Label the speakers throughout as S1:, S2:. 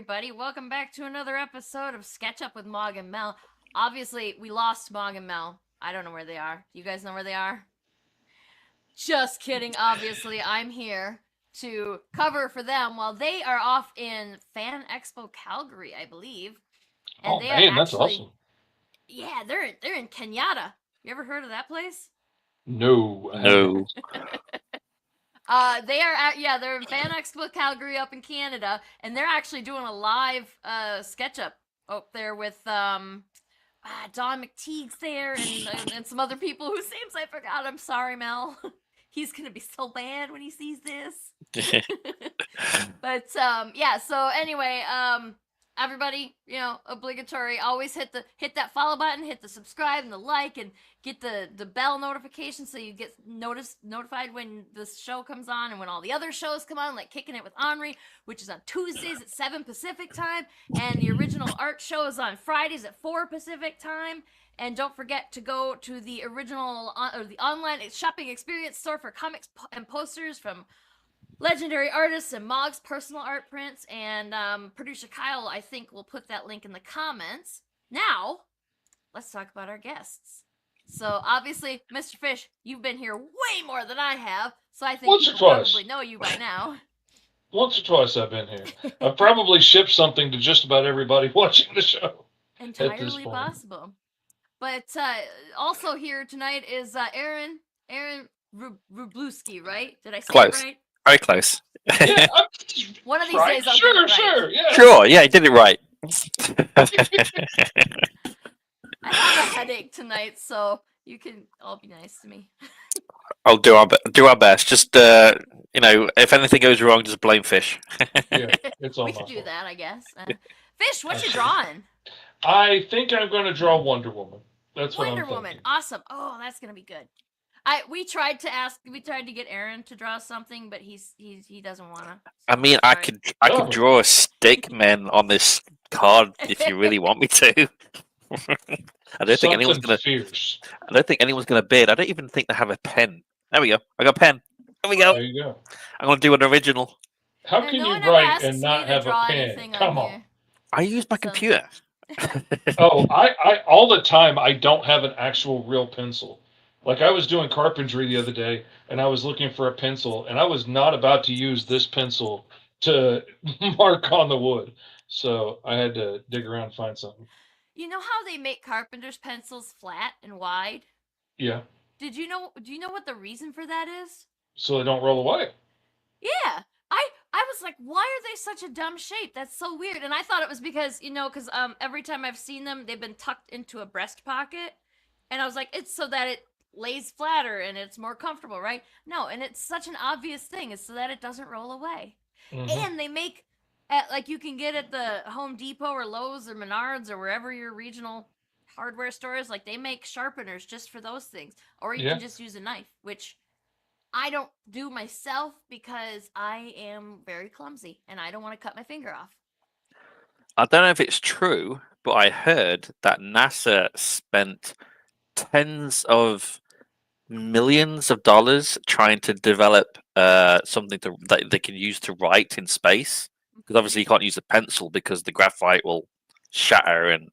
S1: everybody. Welcome back to another episode of Sketch Up with Mog and Mel. Obviously, we lost Mog and Mel. I don't know where they are. Do you guys know where they are? Just kidding. Obviously, I'm here to cover for them while they are off in Fan Expo Calgary, I believe.
S2: And they man, that's awesome.
S1: Yeah, they're in Kenyatta. You ever heard of that place?
S2: No.
S3: No.
S1: They're in Fan Expo Calgary up in Canada, and they're actually doing a live sketch up there with Don McTeague's there and some other people whose names I forgot. I'm sorry, Mel. He's gonna be so bad when he sees this. But so anyway, everybody, obligatory, always hit that follow button, hit the subscribe and the like, and get the bell notification so you get notified when this show comes on and when all the other shows come on, like Kicking It with Henri, which is on Tuesdays at 7 Pacific time, and the original art show is on Fridays at 4 Pacific time. And don't forget to go to the original or the online shopping experience store for comics and posters from legendary artists and Mog's personal art prints, and producer Kyle, I think, will put that link in the comments. Now, let's talk about our guests. So, obviously, Mr. Fish, you've been here way more than I have, so I think people probably know you by now.
S2: Once or twice I've been here. I've probably shipped something to just about everybody watching the show.
S1: Entirely possible. But also here tonight is Aaron Wroblewski, right? Did I say it right?
S3: Very close.
S2: Yeah,
S1: one of these days I'll get it right.
S3: Sure, yeah, you did it right.
S1: I have a headache tonight, so you can all be nice to me.
S3: I'll do our best. Just if anything goes wrong, just blame Fish.
S2: Yeah, it's all
S1: we could do that, I guess. Fish, what you drawing?
S2: I think I'm going to draw Wonder Woman. That's what I'm thinking.
S1: Wonder Woman, awesome. Oh, that's going to be good. We tried to get Aaron to draw something, but he doesn't want to.
S3: I mean, I could draw a stick man on this card if you really want me to. I don't think anyone's gonna bid. I don't even think they have a pen. There we go. I got a pen. There we go.
S2: There you go.
S3: I'm gonna do an original.
S2: How can you write and not have a pen? Come on.
S3: I use my computer.
S2: I all the time. I don't have an actual real pencil. Like, I was doing carpentry the other day, and I was looking for a pencil, and I was not about to use this pencil to mark on the wood. So I had to dig around and find something.
S1: You know how they make carpenter's pencils flat and wide?
S2: Yeah.
S1: Do you know what the reason for that is?
S2: So they don't roll away.
S1: Yeah. I was like, why are they such a dumb shape? That's so weird. And I thought it was because, every time I've seen them, they've been tucked into a breast pocket. And I was like, it's so that it lays flatter and it's more comfortable, right? No, and it's such an obvious thing, is so that it doesn't roll away. Mm-hmm. And they make you can get at the Home Depot or Lowe's or Menards or wherever your regional hardware store is, like, they make sharpeners just for those things, or you can just use a knife, which I don't do myself because I am very clumsy and I don't want to cut my finger off.
S3: I don't know if it's true, but I heard that NASA spent tens of millions of dollars trying to develop something that they can use to write in space, because obviously you can't use a pencil because the graphite will shatter, and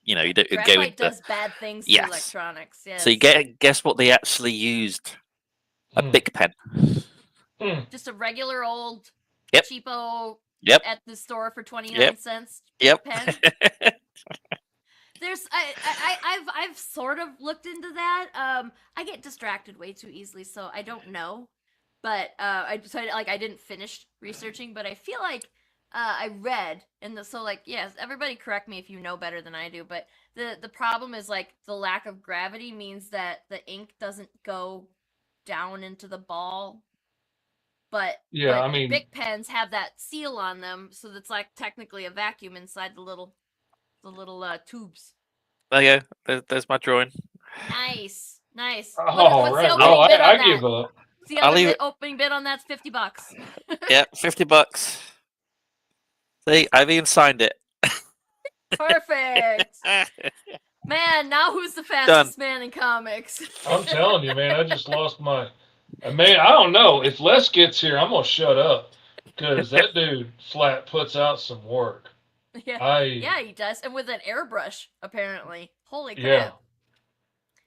S3: you don't go into
S1: does bad things to electronics. Yes.
S3: So you guess what they actually used? A Bic pen.
S1: Just a regular old cheapo at the store for 29 cents pen. I've sort of looked into that. I get distracted way too easily, so I don't know. But I didn't finish researching, but I feel like I read yes, everybody correct me if you know better than I do, but the problem is, like, the lack of gravity means that the ink doesn't go down into the ball. But Bic pens have that seal on them, so that's like technically a vacuum inside the little tubes.
S3: There you go. There's my drawing.
S1: Nice.
S2: Oh, right. No, I give up.
S1: The opening bid on that's $50.
S3: Yeah, $50. See, I've even signed it.
S1: Perfect. Man, now who's the fastest man in comics?
S2: I'm telling you, man, I just lost my... Man, I don't know. If Les gets here, I'm going to shut up. Because that dude flat puts out some work.
S1: Yeah, he does, and with an airbrush apparently. Holy crap!
S2: Yeah.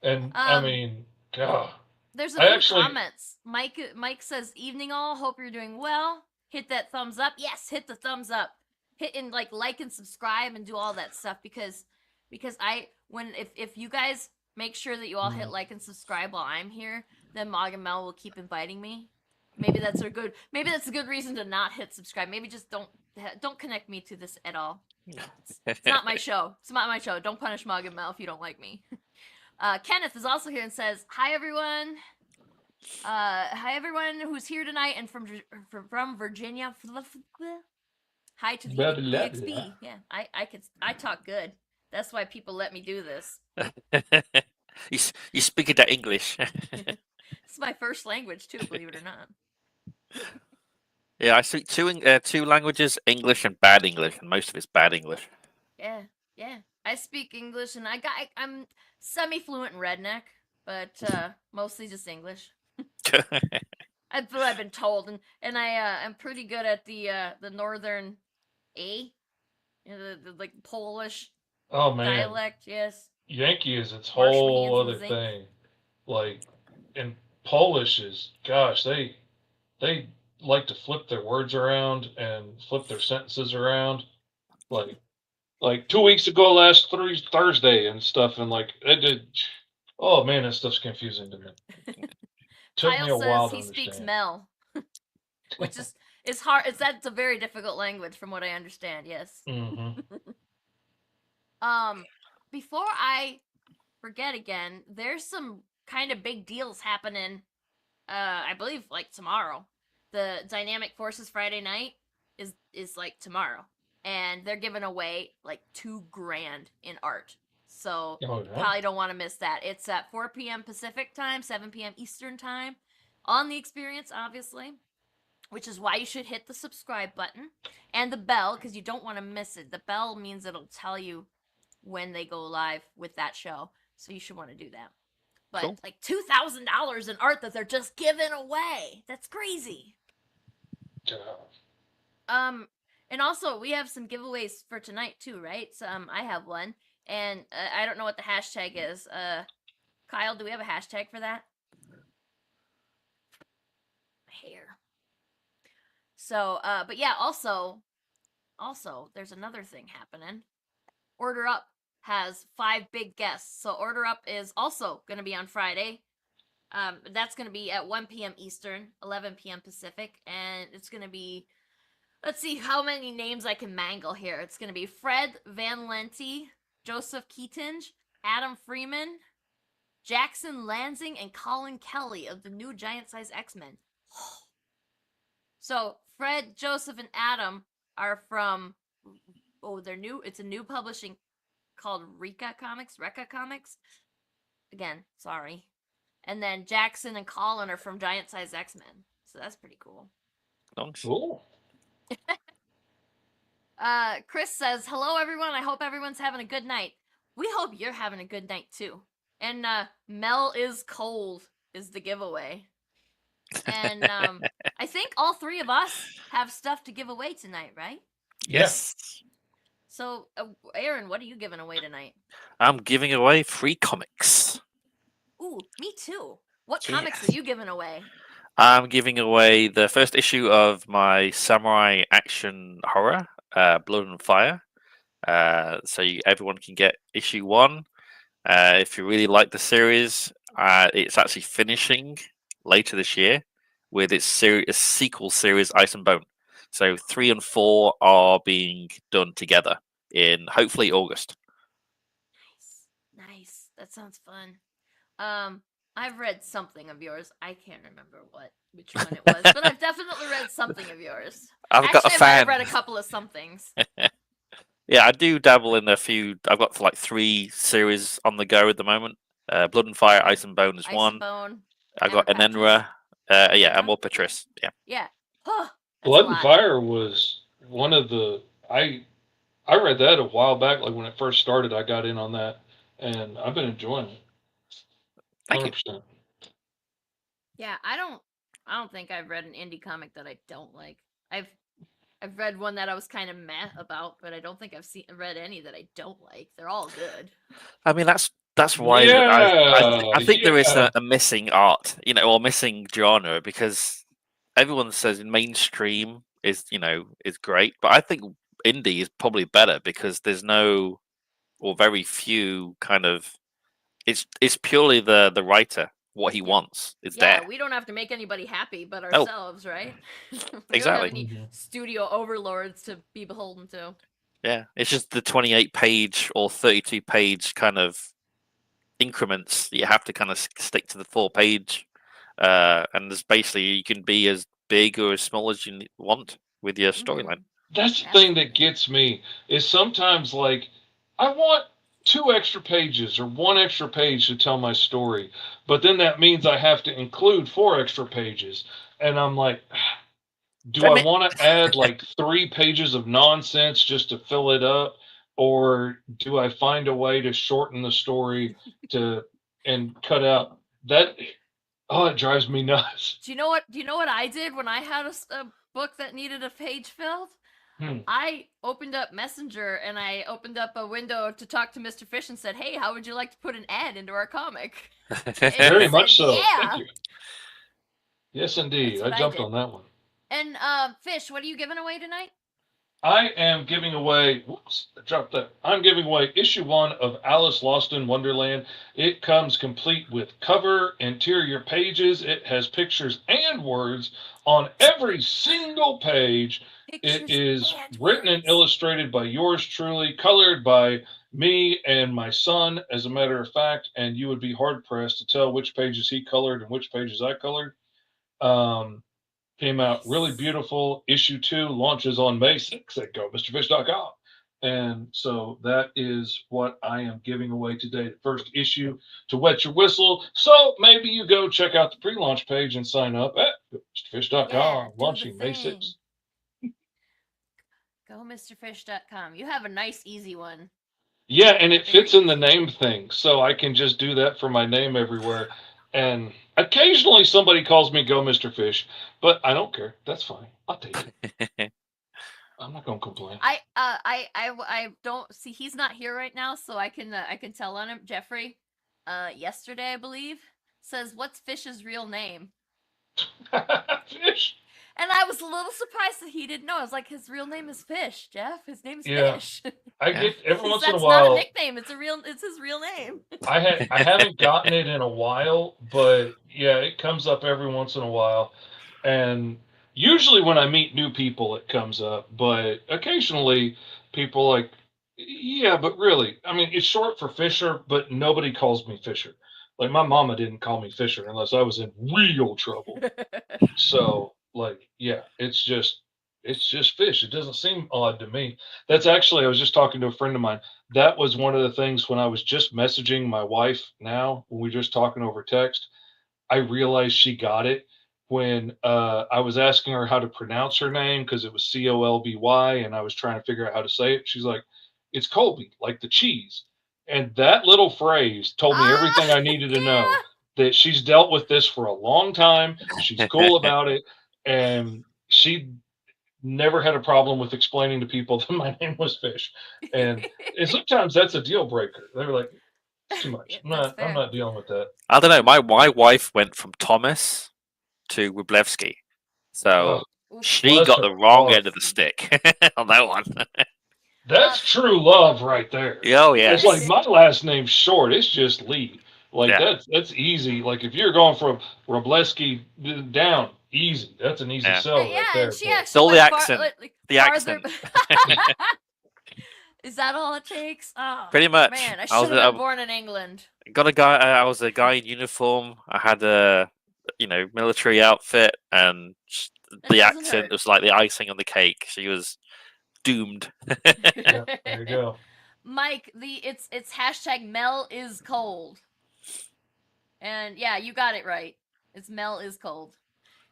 S2: And I mean, God.
S1: There's a
S2: I
S1: few
S2: actually-
S1: comments. Mike says, "Evening all. Hope you're doing well. Hit that thumbs up. Yes, hit the thumbs up. Hit and like and subscribe and do all that stuff because if you guys make sure that you all hit like and subscribe while I'm here, then Mog and Mel will keep inviting me. Maybe that's a good reason to not hit subscribe. Maybe just don't connect me to this at all. It's not my show. It's not my show. Don't punish Mog and Mel if you don't like me. Kenneth is also here and says, "Hi everyone. Hi everyone who's here tonight and from Virginia. Hi to the
S2: Blah, blah, blah.
S1: EXP. Yeah, I talk good. That's why people let me do this.
S3: You speak that English.
S1: It's my first language too, believe it or not.
S3: Yeah, I speak two languages, English and bad English, and most of it's bad English.
S1: Yeah. I speak English and I'm semi-fluent in redneck, but mostly just English. That's what I've been told, and I'm pretty good at the northern A, the like Polish
S2: Oh man,
S1: dialect. Yes.
S2: Yankee is its
S1: Wash my
S2: whole
S1: hands in
S2: other
S1: zinc.
S2: thing. Like, and Polish is, gosh, they like to flip their words around and flip their sentences around. Like 2 weeks ago, last Thursday and stuff, and like it did. Oh man, that stuff's confusing to me. Took me a
S1: Kyle
S2: while
S1: says
S2: to
S1: he speaks
S2: understand.
S1: Mel, which is hard. That's a very difficult language, from what I understand. Yes.
S2: Mm-hmm.
S1: Before I forget again, there's some kind of big deals happening. I believe like tomorrow. The Dynamic Forces Friday night is like tomorrow, and they're giving away like $2,000 in art. So
S2: Oh, yeah.
S1: probably don't want to miss that. It's at 4 p.m. Pacific time, 7 p.m. Eastern time, on the Experience, obviously. Which is why you should hit the subscribe button and the bell, because you don't want to miss it. The bell means it'll tell you when they go live with that show, so you should want to do that. But
S3: Cool.
S1: like $2,000 in art that they're just giving away. That's crazy.
S2: Yeah.
S1: And also we have some giveaways for tonight too, right? So I have one, and I don't know what the hashtag is. Kyle, do we have a hashtag for that? Hair. So, but yeah, also, there's another thing happening. Order Up has 5 big guests. So Order Up is also going to be on Friday. That's going to be at 1 p.m. Eastern, 11 p.m. Pacific, and it's going to be, let's see how many names I can mangle here. It's going to be Fred Van Lente, Joseph Keatinge, Adam Freeman, Jackson Lansing, and Colin Kelly of the new Giant Size X-Men. So Fred, Joseph, and Adam are from they're new. It's a new publishing called Reka Comics. Again, sorry. And then Jackson and Colin are from Giant Size X-Men. So that's pretty cool.
S3: Nice.
S2: Cool.
S1: Chris says, "Hello everyone. I hope everyone's having a good night. We hope you're having a good night too." And Mel is cold is the giveaway. And I think all 3 of us have stuff to give away tonight, right?
S3: Yes.
S1: So, Aaron, what are you giving away tonight?
S3: I'm giving away free comics.
S1: Ooh, me too. What
S3: Yeah.
S1: comics are you giving away?
S3: I'm giving away the first issue of my samurai action horror, Blood and Fire. So everyone can get issue 1. If you really like the series, it's actually finishing later this year with its sequel series, Ice and Bone. So 3 and 4 are being done together in hopefully August.
S1: Nice. That sounds fun. I've read something of yours. I can't remember which one it was, but I've definitely read something of yours.
S3: I've got a
S1: I might
S3: fan.
S1: have read a couple of somethings.
S3: Yeah, I do dabble in a few. I've got like 3 series on the go at the moment. Blood and Fire, Ice and Bone is
S1: Ice
S3: one.
S1: and Bone.
S3: I got
S1: Amor
S3: Enenra. Yeah, Amor Patris. Yeah.
S1: Yeah. Huh,
S2: Blood and Fire was one of the I read that a while back, like when it first started. I got in on that, and I've been enjoying it.
S3: Thank you.
S2: 100%.
S1: Yeah, I don't think I've read an indie comic that I don't like. I've read one that I was kind of meh about, but I don't think I've read any that I don't like. They're all good.
S3: I mean, that's why
S2: Yeah,
S3: I think there is
S2: yeah.
S3: a missing art, or missing genre, because everyone says mainstream is is great, but I think indie is probably better because there's no or very few kind of it's purely the writer, what he
S1: Yeah.
S3: wants is
S1: Yeah,
S3: there.
S1: we don't have to make anybody happy but
S3: Oh,
S1: ourselves, right? We don't have
S3: exactly.
S1: any studio overlords to be beholden to.
S3: Yeah, it's just the 28-page or 32-page kind of increments that you have to kind of stick to the 4-page, and there's basically you can be as big or as small as you want with your storyline.
S2: That's the thing that gets me is sometimes like I want 2 extra pages or 1 extra page to tell my story, but then that means I have to include 4 extra pages, and I'm like, do
S3: I
S2: I
S3: mean,
S2: want to add like 3 pages of nonsense just to fill it up, or do I find a way to shorten the story to and cut out that? Oh, it drives me nuts.
S1: Do you know what? Do you know what I did when I had a book that needed a page filled? I opened up Messenger and I opened up a window to talk to Mr. Fish and said, "Hey, how would you like to put an ad into our comic?" And he
S2: Very
S1: said,
S2: much so.
S1: "Yeah."
S2: Thank you. Yes, indeed.
S1: That's
S2: I
S1: what I
S2: jumped
S1: did.
S2: on that one.
S1: And Fish, what are you giving away tonight?
S2: I am giving away. Whoops, I dropped that. I'm giving away issue 1 of Alice Lost in Wonderland. It comes complete with cover, interior pages. It has pictures and words on every single page. It
S1: Pictures
S2: is
S1: and
S2: written and
S1: words.
S2: illustrated by yours truly, colored by me and my son, as a matter of fact. And you would be hard pressed to tell which pages he colored and which pages I colored. Um, Came out really
S1: Nice.
S2: beautiful. Issue 2 launches on May 6th at GoMrFish.com. And so that is what I am giving away today. The first issue to wet your whistle. So maybe you go check out the pre-launch page and sign up at
S1: Yeah,
S2: GoMrFish.com,
S1: do the
S2: launching May
S1: thing.
S2: 6th.
S1: GoMrFish.com. You have a nice, easy one.
S2: Yeah, and it
S1: Very
S2: fits in the
S1: easy.
S2: name thing. So I can just do that for my name everywhere. And occasionally somebody calls me Go Mr. Fish, but I don't care. That's fine. I'll take it. I'm not going to complain.
S1: I don't see he's not here right now, so I can tell on him. Jeffrey, yesterday I believe says what's Fish's real name,
S2: Fish.
S1: and I was a little surprised that he didn't know. I was like, his real name is Fish, Jeff. His name is
S2: Yeah.
S1: Fish.
S2: I get every once in a
S1: That's not a
S2: while.
S1: nickname. It's his real name.
S2: I haven't gotten it in a while, but yeah, it comes up every once in a while, and usually when I meet new people, it comes up. But occasionally, people like, yeah, but really, I mean, it's short for Fisher, but nobody calls me Fisher. Like my mama didn't call me Fisher unless I was in real trouble. So, like, yeah, it's just fish. It doesn't seem odd to me. That's actually, I was just talking to a friend of mine. That was one of the things when I was just messaging my wife now, when we were just talking over text, I realized she got it when I was asking her how to pronounce her name because it was Colby, and I was trying to figure out how to say it. She's like, it's Colby, like the cheese. And that little phrase told me everything I needed to know,
S1: Yeah.
S2: that she's dealt with this for a long time. She's cool about it. And she never had a problem with explaining to people that my name was Fish. And sometimes that's a deal breaker. They're like, it's too much.
S1: Yeah,
S2: I'm
S1: that's
S2: not I'm
S1: fair.
S2: not dealing with that.
S3: I don't know. My wife went from Thomas to Wroblewski, so
S2: Oh,
S1: Oof.
S3: she
S2: bless
S3: got
S2: her
S3: the wrong
S2: heart.
S3: end of the stick on that one.
S2: That's true love right there.
S3: Oh
S2: It's like
S3: yes,
S2: my last name's short. It's just Lee. Like
S3: yeah,
S2: that's easy. Like if you're going from Wroblewski down, easy. That's an easy
S3: yeah.
S2: sell right
S1: Yeah, and
S2: there.
S1: she
S2: But
S3: It's
S1: actually
S3: all the
S1: went
S3: accent. The
S1: farther.
S3: accent.
S1: Is that all it takes? Oh,
S3: Pretty much.
S1: man, I
S3: I was
S1: should have been born in England.
S3: got a guy. I was a guy in uniform. I had a military outfit, and
S1: That
S3: the
S1: doesn't
S3: accent
S1: hurt.
S3: was like the icing on the cake. She was doomed.
S2: yeah, there you go.
S1: Mike, it's hashtag Mel is cold. And yeah, you got it right. It's Mel is cold.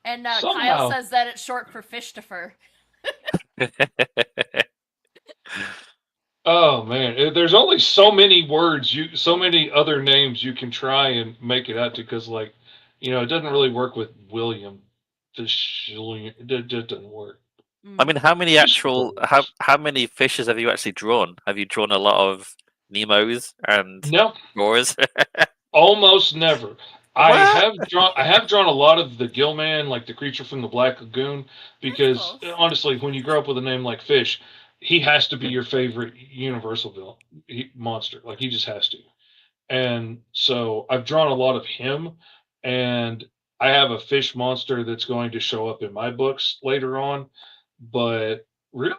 S1: And Kyle
S2: Somehow.
S1: says that it's short for Fishtifer.
S2: Oh man, there's only so many words so many other names you can try and make it out to because it doesn't really work with William. It just doesn't work.
S3: I mean, how many
S2: Fish
S3: actual
S2: stories.
S3: how many fishes have you actually drawn? Have you drawn a lot of Nemos and
S2: No,
S3: Doras?
S2: almost never.
S3: What?
S2: I have drawn a lot of the Gillman, like the creature from the Black Lagoon,
S1: That's
S2: because
S1: close.
S2: honestly, when you grow up with a name like Fish, he has to be your favorite Universal monster. Like he just has to. And so I've drawn a lot of him, and I have a fish monster that's going to show up in my books later on. But really,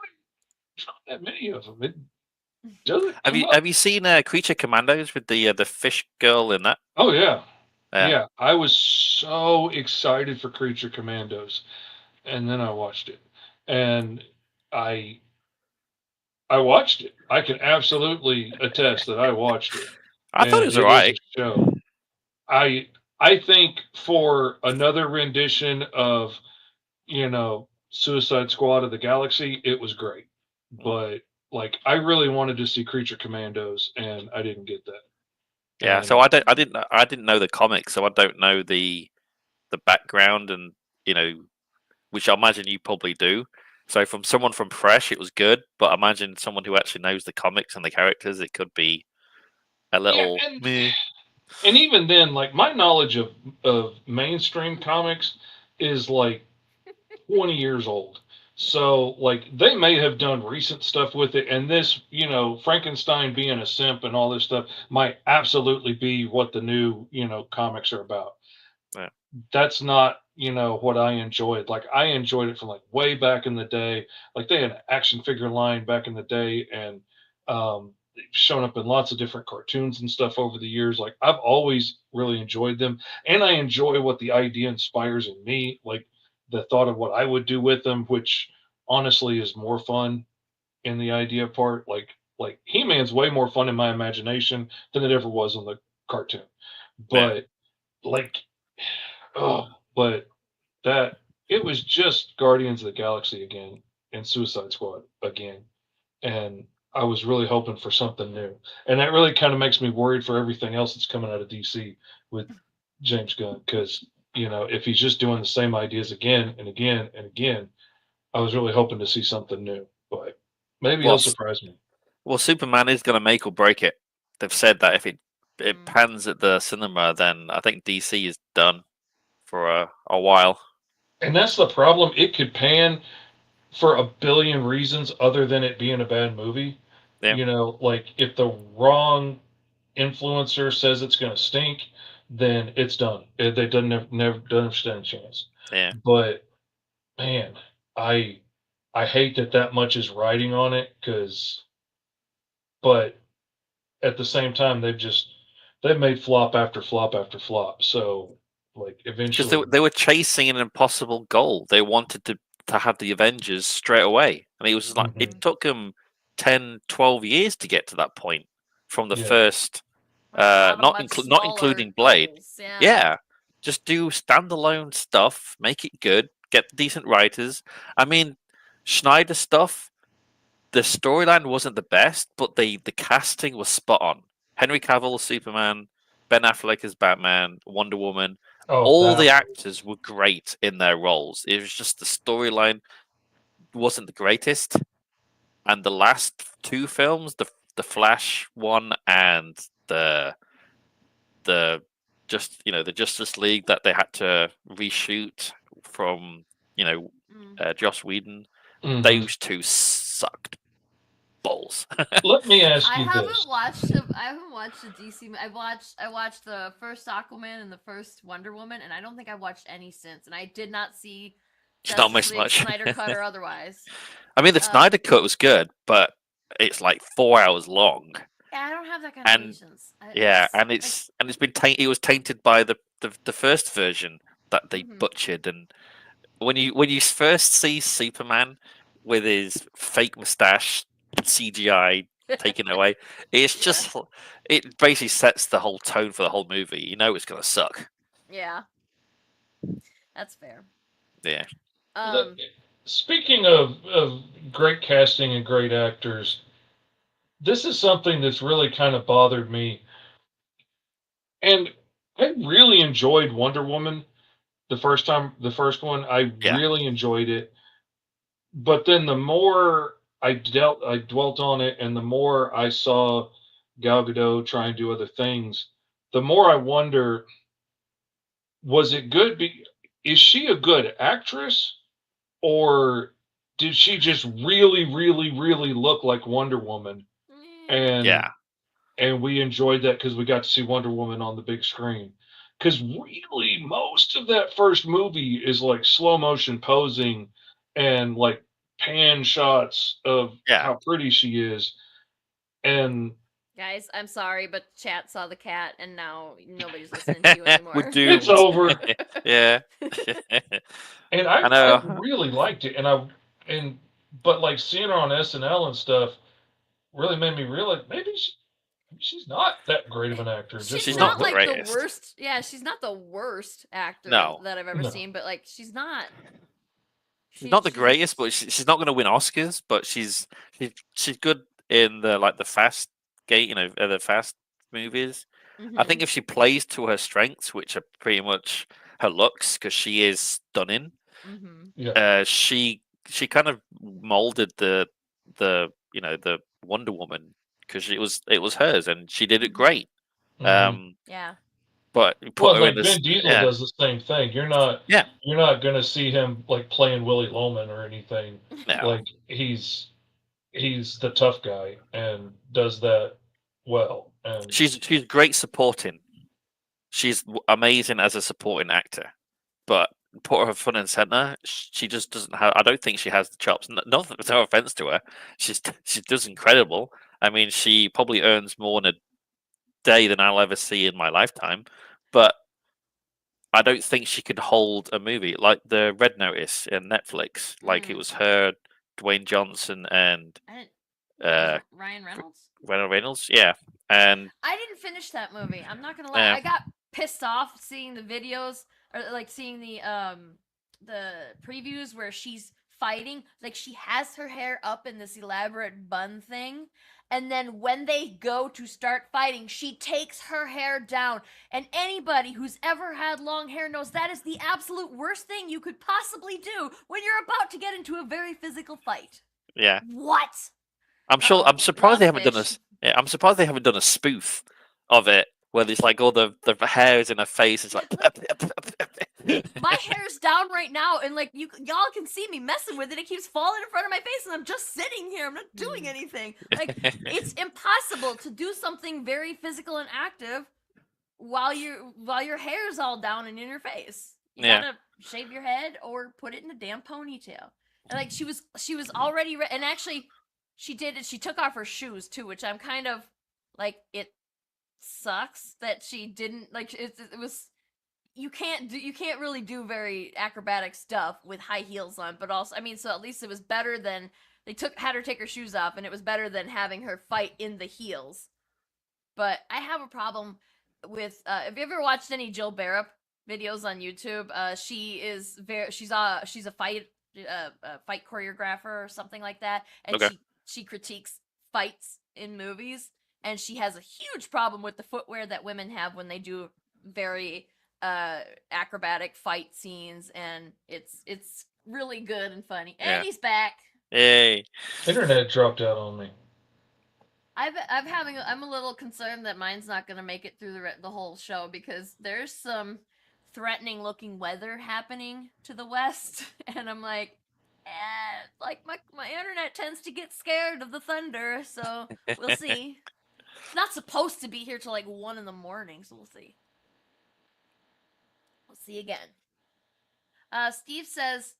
S2: there's not that many of them. It doesn't come up.
S3: Have you seen Creature Commandos with the fish girl in that?
S2: Oh yeah,
S3: Yeah,
S2: yeah. I was so excited for Creature Commandos, and then I watched it, and I I watched it. I can absolutely attest that I watched it,
S3: I thought it
S2: and
S3: was
S2: it is a
S3: alright.
S2: show. I I think for another rendition of Suicide Squad of the Galaxy, it was great,
S3: Mm.
S2: but like I really wanted to see Creature Commandos, and I didn't get that.
S3: Yeah, so
S2: And
S3: I didn't know the comics, so I don't know the background and you know which I imagine you probably do. So from someone from Fresh, it was good, but I imagine someone who actually knows the comics and the characters, it could be a
S2: yeah,
S3: little meh.
S2: and even then, like my knowledge of mainstream comics is like 20 years old. So like they may have done recent stuff with it, and this, Frankenstein being a simp and all this stuff might absolutely be what the new, comics are about.
S3: Yeah.
S2: That's not, what I enjoyed. Like I enjoyed it from like way back in the day. Like they had an action figure line back in the day, and they've shown up in lots of different cartoons and stuff over the years. Like I've always really enjoyed them, and I enjoy what the idea inspires in me. Like the thought of what I would do with them, which honestly is more fun in the idea part. Like He-Man's way more fun in my imagination than it ever was on the cartoon.
S3: Yeah.
S2: But like, oh, but that it was just Guardians of the Galaxy again and Suicide Squad again, and I was really hoping for something new, and that really kind of makes me worried for everything else that's coming out of DC with James Gunn, because if he's just doing the same ideas again and again and again, I was really hoping to see something new, but maybe he'll
S3: Well,
S2: surprise me.
S3: well, Superman is going to make or break it. They've said that if it
S1: Mm.
S3: pans at the cinema, then I think DC is done for a while.
S2: And that's the problem. It could pan for a billion reasons other than it being a bad movie.
S3: Yeah,
S2: Like if the wrong influencer says it's going to stink, then it's done. They doesn't have, never doesn't stand a chance.
S3: yeah.
S2: But man, I I hate that much is riding on it, because, but at the same time they've made flop after flop after flop. So like
S3: Because
S2: eventually,
S3: they were chasing an impossible goal. They wanted to have the Avengers straight away. I mean, it was like it
S2: mhm,
S3: took them 10, 12 years to get to that point from the
S2: yeah,
S3: first,
S1: With a lot of much
S3: not
S1: smaller
S3: including Blade.
S1: goals. Yeah.
S3: Yeah, just do standalone stuff, make it good, get decent writers. I mean, Schneider stuff. The storyline wasn't the best, but the casting was spot on. Henry Cavill as Superman, Ben Affleck as Batman, Wonder Woman.
S2: oh,
S3: All
S2: that
S3: the
S2: one.
S3: actors were great in their roles. It was just the storyline wasn't the greatest, and the last two films, the Flash one and the just the Justice League that they had to reshoot from
S1: Mm.
S3: Joss Whedon,
S2: Hmm.
S3: those two sucked balls.
S2: Let me ask you this.
S1: I haven't watched the DC. I watched the first Aquaman and the first Wonder Woman, and I don't think I watched any since. And I did not see
S3: It's not
S1: Justice
S3: missed
S1: League
S3: much.
S1: Snyder cut or otherwise.
S3: I mean, the
S1: Um,
S3: Snyder cut was good, but it's like 4 hours long,
S1: yeah, I don't have that kind of
S3: and
S1: patience.
S3: yeah,
S1: It's
S3: and
S1: like,
S3: it's been it was tainted by the first version that they
S1: mhm.
S3: butchered. And when you first see Superman with his fake mustache, CGI taken away, it's
S1: Yeah,
S3: just it basically sets the whole tone for the whole movie. You know it's gonna suck.
S1: yeah, that's fair.
S3: Yeah,
S2: Let-
S1: Um,
S2: Speaking of great casting and great actors, this is something that's really kind of bothered me. And I really enjoyed Wonder Woman the first one. I
S3: yeah.
S2: really enjoyed it. but then the more I dwelt on it, and the more I saw Gal Gadot try and do other things, the more I wonder, was it good? Is she a good actress, or did she just really, really, really look like Wonder Woman? And
S3: Yeah.
S2: and we enjoyed that because we got to see Wonder Woman on the big screen. Because really, most of that first movie is like slow motion posing and like pan shots of
S3: Yeah.
S2: how pretty she is. And
S1: Guys, I'm sorry, but chat saw the cat, and now nobody's listening to you anymore.
S3: We're doomed.
S2: it's over.
S3: Yeah.
S2: And
S3: I
S2: I
S3: know.
S2: really liked it. But like seeing her on SNL and stuff really made me realize maybe she's not that great of an actor.
S1: She's
S3: She's
S1: not
S3: not the
S1: like the
S3: greatest.
S1: worst. Yeah, she's not the worst actor
S3: No.
S1: that I've ever
S2: No.
S1: seen, but like she's not.
S3: She's not the greatest, but she's not going to win Oscars. But she's good in the fast gate, the fast movies. I think if she plays to her strengths, which are pretty much her looks, because she is stunning,
S2: Yeah.
S3: she kind of molded the Wonder Woman, because it was hers and she did it great.
S1: Yeah.
S3: But you put
S2: Well,
S3: her in
S2: like
S3: this,
S2: Vin Diesel
S3: yeah,
S2: does the same thing. You're not gonna see him like playing Willie Loman or anything.
S3: no.
S2: Like he's the tough guy and does that well. And
S3: She's great supporting. She's amazing as a supporting actor, but put her front and center, she just doesn't have. I don't think she has the chops. No offense to her, she does incredible. I mean, she probably earns more in a day than I'll ever see in my lifetime, but I don't think she could hold a movie like the Red Notice in Netflix. Like it was her, Dwayne Johnson, and
S1: Ryan Reynolds.
S3: Reynolds, yeah. And
S1: I didn't finish that movie. I'm not gonna lie.
S3: Yeah.
S1: I got pissed off seeing the videos or like seeing the previews where she's fighting. Like she has her hair up in this elaborate bun thing. And then when they go to start fighting, she takes her hair down. And anybody who's ever had long hair knows that is the absolute worst thing you could possibly do when you're about to get into a very physical fight.
S3: yeah,
S1: What?
S3: I'm surprised they haven't done
S1: Love
S3: I'm surprised they haven't done a spoof of it where there's like all the hairs in her face. It's like
S1: My hair's down right now, and like y'all can see me messing with it. It keeps falling in front of my face, and I'm just sitting here. I'm not doing anything. Like it's impossible to do something very physical and active while your hair's all down and in your face. You gotta shave your head or put it in a damn ponytail. And like she was already and actually she did it. She took off her shoes too, which I'm kind of like it sucks that she didn't like it was you can't really do very acrobatic stuff with high heels on, but also I mean so at least it was better than had her take her shoes off, and it was better than having her fight in the heels. But I have a problem with have you ever watched any Jill Barrett videos on YouTube? She's a fight choreographer or something like that, and
S3: Okay.
S1: she critiques fights in movies, and she has a huge problem with the footwear that women have when they do very acrobatic fight scenes, and it's really good and funny. And he's back.
S3: Hey.
S2: Internet dropped out on me.
S1: I'm a little concerned that mine's not going to make it through the whole show, because there's some threatening looking weather happening to the west, and I'm like like my internet tends to get scared of the thunder, so we'll see. It's not supposed to be here till like 1 in the morning, so we'll see. We'll see again. Steve says,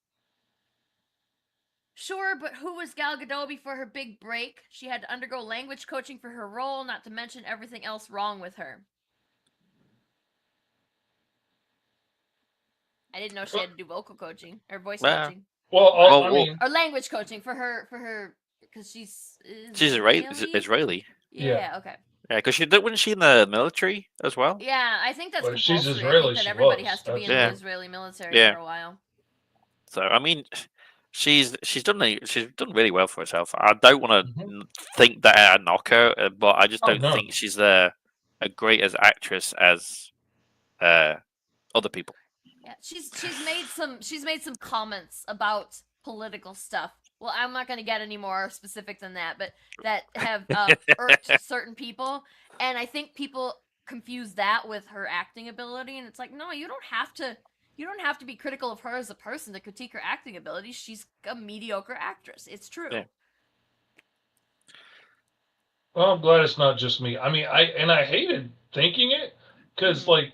S1: sure, but who was Gal Gadot before her big break? She had to undergo language coaching for her role, not to mention everything else wrong with her. I didn't know she had to do vocal coaching or voice coaching.
S2: Well, I mean,
S1: or language coaching for her because she's
S3: Israeli.
S1: Yeah. Okay.
S3: Yeah, because wasn't she in the military as well?
S1: Yeah, I think that's
S2: Well,
S1: compulsory.
S2: she's Israeli,
S1: I think that
S2: she
S1: everybody
S2: was.
S1: has to be in
S2: That's-
S1: the Israeli military
S3: Yeah.
S1: for a while.
S3: So I mean, she's done really well for herself. I don't want to think that I knock her, but I just don't think she's a great as actress as other people.
S1: Yeah, she's made some comments about political stuff. Well, I'm not going to get any more specific than that, but that have irked certain people. And I think people confuse that with her acting ability. And it's like, no, you don't have to. You don't have to be critical of her as a person to critique her acting ability. She's a mediocre actress. It's true.
S3: Yeah.
S2: Well, I'm glad it's not just me. I mean, I hated thinking it because
S1: Mhm.
S2: like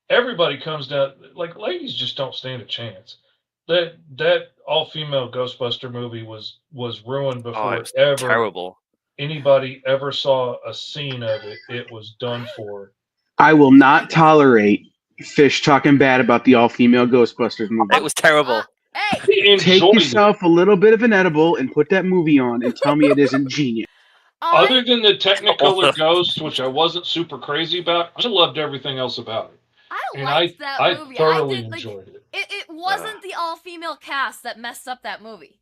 S2: everybody comes down, like ladies just don't stand a chance. That all female Ghostbuster movie was ruined
S3: Oh, it
S2: before
S3: was
S2: ever
S3: terrible.
S2: anybody ever saw a scene of it. It was done for.
S4: I will not tolerate Fish talking bad about the all-female Ghostbusters movie.
S3: It was terrible.
S1: Hey,
S2: He
S4: Take
S2: enjoyed it.
S4: yourself a little bit of an edible and put that movie on and tell me it isn't genius.
S2: Other than the Technicolor Ghost, which I wasn't super crazy about, I loved everything else about it.
S1: I
S2: And
S1: liked that
S2: I
S1: movie.
S2: thoroughly
S1: Like,
S2: enjoyed it.
S1: it wasn't the all-female cast that messed up that movie.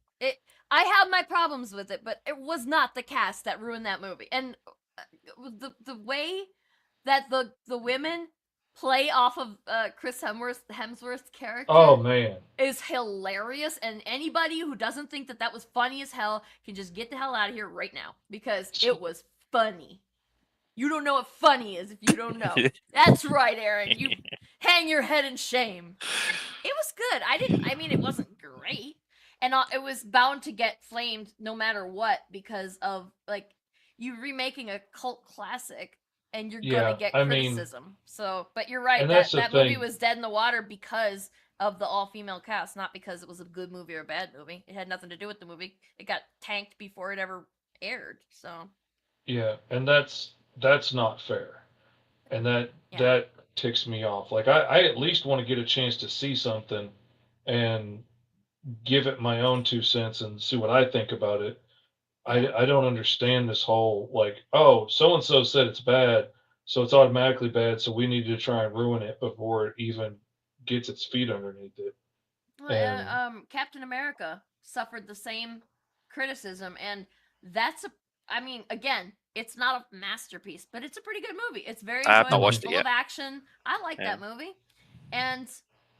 S1: I have my problems with it, but it was not the cast that ruined that movie. And the way that the women play off of Chris Hemsworth's character
S2: Oh man.
S1: is hilarious, and anybody who doesn't think that was funny as hell can just get the hell out of here right now, because it was funny. You don't know what funny is if you don't know. That's right, Aaron. You hang your head in shame. It was good. I mean, it wasn't great. And it was bound to get flamed no matter what, because of, like, you remaking a cult classic and you're
S2: Yeah,
S1: gonna get
S2: I mean-
S1: criticism. So, but you're right,
S2: And
S1: that,
S2: that's the
S1: that movie
S2: thing.
S1: was dead in the water because of the all-female cast, not because it was a good movie or a bad movie. It had nothing to do with the movie. It got tanked before it ever aired, so.
S2: Yeah, and that's not fair. And
S1: Yeah.
S2: that ticks me off. Like I at least want to get a chance to see something and give it my own 2 cents and see what I think about it. I don't understand this whole like, oh, so and so said it's bad, so it's automatically bad, so we need to try and ruin it before it even gets its feet underneath it.
S1: Well, Captain America suffered the same criticism, and that's a. I mean, again, it's not a masterpiece, but it's a pretty good movie. It's very
S3: I have not
S1: enjoyable,
S3: watched it
S1: full
S3: yet.
S1: of action. I like
S3: Yeah.
S1: that movie, and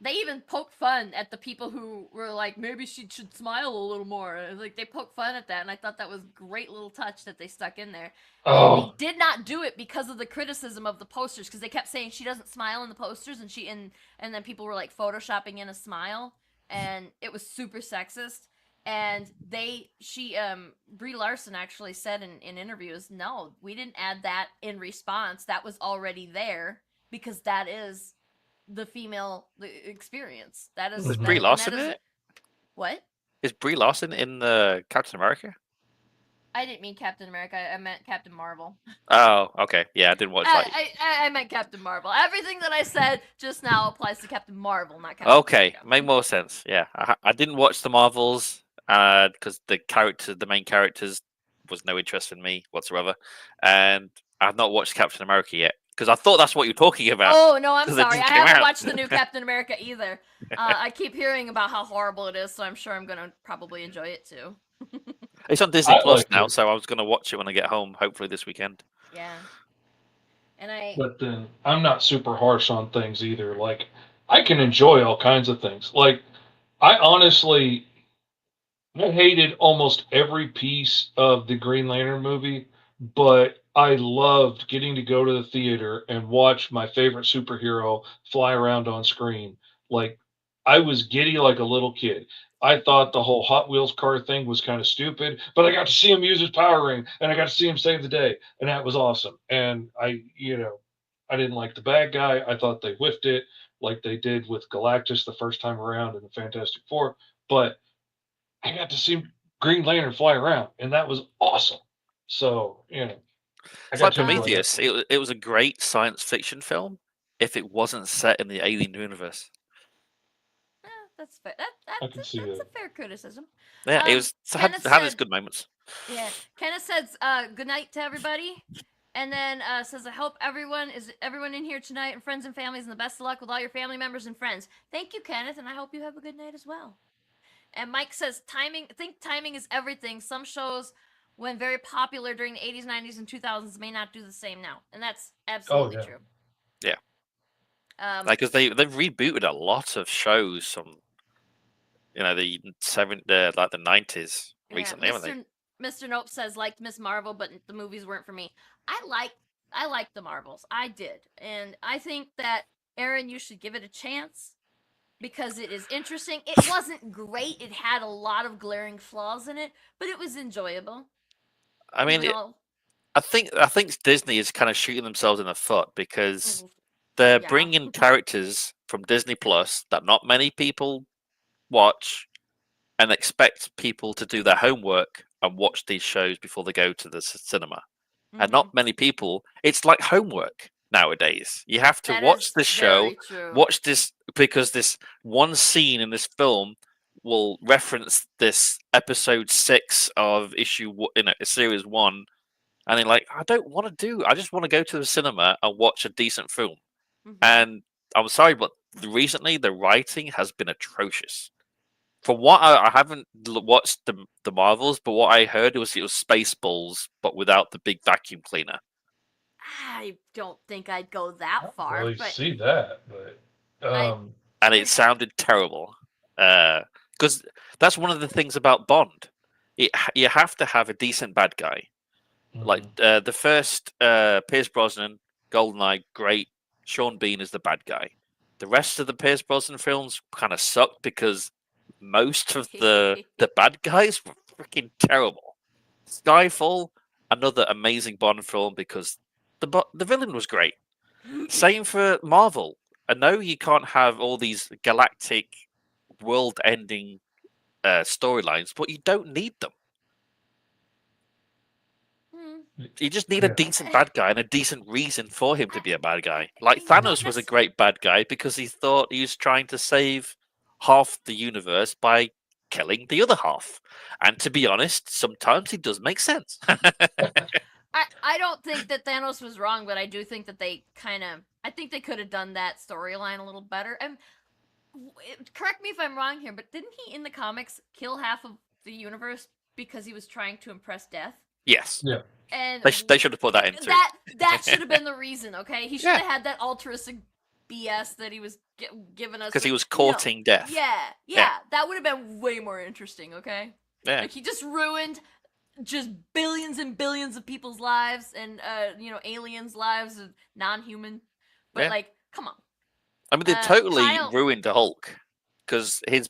S1: they even poked fun at the people who were like, maybe she should smile a little more. Like, they poked fun at that, and I thought that was a great little touch that they stuck in there. And
S2: Oh,
S1: they did not do it because of the criticism of the posters, because they kept saying she doesn't smile in the posters, and then people were like photoshopping in a smile, and it was super sexist. And Brie Larson actually said in interviews, no, we didn't add that in response. That was already there because that is the female experience. That is
S2: Is
S3: Brie
S1: and
S3: Larson
S1: that is,
S3: in it?
S1: what?
S3: Is Brie Larson in the Captain America?
S1: I didn't mean Captain America. I meant Captain Marvel.
S3: Oh, okay. Yeah, I didn't watch that.
S1: I meant Captain Marvel. Everything that I said just now applies to Captain Marvel, not Captain
S3: Okay,
S1: America.
S3: make more sense. Yeah, I didn't watch the Marvels because the main characters, was no interest in me whatsoever, and I've not watched Captain America yet because I thought that's what you're talking about.
S1: Oh, no, I'm
S3: 'Cause it
S1: sorry. I
S3: just came
S1: haven't
S3: out.
S1: watched the new Captain America either. I keep hearing about how horrible it is, so I'm sure I'm going to probably enjoy it too.
S3: It's on Disney
S2: I
S3: Plus
S2: liked
S3: now,
S2: it.
S3: so I was going to watch it when I get home, hopefully this weekend.
S1: Yeah. And
S2: but then I'm not super harsh on things either. Like I can enjoy all kinds of things. Like I honestly I hated almost every piece of the Green Lantern movie, but I loved getting to go to the theater and watch my favorite superhero fly around on screen. Like I was giddy like a little kid. I thought the whole Hot Wheels car thing was kind of stupid, but I got to see him use his power ring and I got to see him save the day, and that was awesome. And I didn't like the bad guy. I thought they whiffed it like they did with Galactus the first time around in the Fantastic Four, but I got to see Green Lantern fly around, and that was awesome. So, I
S3: It's
S2: got
S3: like
S2: to enjoy that.
S3: Prometheus. It was a great science fiction film if it wasn't set in the alien universe.
S1: that's fair.
S2: I can see
S1: That's a
S2: that.
S1: fair criticism.
S3: Yeah, it was had
S1: Kenneth
S3: its
S1: said-
S3: good moments.
S1: Yeah. Kenneth says good night to everybody. And then says, I hope everyone in here tonight, and friends and families, and the best of luck with all your family members and friends. Thank you, Kenneth, and I hope you have a good night as well. And Mike says, timing is everything. Some shows, when very popular during the 80s, 90s, and 2000s, may not do the same now. And that's absolutely
S2: yeah.
S1: true.
S3: Yeah. Because they've rebooted a lot of shows from the like the 90s recently, haven't they?
S1: Mr. Nope says liked Miss Marvel, but the movies weren't for me. I like the Marvels. I did, and I think that Aaron, you should give it a chance because it is interesting. It wasn't great. It had a lot of glaring flaws in it, but it was enjoyable.
S3: I mean, I think Disney is kind of shooting themselves in the foot because they're bringing characters from Disney Plus that not many people watch and expect people to do their homework and watch these shows before they go to the cinema. And not many people, it's like homework nowadays. You have to watch this show, watch this, because this one scene in this film will reference this episode 6 of series 1. And they're like, I don't want to I just want to go to the cinema and watch a decent film. And I'm sorry, but recently the writing has been atrocious. From what I haven't watched the Marvels, but what I heard it was Spaceballs, but without the big vacuum cleaner.
S1: I don't think I'd go that far.
S2: I really see that, but
S3: and it sounded terrible. Because that's one of the things about Bond. You have to have a decent bad guy. Like the first Pierce Brosnan, GoldenEye, great. Sean Bean is the bad guy. The rest of the Pierce Brosnan films kind of sucked because most of the bad guys were freaking terrible. Skyfall, another amazing Bond film because the villain was great. Same for Marvel. I know you can't have all these galactic, world-ending storylines, but you don't need them. You just need a decent bad guy and a decent reason for him to be a bad guy. Like Thanos was a great bad guy because he thought he was trying to save half the universe by killing the other half. And to be honest, sometimes it does make sense.
S1: I don't think that Thanos was wrong, but I do think that I think they could have done that storyline a little better. And correct me if I'm wrong here, but didn't he in the comics kill half of the universe because he was trying to impress Death?
S3: Yes.
S2: Yeah.
S1: And
S3: they should have put that in too.
S1: That should have been the reason, okay? He should have had that altruistic BS that he was giving us.
S3: Because he was courting Death.
S1: Yeah. That would have been way more interesting, okay?
S3: Yeah.
S1: Like, he just ruined just billions and billions of people's lives and, aliens' lives, and non-human. But, come on.
S3: I mean, they totally ruined the Hulk. Because he's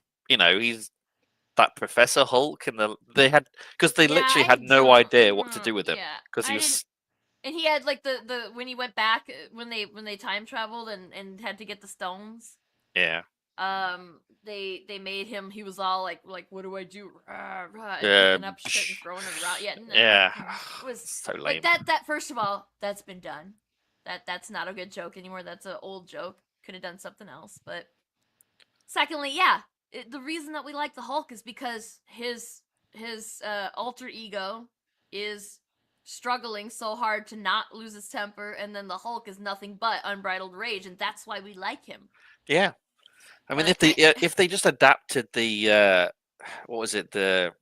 S3: that Professor Hulk, and they literally had no idea what to do with him because he was.
S1: And he had like the when he went back when they time traveled and had to get the stones.
S3: Yeah.
S1: They made him. He was all like what do I do?
S3: And
S1: up shit and throwing it around. Yeah. No,
S3: yeah.
S1: It was
S3: so lame.
S1: Like that. First of all, that's been done. That's not a good joke anymore. That's an old joke. Could have done something else. But secondly, the reason that we like the Hulk is because his alter ego is struggling so hard to not lose his temper, and then the Hulk is nothing but unbridled rage, and that's why we like him.
S3: Yeah, I mean, if they just adapted the the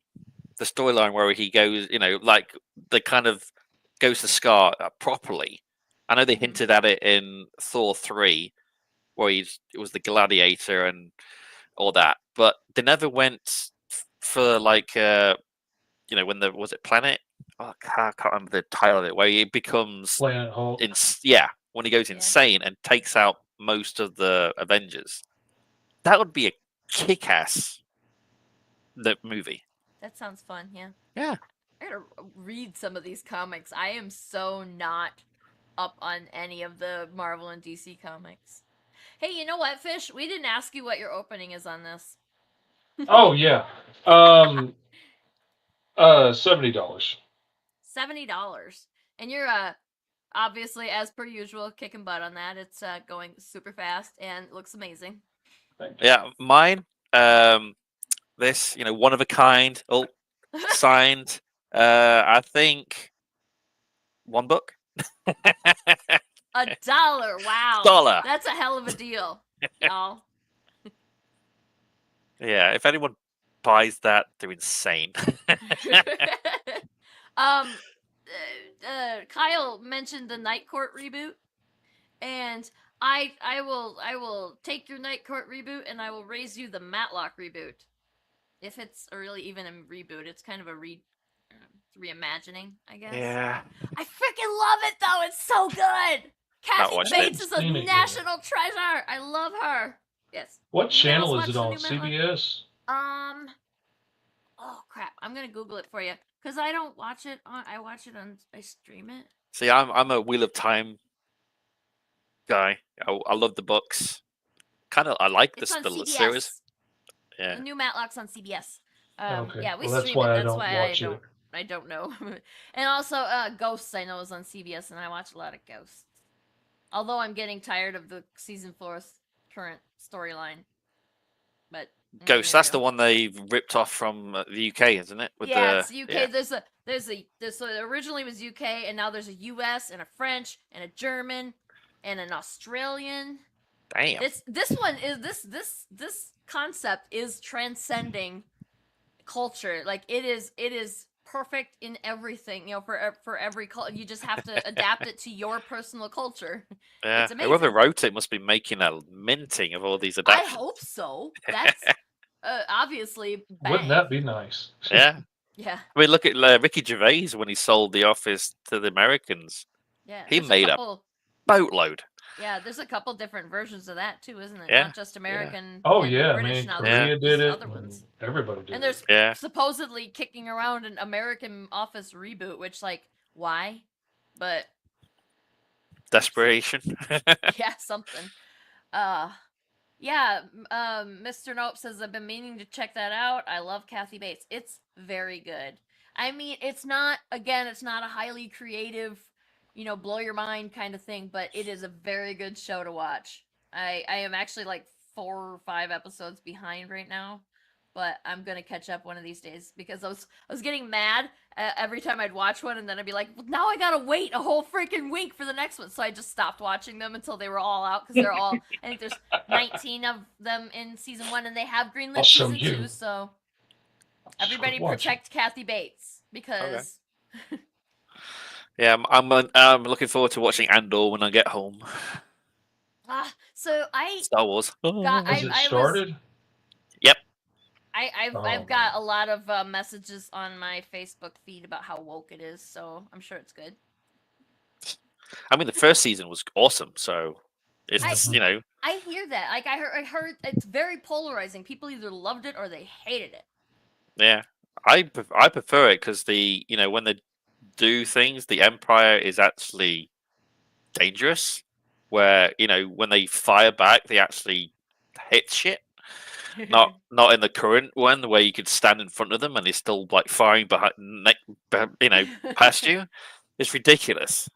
S3: storyline where he goes, like the kind of goes to Scar properly. I know they hinted at it in Thor 3, where it was the gladiator and all that, but they never went for like when was it Planet? Oh, I can't remember the title of it, where he becomes
S2: Planet Hulk.
S3: When he goes insane and takes out most of the Avengers. That would be a kick-ass movie.
S1: That sounds fun.
S3: Yeah.
S1: I gotta read some of these comics. I am so not up on any of the Marvel and DC comics. Hey, you know what, Fish? We didn't ask you what your opening is on this.
S2: Oh yeah, $70.
S1: $70, and you're obviously, as per usual, kicking butt on that. It's going super fast and looks amazing.
S3: Yeah, mine. This one of a kind. Oh, signed. I think $1.
S1: $1. Wow.
S3: $1.
S1: That's a hell of a deal, y'all.
S3: Yeah, if anyone buys that, they're insane.
S1: Kyle mentioned the Night Court reboot, and I will take your Night Court reboot, and I will raise you the Matlock reboot. if it's really even a reboot, it's kind of a reimagining, I guess.
S3: Yeah.
S1: I freaking love it though. It's so good. Kathy
S3: watched
S1: Bates
S3: it.
S1: is a
S2: Seen it yet.
S1: national treasure. I love her. Yes.
S2: What
S1: Anybody else
S2: channel is
S1: watch
S2: it
S1: the
S2: on?
S1: new Matlock?
S2: CBS?
S1: Oh crap! I'm gonna Google it for you because I don't watch it on. I watch it on. I stream it.
S3: See, I'm a Wheel of Time guy. I love the books. I like
S1: It's on
S3: the
S1: CBS.
S3: series. Yeah.
S1: The new Matlock's on CBS.
S2: Okay.
S1: Yeah, we
S2: Well, that's
S1: stream
S2: why
S1: it.
S2: I
S1: That's
S2: don't
S1: why
S2: watch it.
S1: I don't know. And also, Ghosts I know is on CBS, and I watch a lot of Ghosts. Although I'm getting tired of the season 4's current storyline. But
S3: Ghost.
S1: there you
S3: That's the
S1: go.
S3: one they ripped off from the UK, isn't it? With
S1: Yeah,
S3: the
S1: it's UK.
S3: Yeah.
S1: So it originally was UK, and now there's a US and a French and a German and an Australian.
S3: Damn.
S1: This one is this concept is transcending culture. Like it is perfect in everything. You know, for every culture, you just have to adapt it to your personal culture.
S3: Yeah.
S1: It's amazing.
S3: Whoever wrote it must be making a minting of all these
S1: I
S3: adaptations.
S1: hope so. That's obviously
S2: Wouldn't
S1: bang.
S2: that be nice?
S3: Yeah.
S1: Yeah,
S3: I mean, look at Ricky Gervais when he sold The Office to the Americans.
S1: yeah.
S3: He
S1: There's
S3: made a
S1: couple,
S3: boatload.
S1: Yeah, there's a couple different versions of that too, isn't it?
S3: Yeah.
S1: Not just American.
S2: Oh
S1: and
S2: yeah,
S1: British
S2: man.
S1: now.
S2: Korea
S1: There's
S2: did it.
S1: other ones.
S2: Everybody did
S1: And
S2: it.
S1: there's
S3: Yeah.
S1: supposedly kicking around an American Office reboot, which like why? But
S3: Desperation.
S1: yeah, something. Yeah. Mr. Nope says I've been meaning to check that out. I love Kathy Bates. It's very good. I mean, it's not a highly creative, blow your mind kind of thing, but it is a very good show to watch. I am actually like 4 or 5 episodes behind right now, but I'm gonna catch up one of these days because I was getting mad every time I'd watch one, and then I'd be like, well, now I gotta wait a whole freaking week for the next one. So I just stopped watching them until they were all out because they're all. I think there's 19 of them in season 1, and they have greenlit
S2: I'll show
S1: season
S2: you.
S1: 2. So everybody
S2: Watch it.
S1: protect Kathy Bates because.
S3: Yeah, I'm looking forward to watching Andor when I get home.
S1: So I
S3: Star Wars.
S1: got
S2: Has it
S1: I was
S2: started?
S3: Yep.
S1: I've got a lot of messages on my Facebook feed about how woke it is, so I'm sure it's good.
S3: I mean, the first season was awesome, so it's just,
S1: I hear that. Like I heard it's very polarizing. People either loved it or they hated it.
S3: Yeah, I prefer it because when they do things, the Empire is actually dangerous. Where when they fire back, they actually hit shit. Not in the current one where you could stand in front of them and they're still like firing past you. It's ridiculous.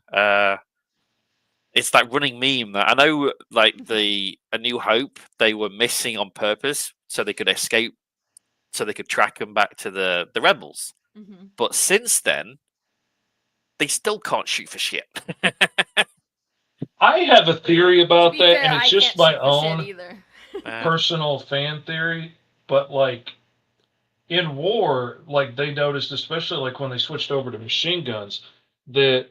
S3: It's that running meme that I know, like A New Hope, they were missing on purpose so they could escape, so they could track them back to the rebels.
S1: Mm-hmm.
S3: But since then, they still can't shoot for shit.
S2: I have a theory about that,
S1: fair,
S2: and it's
S1: I
S2: just
S1: can't
S2: my
S1: shoot for shit
S2: own
S1: either.
S2: personal fan theory. But like in war, like they noticed, especially like when they switched over to machine guns, that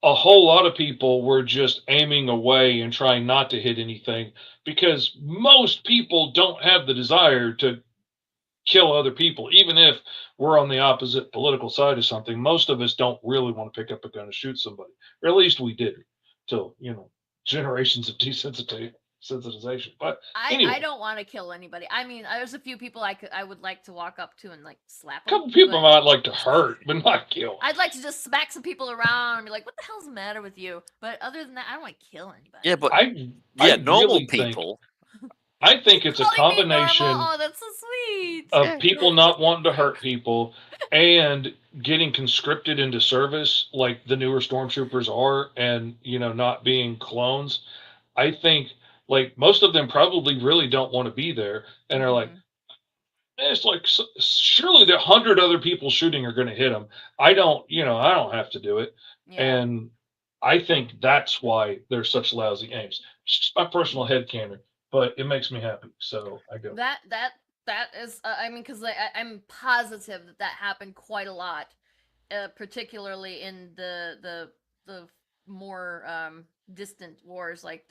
S2: a whole lot of people were just aiming away and trying not to hit anything because most people don't have the desire to kill other people, even if we're on the opposite political side of something. Most of us don't really want to pick up a gun and shoot somebody, or at least we did till generations of desensitization. But anyway,
S1: I don't want to kill anybody. I mean, there's a few people I would like to walk up to and like slap
S2: a
S1: them.
S2: couple people might like to hurt, but not kill.
S1: I'd like to just smack some people around and be like, "What the hell's the matter with you?" But other than that, I don't want to kill anybody.
S3: Yeah, but
S2: I
S3: normal
S2: really
S3: people.
S2: I think it's a
S1: Calling me
S2: combination
S1: normal? Oh, that's so sweet.
S2: of people not wanting to hurt people and getting conscripted into service like the newer stormtroopers are, and not being clones. I think like most of them probably really don't want to be there and are like, it's like surely the 100 other people shooting are going to hit them. I don't have to do it.
S1: Yeah.
S2: And I think that's why they're such lousy aims. It's just my personal headcanon, but it makes me happy, so I go.
S1: That is, I mean, because I'm positive that happened quite a lot, particularly in the more distant wars, like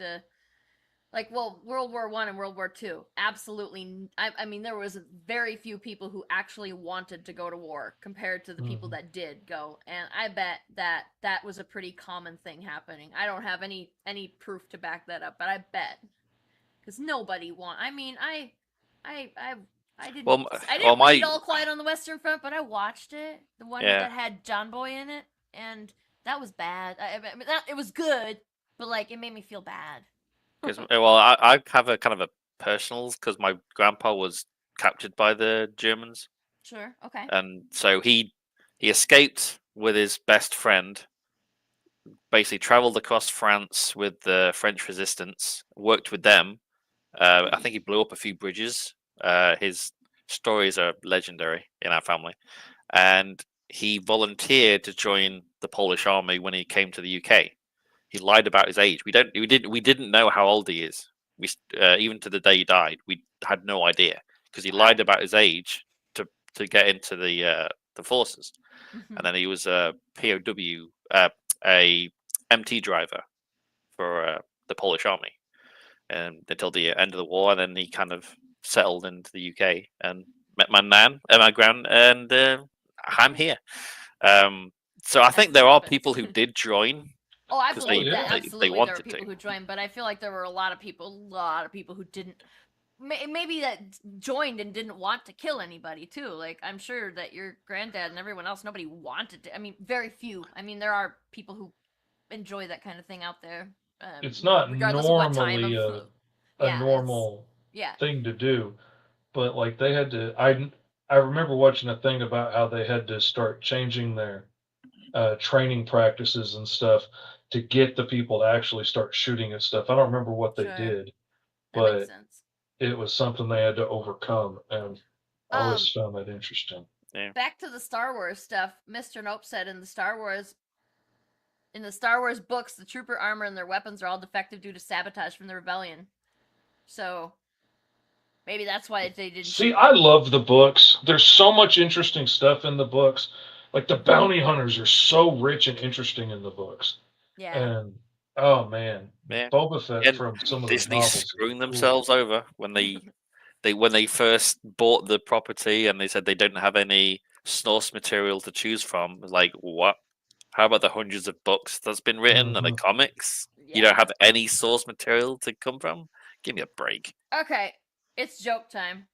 S1: Like, well, World War I and World War II, absolutely. I mean, there was very few people who actually wanted to go to war compared to the people that did go, and I bet that was a pretty common thing happening. I don't have any proof to back that up, but I bet, because nobody I mean, I didn't.
S3: Well,
S1: I didn't
S3: my-
S1: read All Quiet on the Western Front, but I watched it, the one
S3: Yeah.
S1: that had John Boy in it, and that was bad. I mean, it was good, but like it made me feel bad.
S3: Well, I have a kind of a personal, because my grandpa was captured by the Germans,
S1: Sure. Okay.
S3: and so he escaped with his best friend. Basically, traveled across France with the French resistance, worked with them. I think he blew up a few bridges. His stories are legendary in our family, and he volunteered to join the Polish army when he came to the UK. He lied about his age. We didn't know how old he is. We even to the day he died, we had no idea, because he lied about his age to get into the forces,
S1: Mhm.
S3: and then he was a POW, a MT driver for the Polish army, and until the end of the war, and then he kind of settled into the UK and met my nan and my gran, and I'm here. So I think there are people who did join.
S1: Oh, I
S3: 'Cause
S1: believe
S2: they-
S1: that.
S3: they
S1: Absolutely, there
S3: wanted
S1: were people
S3: to.
S1: who joined, but I feel like there were a lot of people who didn't. Maybe that joined and didn't want to kill anybody too. Like I'm sure that your granddad and everyone else, nobody wanted to. I mean, very few. I mean, there are people who enjoy that kind of thing out there.
S2: It's not
S1: regardless of what time
S2: normally
S1: of,
S2: a
S1: yeah,
S2: normal
S1: yeah.
S2: thing to do, but like they had to. I remember watching a thing about how they had to start changing their training practices and stuff to get the people to actually start shooting at stuff. I don't remember what they
S1: Sure.
S2: did,
S1: That makes
S2: but
S1: sense.
S2: it was something they had to overcome, and I always found that interesting.
S1: Back to the Star Wars stuff. Mr. Nope said in the Star Wars books, the trooper armor and their weapons are all defective due to sabotage from the rebellion. So maybe that's why they didn't.
S2: See, I love the books. There's so much interesting stuff in the books. Like the bounty hunters are so rich and interesting in the books.
S1: Yeah.
S2: And oh man,
S3: Yeah.
S2: Boba Fett
S3: And
S2: from some of those
S3: Disney
S2: novels.
S3: screwing themselves over when they first bought the property, and they said they don't have any source material to choose from. Like, what? How about the hundreds of books that's been written and the comics? You don't have any source material to come from? Give me a break.
S1: Okay, it's joke time.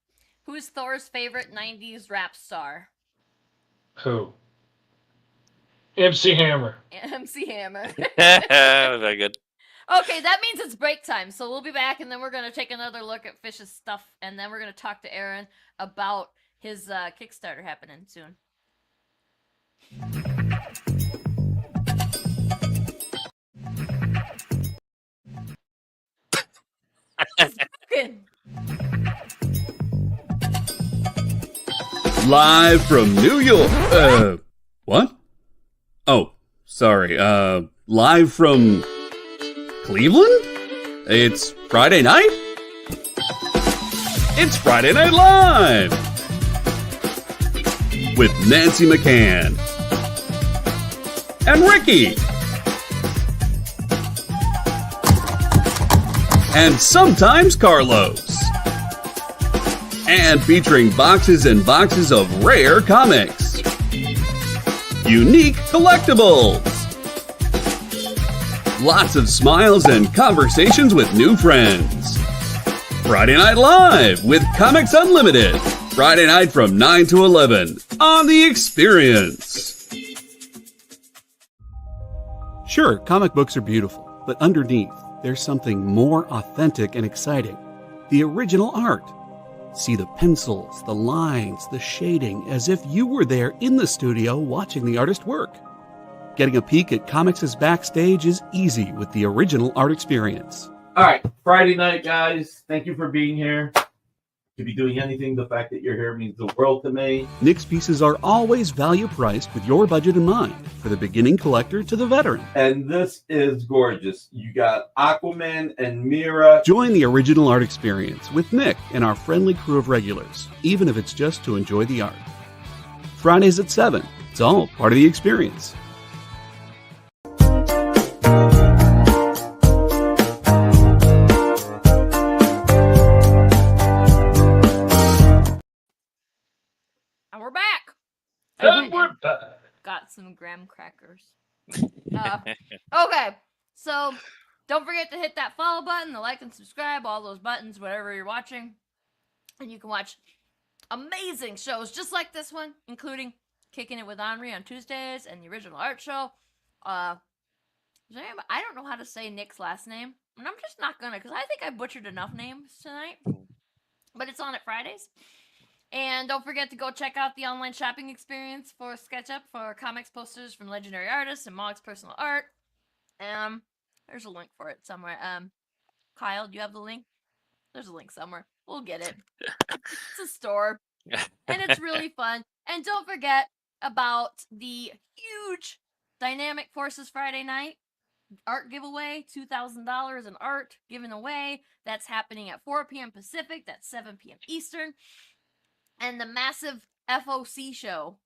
S1: Who's Thor's favorite 90s rap star?
S2: Who? MC Hammer.
S1: MC Hammer.
S3: Very good.
S1: Okay, that means it's break time. So we'll be back, and then we're going to take another look at Fish's stuff, and then we're going to talk to Aaron about his Kickstarter happening soon.
S5: Live from New York. What? Oh, sorry. Live from Cleveland? It's Friday night? It's Friday Night Live! With Nancy McCann. And Ricky. And sometimes Carlos. And featuring boxes and boxes of rare comics. Unique collectibles. Lots of smiles and conversations with new friends. Friday Night Live with Comics Unlimited. Friday night from 9 to 11 on The Experience. Sure, comic books are beautiful, but underneath, there's something more authentic and exciting. The original art. See the pencils, the lines, the shading, as if you were there in the studio watching the artist work. Getting a peek at comics' backstage is easy with the original art experience.
S6: All right, Friday night, guys. Thank you for being here. To be doing anything, the fact that you're here means the world to me.
S5: Nick's pieces are always value priced with your budget in mind, for the beginning collector to the veteran.
S6: And this is gorgeous. You got Aquaman and Mira.
S5: Join the original art experience with Nick and our friendly crew of regulars, even if it's just to enjoy the art. Fridays at 7. It's all part of the experience.
S1: some graham crackers. Okay, so don't forget to hit that follow button, the like and subscribe, all those buttons, whatever you're watching. And you can watch amazing shows just like this one, including Kicking It with Henri on Tuesdays and the original art show. I don't know how to say Nick's last name, and I'm just not gonna, because I think I butchered enough names tonight. But it's on at Fridays. And don't forget to go check out the online shopping experience for SketchUp for comics, posters from legendary artists and Mog's personal art. There's a link for it somewhere. Kyle, do you have the link? There's a link somewhere. We'll get it. It's a store, and it's really fun. And don't forget about the huge Dynamic Forces Friday night art giveaway. $2,000 in art given away. That's happening at 4 p.m. Pacific. That's 7 p.m. Eastern. And the massive FOC show.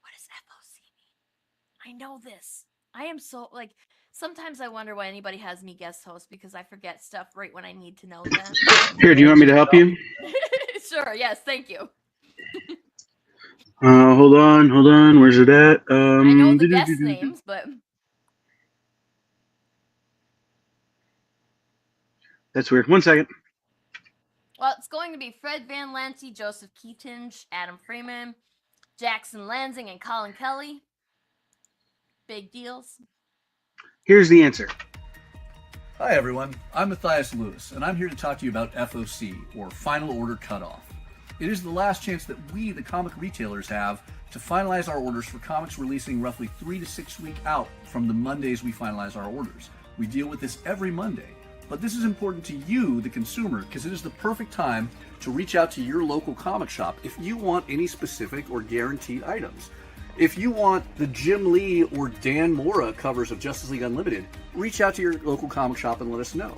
S1: What does FOC mean? I know this. I am so, like, sometimes I wonder why anybody has me guest host, because I forget stuff right when I need to know that.
S4: Here, do you want me to help you?
S1: Sure, yes, thank you.
S4: Hold on. Where's it at?
S1: I know the guest names, but...
S4: That's weird. 1 second.
S1: Well, it's going to be Fred Van Lanty, Joseph Keatinge, Adam Freeman, Jackson Lansing, and Colin Kelly. Big deals.
S4: Here's the answer.
S7: Hi everyone, I'm Matthias Lewis, and I'm here to talk to you about FOC, or Final Order Cutoff. It is the last chance that we, the comic retailers, have to finalize our orders for comics releasing roughly 3 to 6 weeks out from the Mondays we finalize our orders. We deal with this every Monday, but this is important to you, the consumer, because it is the perfect time to reach out to your local comic shop if you want any specific or guaranteed items. If you want the Jim Lee or Dan Mora covers of Justice League Unlimited, reach out to your local comic shop and let us know.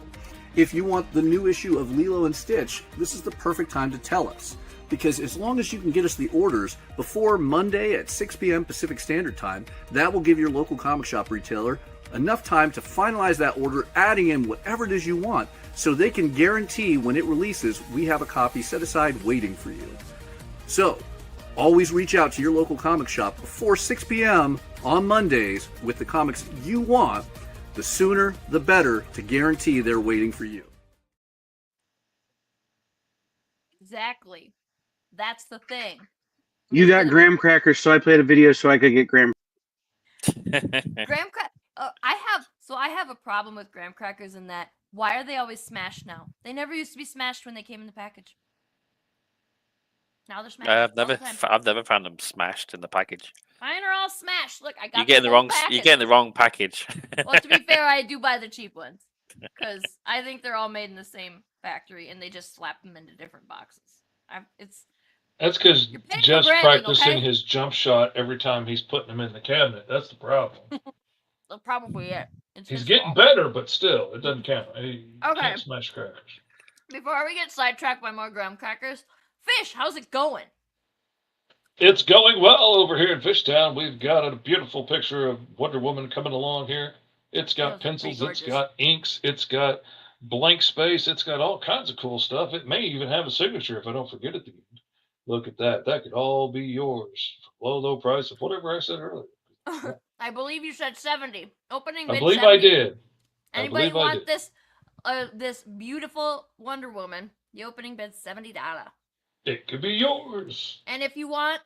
S7: If you want the new issue of Lilo and Stitch, this is the perfect time to tell us. Because as long as you can get us the orders before Monday at 6 p.m. Pacific Standard Time, that will give your local comic shop retailer enough time to finalize that order, adding in whatever it is you want, so they can guarantee when it releases, we have a copy set aside waiting for you. So, always reach out to your local comic shop before 6 p.m. on Mondays with the comics you want. The sooner, the better, to guarantee they're waiting for you.
S1: Exactly. That's the thing.
S4: You got graham crackers, so I played a video so I could get graham.
S1: Graham crackers. I have a problem with graham crackers in that, why are they always smashed now? They never used to be smashed when they came in the package. Now they're smashed.
S3: I've never found them smashed in the package.
S1: Mine are all smashed. Look, I got.
S3: You're getting the wrong package.
S1: Well, to be fair, I do buy the cheap ones because I think they're all made in the same factory and they just slap them into different boxes.
S2: That's because
S1: paying for
S2: Jeff's
S1: branding,
S2: practicing
S1: okay?
S2: his jump shot every time he's putting them in the cabinet. That's the problem.
S1: That's probably it. It's
S2: He's
S1: his
S2: getting
S1: fault.
S2: better, but still, it doesn't count. He
S1: Okay.
S2: can't smash crackers.
S1: Before we get sidetracked by more graham crackers, Fish, how's it going?
S2: It's going well over here in Fishtown. We've got a beautiful picture of Wonder Woman coming along here. It's got
S1: Those are
S2: pencils,
S1: pretty
S2: it's
S1: gorgeous.
S2: got inks, it's got blank space, it's got all kinds of cool stuff. It may even have a signature if I don't forget at the end. Look at that. That could all be yours for low, low price of whatever I said earlier.
S1: I believe you said 70. Opening
S2: I
S1: bid
S2: believe
S1: 70.
S2: I did.
S1: Anybody
S2: believe I
S1: want
S2: did.
S1: this beautiful Wonder Woman? The opening bid's $70.
S2: It could be yours.
S1: And if you want,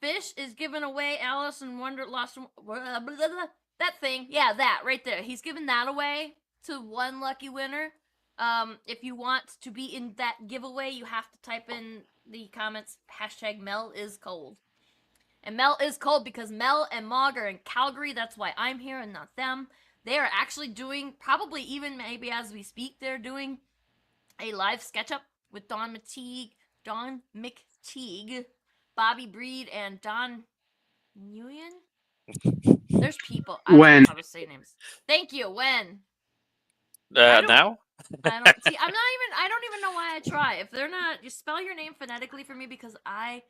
S1: Fish is giving away Alice in Wonder Lost that thing. Yeah, that right there. He's giving that away to one lucky winner. If you want to be in that giveaway, you have to type in the comments #MelIsCold. And Mel is cold because Mel and Mog are in Calgary. That's why I'm here and not them. They are actually doing, probably even maybe as we speak, they're doing a live SketchUp with Don McTeague, Bobby Breed, and Don Nguyen. There's people. I don't
S4: When?
S1: know how to say names. Thank you. When?
S3: Now?
S1: I don't even know why I try. If they're not, you spell your name phonetically for me because I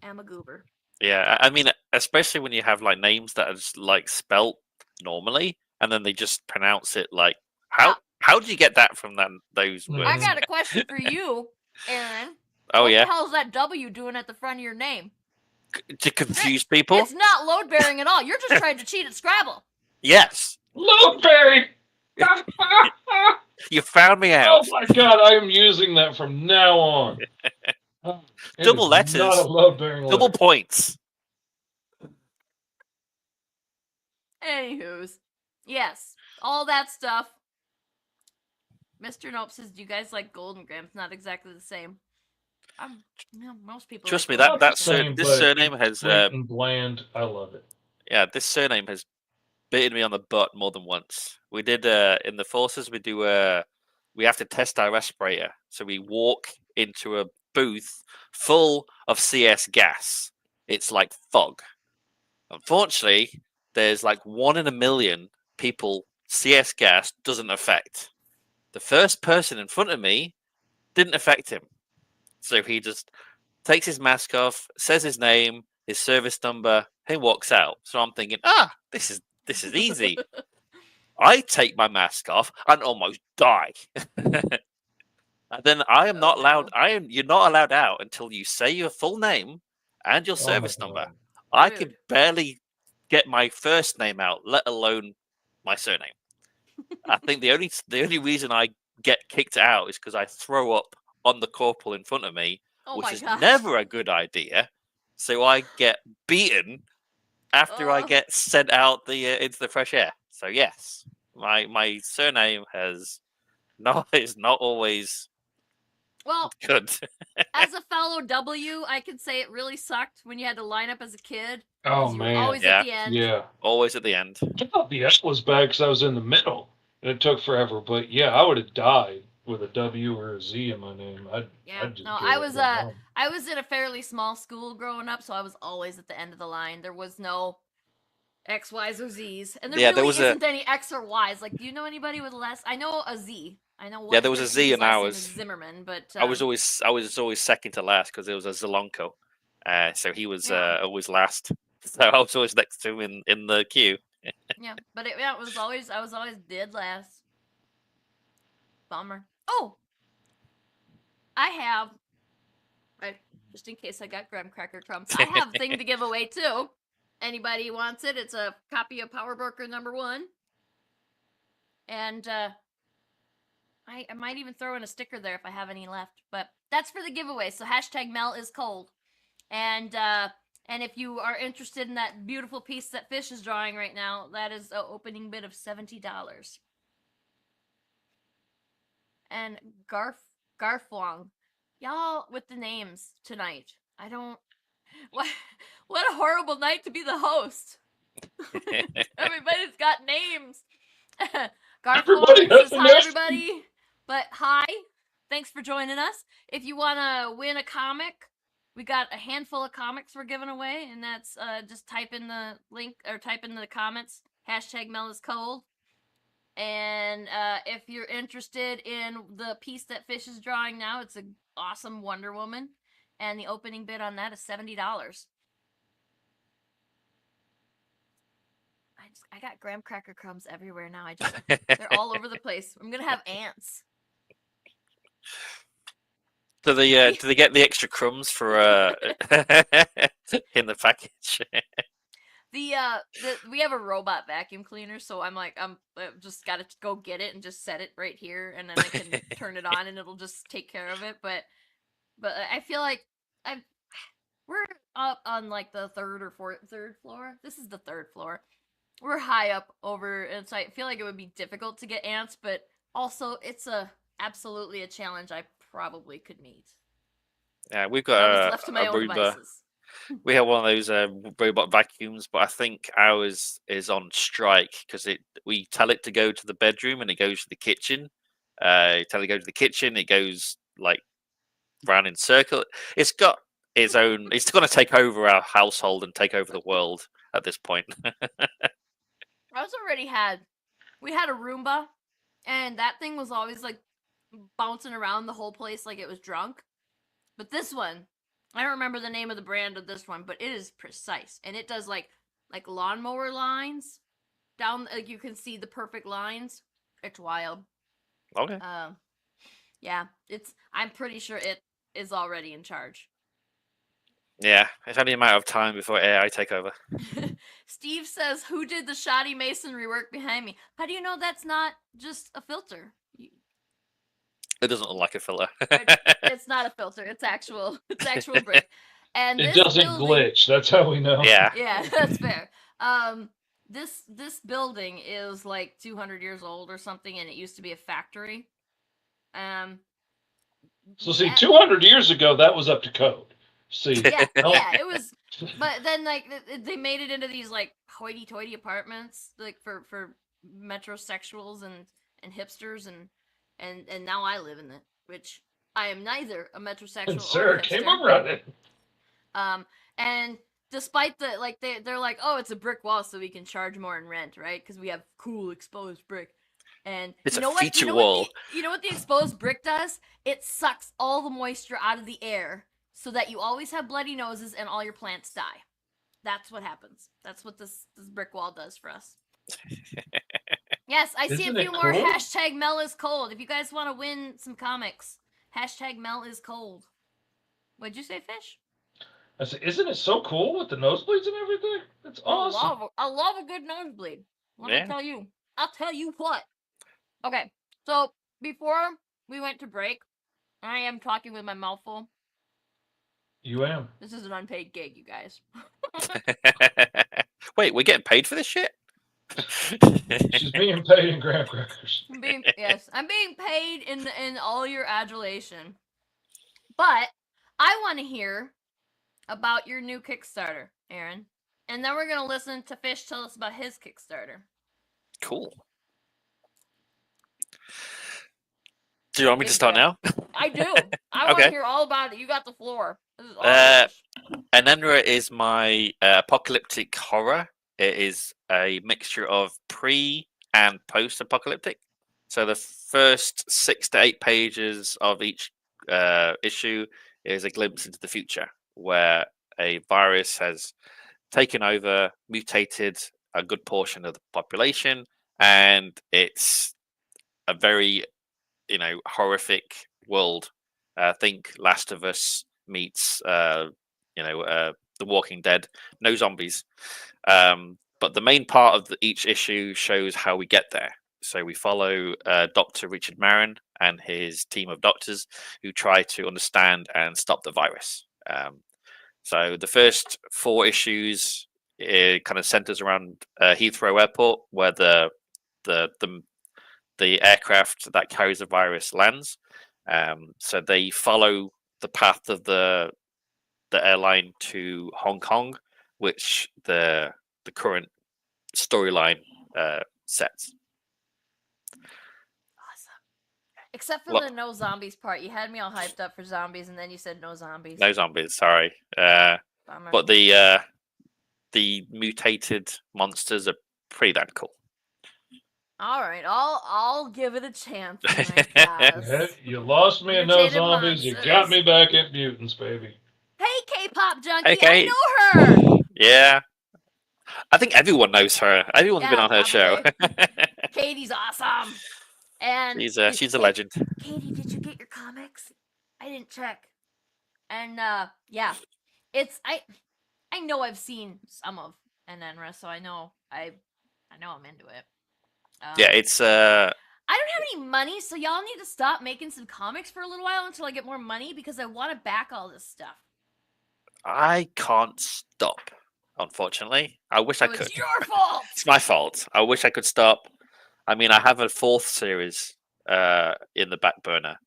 S1: am a goober.
S3: Yeah, I mean, especially when you have like names that are just like spelt normally, and then they just pronounce it like how do you get that from those words?
S1: I got a question for you, Aaron.
S3: Oh
S1: what
S3: yeah.
S1: the hell is that W doing at the front of your name?
S3: to confuse people.
S1: It's not load bearing at all. You're just trying to cheat at Scrabble.
S3: Yes,
S2: Loadberry!
S3: you found me
S2: Oh
S3: out.
S2: my god, I am using that from now on. It
S3: Double
S2: is
S3: letters.
S2: Not a load-bearing letter.
S3: Double points.
S1: Anywho's, yes, all that stuff. Mr. Nope says, "Do you guys like Golden Grams?" Not exactly the same. Most people.
S3: Trust
S1: like
S3: me,
S1: Golden
S2: Not
S3: that
S2: the
S1: Grams.
S2: same,
S3: this
S2: but
S3: surname
S2: it's
S3: has
S2: sweet and bland. I love it.
S3: this surname has bitten me on the butt more than once. We did in the forces. We have to test our respirator, so we walk into a booth full of CS gas. It's like fog. Unfortunately, there's like 1 in a million people CS gas doesn't affect. The first person in front of me didn't affect him, so he just takes his mask off, says his name, his service number, and walks out. So I'm thinking, this is easy. I take my mask off and almost die. And then I am not allowed. You're not allowed out until you say your full name and your
S2: Oh my
S3: service number.
S2: God.
S3: I
S1: Rude.
S3: could barely get my first name out, let alone my surname. I think the only reason I get kicked out is because I throw up on the corporal in front of me,
S1: Oh
S3: which
S1: my
S3: is
S1: gosh.
S3: never a good idea. So I get beaten after I
S1: Ugh.
S3: get sent out into the fresh air. So yes, my surname is not always
S1: Well,
S3: good.
S1: as a fellow W, I can say it really sucked when you had to line up as a kid.
S2: Oh
S1: 'cause you were
S2: man.
S1: always
S3: Yeah.
S1: at the end.
S2: Yeah.
S3: Always at the end.
S2: I thought the S was bad because I was in the middle and it took forever. But yeah, I would have died with a W or a Z in my name.
S1: Yeah.
S2: I'd just
S1: No,
S2: give
S1: I
S2: up
S1: was
S2: and run.
S1: I was in a fairly small school growing up, so I was always at the end of the line. There was no X, Y's, or Z's, and there
S3: Yeah, there
S1: really
S3: was
S1: isn't any X or Y's. Like, do you know anybody with less? I know a Z. I know one.
S3: Yeah, there was a
S1: kid
S3: Z
S1: whose
S3: in
S1: last name
S3: ours.
S1: is Zimmerman, but
S3: I was always second to last because there was a Zelonko, so he was
S1: Yeah.
S3: always last. So I was always next to him in the queue.
S1: yeah. But it was always I was always dead last. Bummer. Oh, I have. Just in case I got graham cracker crumbs, I have a thing to give away too. Anybody wants it? It's a copy of Power Broker #1, and I might even throw in a sticker there if I have any left. But that's for the giveaway. So #Mel is cold, and if you are interested in that beautiful piece that Fish is drawing right now, that is an opening bid of $70. And Garfwong, y'all with the names tonight. I don't. What a horrible night to be the host. Everybody's got names. Garfwong
S2: Everybody has
S1: says
S2: a
S1: hi,
S2: name.
S1: everybody. But hi, thanks for joining us. If you want to win a comic, we got a handful of comics we're giving away, and that's just type in the link or type in the comments #MelisCold. And if you're interested in the piece that Fish is drawing now, it's an awesome Wonder Woman, and the opening bid on that is $70. I got graham cracker crumbs everywhere now. They're all over the place. I'm gonna have ants.
S3: Do they get the extra crumbs for in the package?
S1: We have a robot vacuum cleaner, so I'm just gotta go get it and just set it right here, and then I can turn it on and it'll just take care of it. But I feel like we're up on like the third floor. This is the third floor. We're high up over, and so I feel like it would be difficult to get ants, but also it's absolutely a challenge I probably could meet.
S3: Yeah, we've
S1: I was
S3: got
S1: left to
S3: a
S1: my own
S3: Roomba.
S1: devices.
S3: We have one of those robot vacuums, but I think ours is on strike because we tell it to go to the bedroom and it goes to the kitchen. You tell it to go to the kitchen, it goes like round in circle. It's got its own. It's going to take over our household and take over the world at this point.
S1: We had a Roomba, and that thing was always like bouncing around the whole place like it was drunk. But this one, I don't remember the name of the brand of this one, but it is precise, and it does like lawnmower lines down. Like you can see the perfect lines. It's wild.
S3: Okay.
S1: Yeah, I'm pretty sure it is already in charge.
S3: Yeah, it's only a matter of time before AI take over.
S1: Steve says, "Who did the shoddy masonry work behind me?" How do you know that's not just a filter?
S3: It doesn't look like a filter.
S1: It's not a filter. It's actual. It's actual brick. And
S2: It
S1: this
S2: doesn't
S1: building,
S2: glitch. That's how we know.
S3: Yeah.
S1: Yeah, that's fair. This building is like 200 years old or something, and it used to be a factory.
S2: So see,
S1: yeah,
S2: 200 years ago, that was up to code. See,
S1: yeah,
S2: no-
S1: yeah, it was. But then like they made it into these like hoity-toity apartments, like for metrosexuals and hipsters, and now I live in it, which I am neither a metrosexual
S2: and
S1: or a
S2: Sarah
S1: hipster.
S2: came a running.
S1: And despite the like they're like, oh, it's a brick wall, so we can charge more in rent, right? Because we have cool exposed brick. And
S3: It's
S1: you
S3: a
S1: know what?
S3: feature
S1: You know
S3: wall.
S1: you know what the exposed brick does? It sucks all the moisture out of the air, so that you always have bloody noses and all your plants die. That's what happens. That's what this brick wall does for us. Yes, I see
S2: Isn't
S1: a few
S2: it
S1: more
S2: cool?
S1: hashtag Mel is cold. If you guys want to win some comics, hashtag Mel is cold. What'd you say, Fish?
S2: I said, isn't it so cool with the nosebleeds and everything? It's awesome.
S1: I love a good nosebleed. Let
S3: Yeah.
S1: me tell you. I'll tell you what. Okay, so before we went to break, I am talking with my mouth full.
S2: You am.
S1: This is an unpaid gig, you guys.
S3: Wait, we're getting paid for this shit?
S2: She's being paid in graham crackers.
S1: I'm being paid in all your adulation. But I want to hear about your new Kickstarter, Aaron. And then we're going to listen to Fish tell us about his Kickstarter.
S3: Cool. Do you want me to
S1: Big
S3: start
S1: deal.
S3: now?
S1: I do. I want to
S3: Okay.
S1: hear all about it. You got the floor. This is all
S3: Uh,
S1: yours.
S3: Anenra is my apocalyptic horror. It is a mixture of pre and post apocalyptic. So the first 6 to 8 pages of each issue is a glimpse into the future, where a virus has taken over, mutated a good portion of the population, and it's a very, horrific world. Think Last of Us meets, The Walking Dead. No zombies. But the main part of each issue shows how we get there. So we follow Dr. Richard Marin and his team of doctors who try to understand and stop the virus. So the first 4 issues, it kind of centers around Heathrow Airport, where the aircraft that carries the virus lands. So they follow the path of the airline to Hong Kong, which the current storyline sets.
S1: Awesome. Except for
S3: Lo-
S1: the no zombies part. You had me all hyped up for zombies, and then you said no zombies.
S3: No zombies, sorry.
S1: Bummer.
S3: But the mutated monsters are pretty damn cool.
S1: All right, I'll give it a chance. When I
S2: Hey,
S1: guess.
S2: you lost me in no
S1: Mutated
S2: zombies. You
S1: monsters.
S2: got me back at mutants, baby.
S1: Hey, K-pop junkie,
S3: Hey, Kate.
S1: I know her.
S3: Yeah. I think everyone knows her. Everyone's been
S1: Yeah,
S3: on her show.
S1: Katie's awesome. And
S3: she's a legend.
S1: Katie, did you get your comics? I didn't check. And yeah, it's I know I've seen some of Anenra, so I know I'm into it.
S3: Yeah, it's
S1: I don't have any money, so y'all need to stop making some comics for a little while until I get more money because I want to back all this stuff.
S3: I can't stop, unfortunately. I wish I
S1: So
S3: could.
S1: it's your fault.
S3: It's my fault. I wish I could stop. I mean, I have a 4th series in the back burner.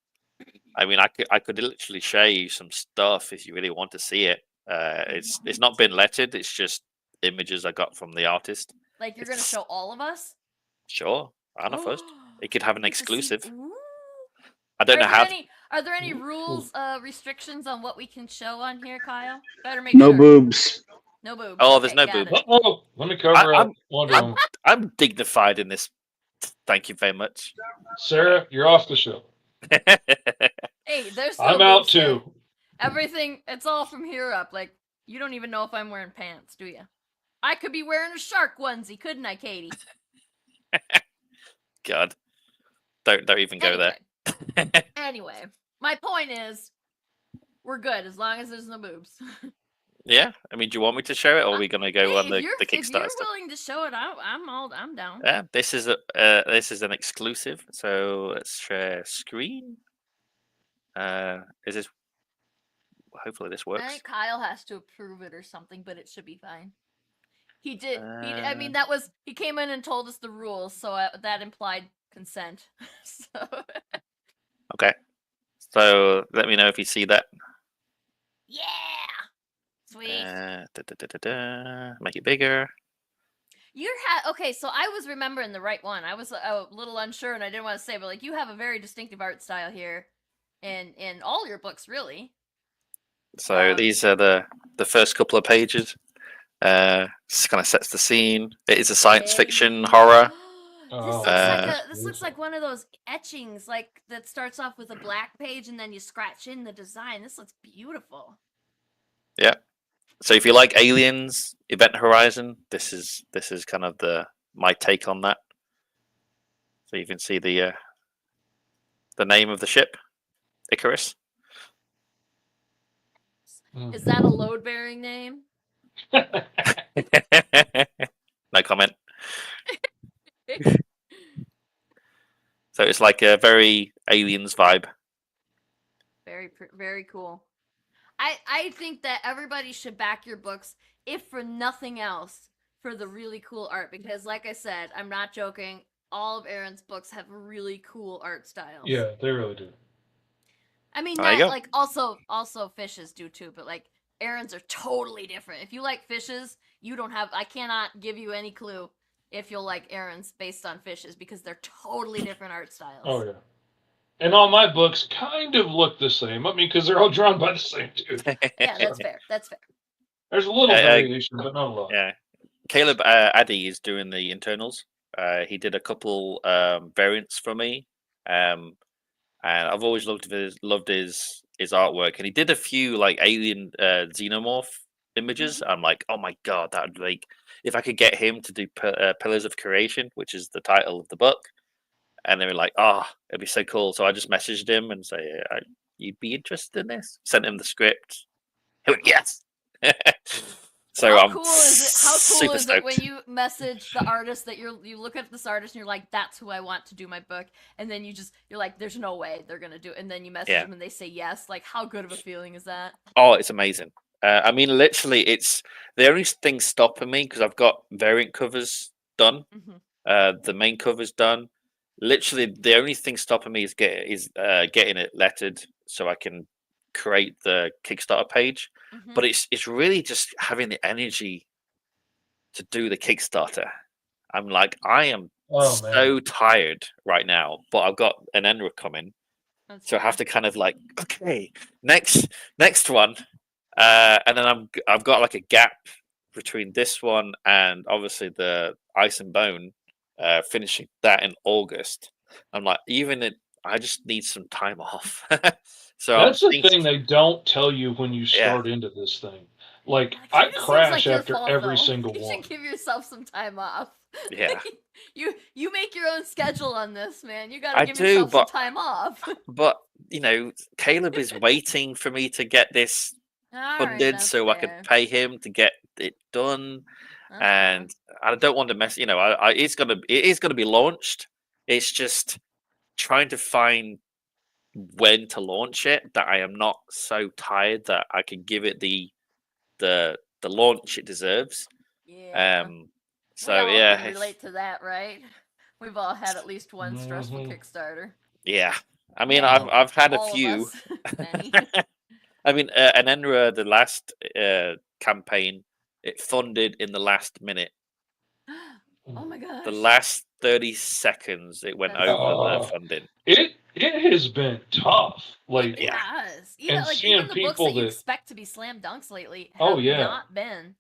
S3: I mean, I could literally share you some stuff if you really want to see it. It's not been lettered. It's just images I got from the artist.
S1: Like you're gonna show all of us?
S3: Sure, I'm a first. It could have an
S1: We get to see-
S3: exclusive.
S1: Ooh.
S3: I don't know how.
S1: Are there any rules, restrictions on what we can show on here, Kyle? Better make
S4: No
S1: sure.
S4: boobs.
S1: No boobs.
S3: Oh,
S1: Okay,
S3: there's no
S1: got
S3: boob.
S1: it.
S2: Oh, let me cover up Wonder Woman.
S3: I'm dignified in this. Thank you very much.
S2: Sarah, you're off the show.
S1: Hey, there's no
S2: I'm out
S1: boobs here.
S2: too.
S1: Everything, it's all from here up. Like, you don't even know if I'm wearing pants, do you? I could be wearing a shark onesie, couldn't I, Katie?
S3: God, don't even go there.
S1: Anyway, my point is, we're good as long as there's no boobs.
S3: Yeah, I mean, do you want me to show it, or are we gonna go on
S1: Hey,
S3: the
S1: if you're
S3: Kickstarter stuff?
S1: willing to show it, I'm down.
S3: Yeah, this is an exclusive. So let's share screen. Is this? Hopefully this
S1: I
S3: works.
S1: think Kyle has to approve it or something, but it should be fine. He did. I mean,
S3: Uh,
S1: he came in and told us the rules, so that implied consent. So
S3: Okay. So let me know if you see that.
S1: yeah, sweet.
S3: Make it bigger.
S1: Okay. So I was remembering the right one. I was a little unsure, and I didn't want to say, but like you have a very distinctive art style here, in all your books, really.
S3: So these are the first couple of pages. This kind of sets the scene. It is a science fiction horror.
S1: This looks like one of those etchings, like that starts off with a black page and then you scratch in the design. This looks beautiful.
S3: Yeah. So if you like Aliens, Event Horizon, this is kind of my take on that. So you can see the name of the ship, Icarus.
S1: Is that a load-bearing name?
S3: No comment. So it's like a very Aliens vibe.
S1: Very cool. I think that everybody should back your books, if for nothing else, for the really cool art. Because, like I said, I'm not joking. All of Aaron's books have really cool art styles.
S2: Yeah, they really do.
S1: I mean,
S3: There you go.
S1: like also Fish's do too, but like Aaron's are totally different. If you like Fish's, I cannot give you any clue if you'll like Aaron's based on Fish's, because they're totally different art styles.
S2: Oh yeah. And all my books kind of look the same. I mean, because they're all drawn by the same dude.
S1: Yeah, that's fair. That's fair.
S2: There's a little variation, but not a lot.
S3: Yeah. Caleb Addy is doing the internals. He did a couple variants for me. And I've always loved his artwork. And he did a few like alien xenomorph images.
S1: Mm-hmm.
S3: I'm like, oh my god, that would like, if I could get him to do Pillars of Creation, which is the title of the book. And they were like, oh, it'd be so cool. So I just messaged him and say, you'd be interested in this? Sent him the script. He went, yes. So
S1: how
S3: I'm
S1: cool is it when
S3: stoked.
S1: you message the artist that you look at this artist and you're like, that's who I want to do my book, and then you're like, there's no way they're gonna do it, and then you message them and they say yes. Like, how good of a feeling is that?
S3: Oh, it's amazing. I mean, literally, it's the only thing stopping me because I've got variant covers done.
S1: Mm-hmm.
S3: The main cover's done. Literally, the only thing stopping me is getting it lettered so I can create the Kickstarter page.
S1: Mm-hmm.
S3: But it's really just having the energy to do the Kickstarter. I'm like, I am so tired right now, but I've got an Enra coming. So I have to kind of like, okay, next one. And then I've got like a gap between this one and obviously the Ice and Bone, finishing that in August. I'm like, I just need some time off. So
S2: that's the thing they don't tell you when you start into this thing. Like, I crash after every single one.
S1: You should give yourself some time off.
S3: Yeah.
S1: You make your own schedule on this, man. You gotta give yourself some time off.
S3: But Caleb is waiting for me to get this funded so I can pay him to get it done. And I don't want to mess. It is gonna be launched. It's just trying to find when to launch it that I am not so tired that I can give it the launch it deserves.
S1: Yeah.
S3: So
S1: we all
S3: yeah,
S1: can relate to that, right? We've all had at least one stressful Kickstarter.
S3: Yeah, I mean, I've had a few. I mean, an Enra, the last campaign, it funded in the last minute.
S1: Oh my gosh!
S3: The last 30 seconds, it went over the funding.
S2: It has been tough. Like,
S1: it has.
S2: And
S1: like
S2: seeing
S1: even the
S2: people
S1: books that you expect to be slam dunks lately have not been.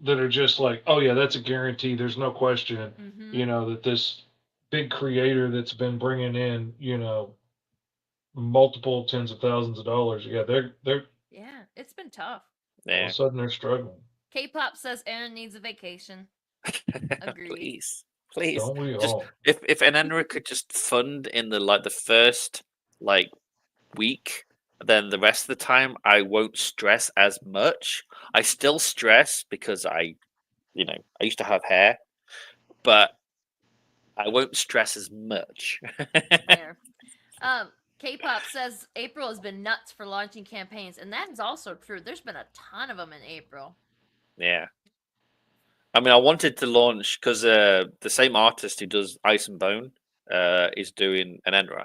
S2: That are just like, oh yeah, that's a guarantee. There's no question.
S1: Mm-hmm.
S2: That this big creator that's been bringing in, multiple tens of thousands of dollars. Yeah, they're.
S1: Yeah, it's been tough.
S3: Yeah.
S2: All of a sudden, they're struggling.
S1: K-pop says Aaron needs a vacation. Agreed.
S3: Please.
S2: Don't we
S3: just,
S2: all?
S3: If an Enra could just fund in the first week then the rest of the time I won't stress as much. I still stress because I used to have hair, but I won't stress as much.
S1: Fair. K-pop says April has been nuts for launching campaigns, and that is also true. There's been a ton of them in April.
S3: Yeah. I mean, I wanted to launch because the same artist who does Ice and Bone is doing an Enra.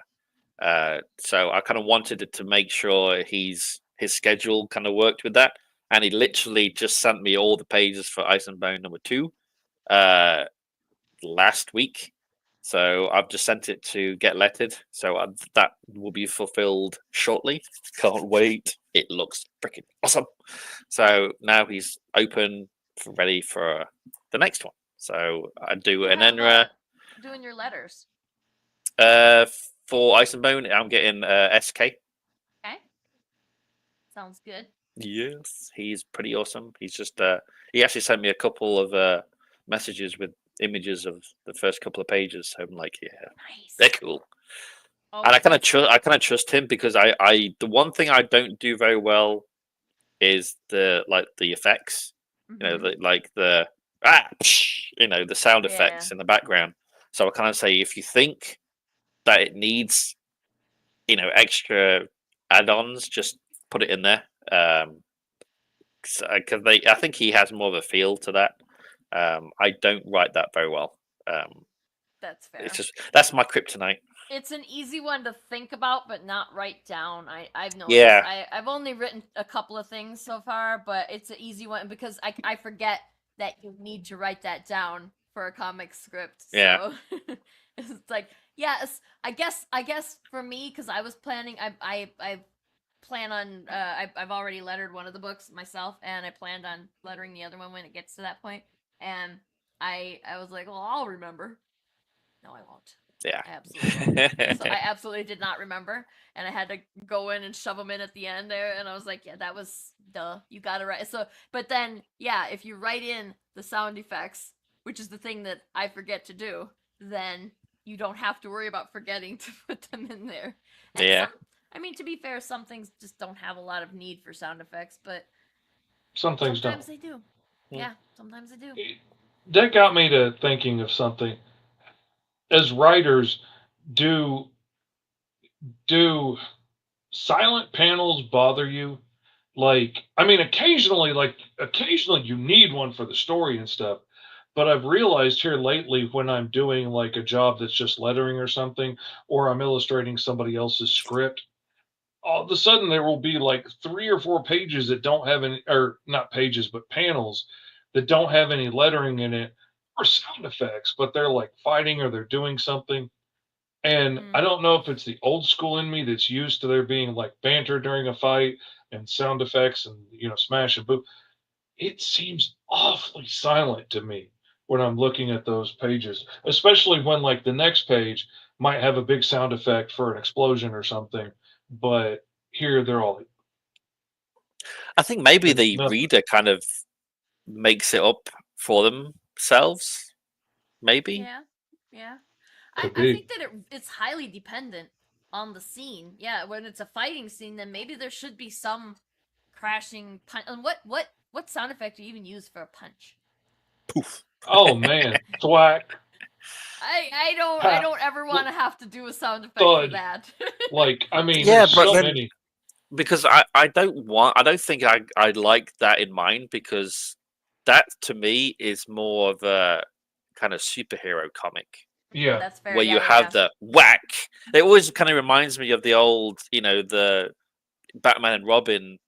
S3: So I kind of wanted it to make sure his schedule kind of worked with that. And he literally just sent me all the pages for Ice and Bone #2 last week. So I've just sent it to get lettered. So that will be fulfilled shortly. Can't wait. It looks freaking awesome. So now he's open, ready for the next one. So I do an Enra.
S1: Doing your letters.
S3: For Ice and Bone, I'm getting SK.
S1: Okay. Sounds good.
S3: Yes, he's pretty awesome. He's just he actually sent me a couple of messages with images of the first couple of pages. So I'm like, yeah,
S1: Nice.
S3: they're cool.
S1: Oh,
S3: And I kind of trust him because I the one thing I don't do very well is the effects.
S1: mhm.
S3: The sound effects in the background. So I kind of say, if you think that it needs extra add-ons, just put it in there. Because I think he has more of a feel to that. I don't write that very well.
S1: That's fair.
S3: It's just that's my kryptonite.
S1: It's an easy one to think about, but not write down. I've noticed.
S3: Yeah.
S1: I've only written a couple of things so far, but it's an easy one because I forget that you need to write that down for a comic script.
S3: Yeah.
S1: So it's like, yes, I guess for me, because I was planning, I plan on I've already lettered one of the books myself, and I planned on lettering the other one when it gets to that point. And I was like, well, I'll remember. No, I won't.
S3: Yeah.
S1: I absolutely won't. So I absolutely did not remember, and I had to go in and shove them in at the end there, and I was like, yeah, that was duh. You gotta write. So, but then, yeah, if you write in the sound effects, which is the thing that I forget to do, then you don't have to worry about forgetting to put them in there. And
S3: Yeah.
S1: I mean, to be fair, some things just don't have a lot of need for sound effects, but
S2: Some things
S1: sometimes
S2: don't.
S1: they do. Yeah, sometimes they do.
S2: That got me to thinking of something. As writers, do silent panels bother you? I mean, occasionally you need one for the story and stuff. But I've realized here lately, when I'm doing like a job that's just lettering or something, or I'm illustrating somebody else's script, all of a sudden there will be like 3 or 4 pages that don't have any, or not pages, but panels that don't have any lettering in it or sound effects, but they're like fighting or they're doing something. And I don't know if it's the old school in me that's used to there being like banter during a fight and sound effects and, smash and boom. It seems awfully silent to me when I'm looking at those pages, especially when like the next page might have a big sound effect for an explosion or something. But here they're all like,
S3: I think maybe the
S2: nothing.
S3: reader kind of makes it up for themselves. Maybe.
S1: Yeah, yeah. I
S2: Could be.
S1: think that it's highly dependent on the scene. Yeah, when it's a fighting scene, then maybe there should be some crashing punch. And what sound effect do you even use for a punch?
S3: Poof.
S2: Oh man, thwack.
S1: I don't ever want to have to do a sound effect
S2: Thud.
S1: for that.
S2: Like, I mean,
S3: Yeah,
S2: there's
S3: but
S2: so
S3: then-
S2: many.
S3: Because I don't think I like that in mind, because that to me is more of a kind of superhero comic
S2: Yeah.
S1: That's fair.
S3: where
S1: yeah,
S3: you
S1: yeah,
S3: have
S1: yeah.
S3: the whack. It always kind of reminds me of the old, the Batman and Robin,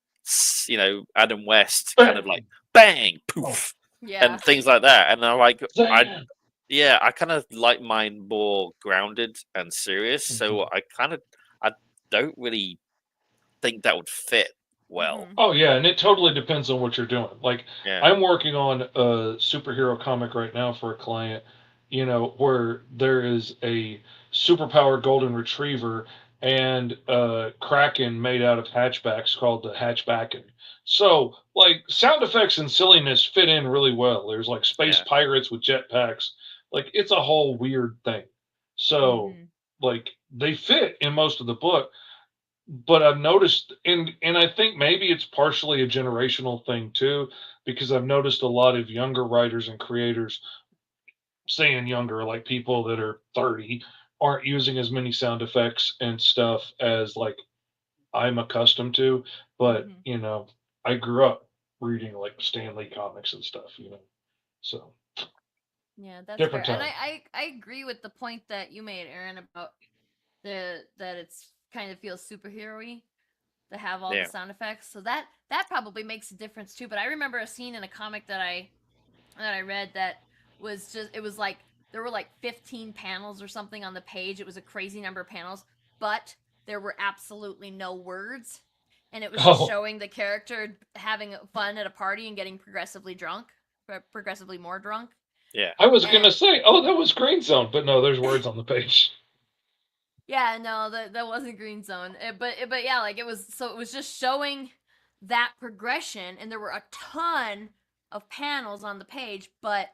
S3: Adam West kind of like bang, poof,
S1: Yeah.
S3: and things like that. And I'm like,
S2: Zan.
S3: I kind of like mine more grounded and serious. So I don't really think that would fit well.
S1: Mhm.
S2: Oh yeah, and it totally depends on what you're doing. Like,
S3: Yeah.
S2: I'm working on a superhero comic right now for a client, where there is a superpowered golden retriever and a kraken made out of hatchbacks called the Hatchbacken. So, like, sound effects and silliness fit in really well. There's like space
S3: Yeah.
S2: pirates with jetpacks. Like, it's a whole weird thing. So,
S1: Mhm.
S2: like, they fit in most of the book. but I've noticed, and I think maybe it's partially a generational thing too, because I've noticed a lot of younger writers and creators, saying younger, like people that are 30, aren't using as many sound effects and stuff as like I'm accustomed to. But
S1: Mhm.
S2: I grew up reading like Stanley comics and stuff, so
S1: Yeah, that's fair.
S2: different
S1: And
S2: time.
S1: I agree with the point that you made, Aaron, about that it's kind of feels superhero-y to have all the
S3: Yeah.
S1: sound effects. So that probably makes a difference too. But I remember a scene in a comic that I read that was just, it was like there were like 15 panels or something on the page. It was a crazy number of panels, but there were absolutely no words. And it was just
S2: Oh,
S1: showing the character having fun at a party and getting progressively drunk, progressively more drunk.
S3: Yeah.
S2: I was gonna
S1: And
S2: say, oh, that was Green Zone, but no, there's words on the page.
S1: yeah, no, that wasn't Green Zone. But yeah, like it was, so it was just showing that progression, and there were a ton of panels on the page, but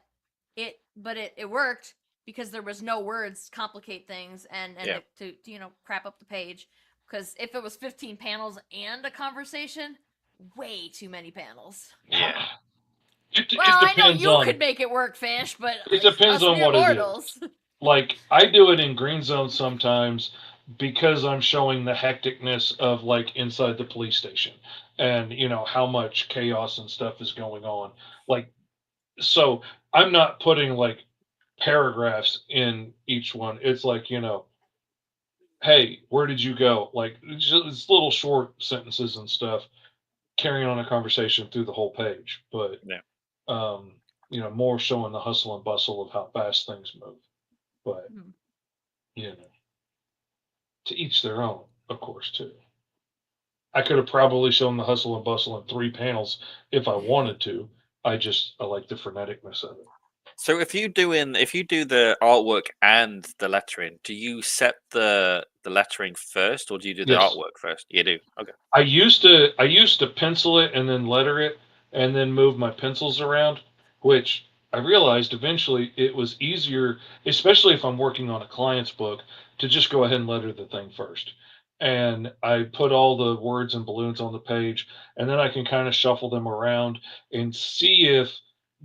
S1: it worked because there was no words to complicate things and
S3: Yeah.
S1: to crap up the page. Because if it was 15 panels and a conversation, way too many panels.
S3: Yeah.
S2: It
S1: Well, I know
S2: depends
S1: you
S2: on
S1: could make it work, Fish, but
S2: it depends
S1: us
S2: on
S1: mere
S2: what it is.
S1: mortals.
S2: Like I do it in Green Zone sometimes because I'm showing the hecticness of like inside the police station, and how much chaos and stuff is going on. Like, so I'm not putting like paragraphs in each one. It's like, hey, where did you go? Like it's little short sentences and stuff carrying on a conversation through the whole page, but
S3: Yeah.
S2: um, more showing the hustle and bustle of how fast things move. But
S1: Mhm.
S2: you know, to each their own, of course, too. I could have probably shown the hustle and bustle in 3 panels if I wanted to. I like the freneticness of it.
S3: So if you do the artwork and the lettering, do you set the lettering first, or do you do the
S2: Yes.
S3: artwork first? You do. Okay.
S2: I used to pencil it and then letter it and then move my pencils around, which I realized eventually it was easier, especially if I'm working on a client's book, to just go ahead and letter the thing first. And I put all the words and balloons on the page, and then I can kind of shuffle them around and see if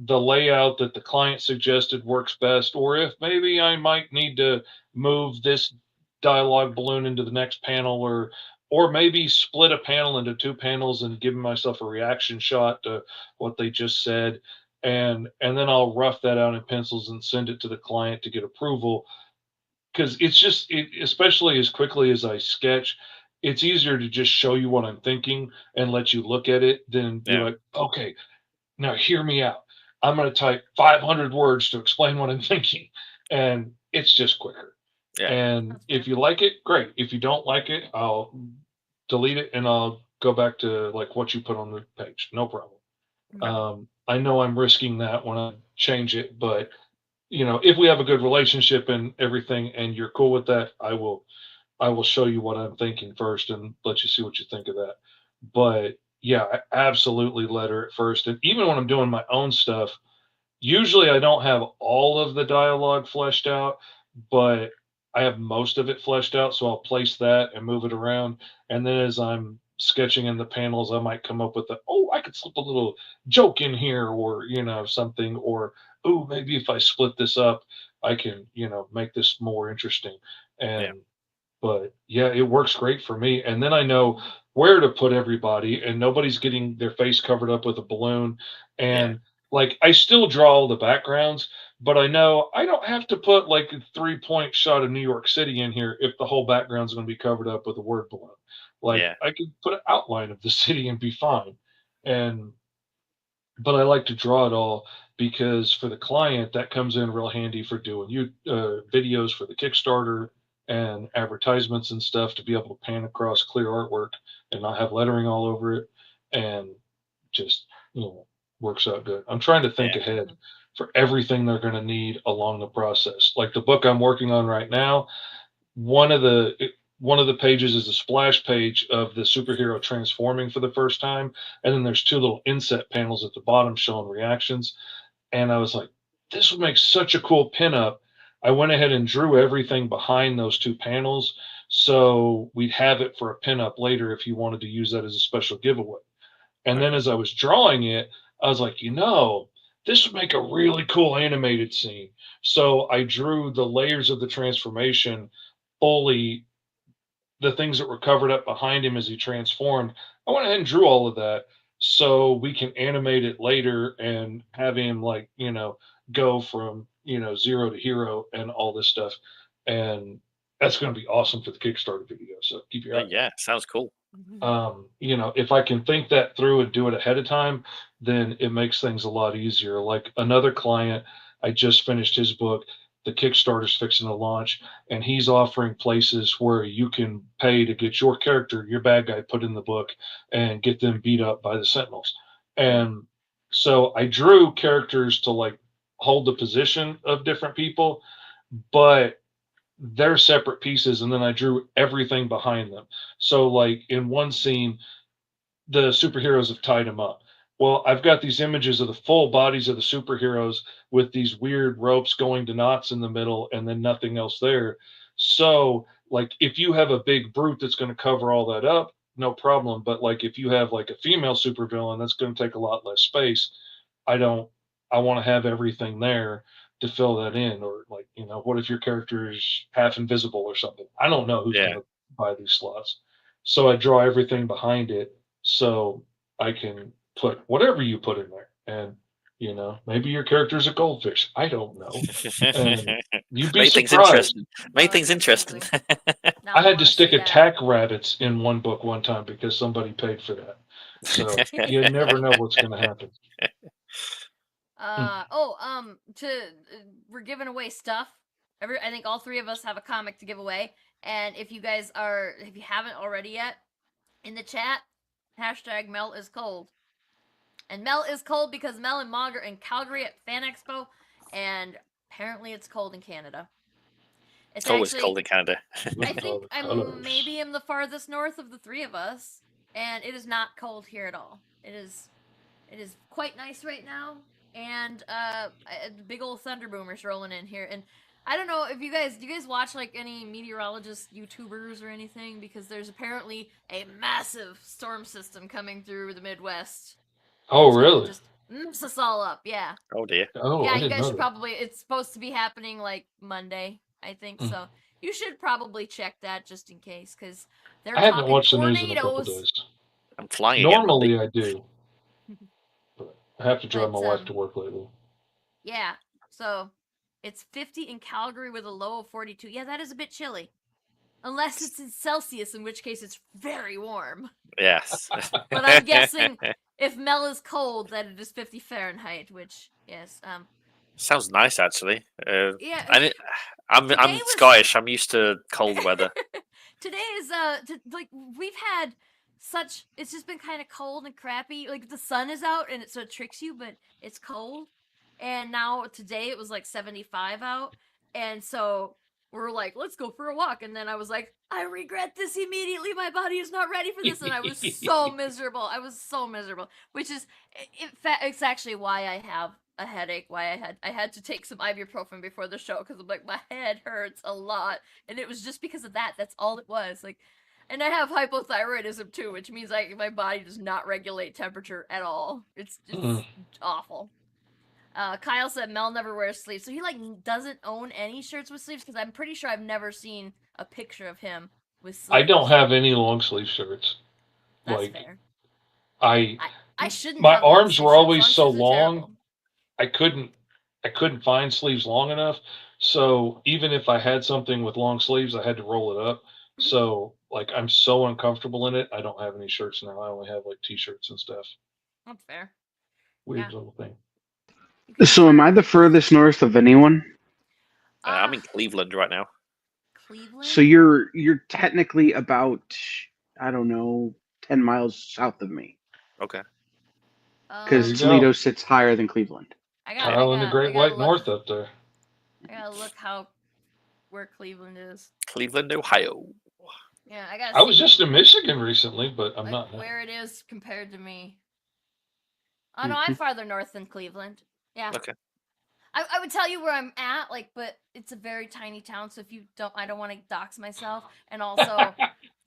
S2: the layout that the client suggested works best, or if maybe I might need to move this dialogue balloon into the next panel, or maybe split a panel into 2 panels and give myself a reaction shot to what they just said, and then I'll rough that out in pencils and send it to the client to get approval, because especially as quickly as I sketch, it's easier to just show you what I'm thinking and let you look at it than be
S3: Yeah.
S2: like, okay, now hear me out. I'm going to type 500 words to explain what I'm thinking, and it's just quicker.
S3: Yeah.
S2: And
S1: That's
S2: if
S1: fair.
S2: you like it, great. If you don't like it, I'll delete it and I'll go back to like what you put on the page. No problem.
S1: Mhm.
S2: I know I'm risking that when I change it, but if we have a good relationship and everything, and you're cool with that, I will show you what I'm thinking first and let you see what you think of that. But yeah, I absolutely letter it first. And even when I'm doing my own stuff, usually I don't have all of the dialogue fleshed out, but I have most of it fleshed out. So I'll place that and move it around. And then as I'm sketching in the panels, I might come up with I could slip a little joke in here, or, something, or, oh, maybe if I split this up, I can, make this more interesting.
S3: Yeah.
S2: And but yeah, it works great for me. And then I know where to put everybody, and nobody's getting their face covered up with a balloon.
S3: Yeah.
S2: And like, I still draw all the backgrounds, but I know I don't have to put like a 3 point shot of New York City in here if the whole background's going to be covered up with a word balloon. Like,
S3: Yeah.
S2: I could put an outline of the city and be fine. And but I like to draw it all because for the client that comes in real handy for doing videos for the Kickstarter and advertisements and stuff, to be able to pan across clear artwork and not have lettering all over it, and just works out good. I'm trying to think
S3: Yeah.
S2: ahead for everything they're going to need along the process. Like the book I'm working on right now, one of the one of the pages is a splash page of the superhero transforming for the first time, and then there's 2 little inset panels at the bottom showing reactions. And I was like, this would make such a cool pinup. I went ahead and drew everything behind those 2 panels, So we'd have it for a pinup later if you wanted to use that as a special giveaway. And then as I was drawing it, I was like, this would make a really cool animated scene. So I drew the layers of the transformation fully, the things that were covered up behind him as he transformed. I went ahead and drew all of that so we can animate it later and have him go from, 0 to hero and all this stuff. And that's going to be awesome for the Kickstarter video. So keep your eye.
S3: Yeah, sounds cool.
S2: If I can think that through and do it ahead of time, then it makes things a lot easier. Like another client, I just finished his book. The Kickstarter's fixing to launch, and he's offering places where you can pay to get your character, your bad guy, put in the book and get them beat up by the Sentinels. And so I drew characters to hold the position of different people, but they're separate pieces, and then I drew everything behind them. So in one scene, the superheroes have tied him up. Well, I've got these images of the full bodies of the superheroes with these weird ropes going to knots in the middle and then nothing else there. So if you have a big brute that's going to cover all that up, no problem. But if you have a female supervillain, that's going to take a lot less space. I want to have everything there to fill that in. Or what if your character is half invisible or something? I don't know who's going to buy these slots. So I draw everything behind it so I can put whatever you put in there. And maybe your character's a goldfish. I don't know. And you'd be surprised.
S3: Make things interesting.
S2: I had to stick attack rabbits in one book one time because somebody paid for that. So you never know what's going to happen.
S1: We're giving away stuff. I think all three of us have a comic to give away. And if you haven't already yet, in the chat, hashtag Mel is cold. And Mel is cold because Mel and Mog are in Calgary at Fan Expo, and apparently it's cold in Canada.
S3: It's always cold in Canada.
S1: I think I'm maybe the farthest north of the three of us, and it is not cold here at all. It is quite nice right now, and big old thunder boomers rolling in here. And I don't know if do you guys watch any meteorologist YouTubers or anything? Because there's apparently a massive storm system coming through the Midwest.
S2: Oh, really?
S1: Just mess us all up, yeah.
S3: Oh dear.
S2: Oh,
S1: yeah,
S2: I
S1: you guys should
S2: know
S1: probably. It's supposed to be happening Monday, I think. So you should probably check that just in case, because
S2: I haven't watched the news in a couple days.
S3: I'm flying.
S2: Normally I do. But I have to drive my wife to work lately.
S1: Yeah, so it's 50 in Calgary with a low of 42. Yeah, that is a bit chilly. Unless it's in Celsius, in which case it's very warm.
S3: Yes.
S1: But I'm guessing if Mel is cold, that it is 50 Fahrenheit, which, yes.
S3: Sounds nice, actually.
S1: Yeah.
S3: I'm Scottish. I'm used to cold weather.
S1: Today is, we've had it's just been kind of cold and crappy. The sun is out, and so it tricks you, but it's cold. And now today it was 75 out, and so we're let's go for a walk. And then I was like, I regret this immediately. My body is not ready for this, and I was so miserable. I was so miserable, which is, it's actually why I have a headache. Why I had to take some ibuprofen before the show, because I'm my head hurts a lot, and it was just because of that. That's all it was. And I have hypothyroidism too, which means my body does not regulate temperature at all. It's awful. Kyle said Mel never wears sleeves, so he doesn't own any shirts with sleeves, because I'm pretty sure I've never seen a picture of him with sleeves.
S2: I don't have any long sleeve shirts.
S1: That's fair.
S2: I
S1: shouldn't.
S2: My
S1: have long
S2: arms
S1: sleeve
S2: were
S1: shirts.
S2: always
S1: Long
S2: so
S1: sleeves are
S2: long.
S1: terrible.
S2: I couldn't find sleeves long enough. So even if I had something with long sleeves, I had to roll it up. So I'm so uncomfortable in it. I don't have any shirts now. I only have t-shirts and stuff.
S1: That's fair.
S2: Weird little thing.
S4: So am I the furthest north of anyone?
S3: I'm in Cleveland right now.
S1: Cleveland?
S4: So you're technically about, I don't know, 10 miles south of me.
S3: Okay.
S4: Because Toledo sits higher than Cleveland.
S2: Kyle and the Great White North up there.
S1: I gotta look where Cleveland is.
S3: Cleveland, Ohio.
S1: Yeah,
S2: I was just in Michigan recently, but I'm not now.
S1: Where it is compared to me. Oh no, I'm farther north than Cleveland. Yeah.
S3: Okay.
S1: I would tell you where I'm at, like, but it's a very tiny town, so if you don't, I don't want to dox myself, and also,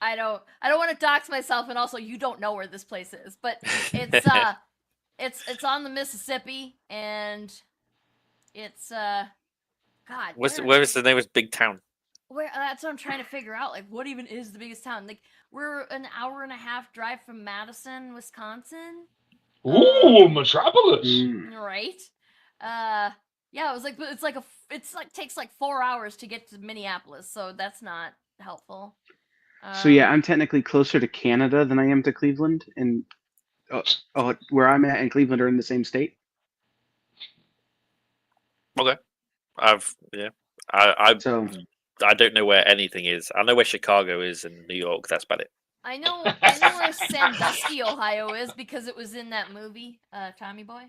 S1: I don't want to dox myself, and also, you don't know where this place is, but it's it's on the Mississippi, and it's God,
S3: Where is the nearest big town?
S1: where that's what I'm trying to figure out. Like, what even is the biggest town? Like, we're an hour and a half drive from Madison, Wisconsin.
S2: Ooh, Metropolis.
S1: Right. Yeah, it was like, but it's like takes like 4 hours to get to Minneapolis, so that's not helpful.
S4: So yeah, I'm technically closer to Canada than I am to Cleveland, and where I'm at and Cleveland are in the same state.
S3: Okay.
S4: So
S3: I don't know where anything is. I know where Chicago is and New York. That's about it.
S1: I know where Sandusky, Ohio is because it was in that movie, Tommy Boy.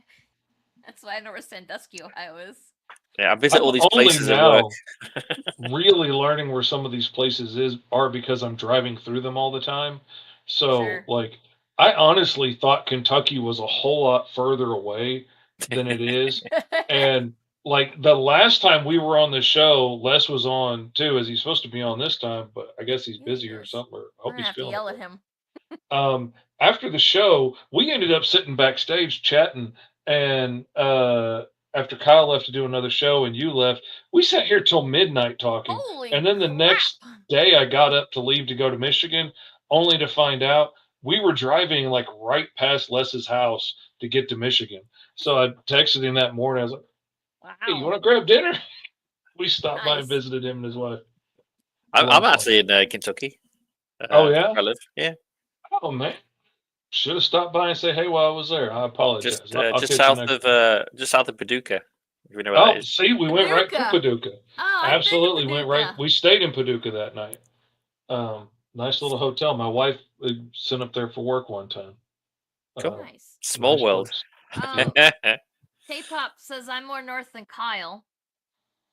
S1: That's why I know where Sandusky, Ohio is.
S3: Yeah, I visit all these
S2: only
S3: places at
S2: now
S3: work.
S2: really learning where some of these places are because I'm driving through them all the time. So,
S1: Sure.
S2: like, I honestly thought Kentucky was a whole lot further away than it is. And, like, the last time we were on the show, Les was on, too, as he's supposed to be on this time, but I guess he's busy or something. Or I
S1: We're
S2: hope
S1: gonna
S2: he's
S1: have to
S2: feeling
S1: yell
S2: okay.
S1: at him.
S2: After the show, we ended up sitting backstage chatting, and after Kyle left to do another show and you left, we sat here till midnight talking.
S1: Holy
S2: and then the
S1: crap.
S2: next day, I got up to leave to go to Michigan, only to find out we were driving like right past Les's house to get to Michigan. So I texted him that morning. I was like,
S1: Wow.
S2: "Hey, you want to grab dinner?" We stopped by and
S1: Nice.
S2: visited him and his wife.
S3: I'm actually in Kentucky.
S2: Oh, yeah?
S3: where I live. Yeah.
S2: Oh, man. Should have stopped by and say hey while I was there. I apologize. I'll
S3: Just
S2: catch
S3: south
S2: you next time.
S3: just south of Paducah. If you know where that
S2: Oh,
S3: is.
S2: see, we went right through
S1: Paducah.
S2: Paducah.
S1: Oh, I've been to
S2: Absolutely went right.
S1: Paducah.
S2: We stayed in Paducah that night. Nice little hotel. My wife sent up there for work one time.
S3: Cool.
S1: Nice.
S3: Small
S2: Nice
S3: world.
S2: place.
S1: K-pop says I'm more north than Kyle.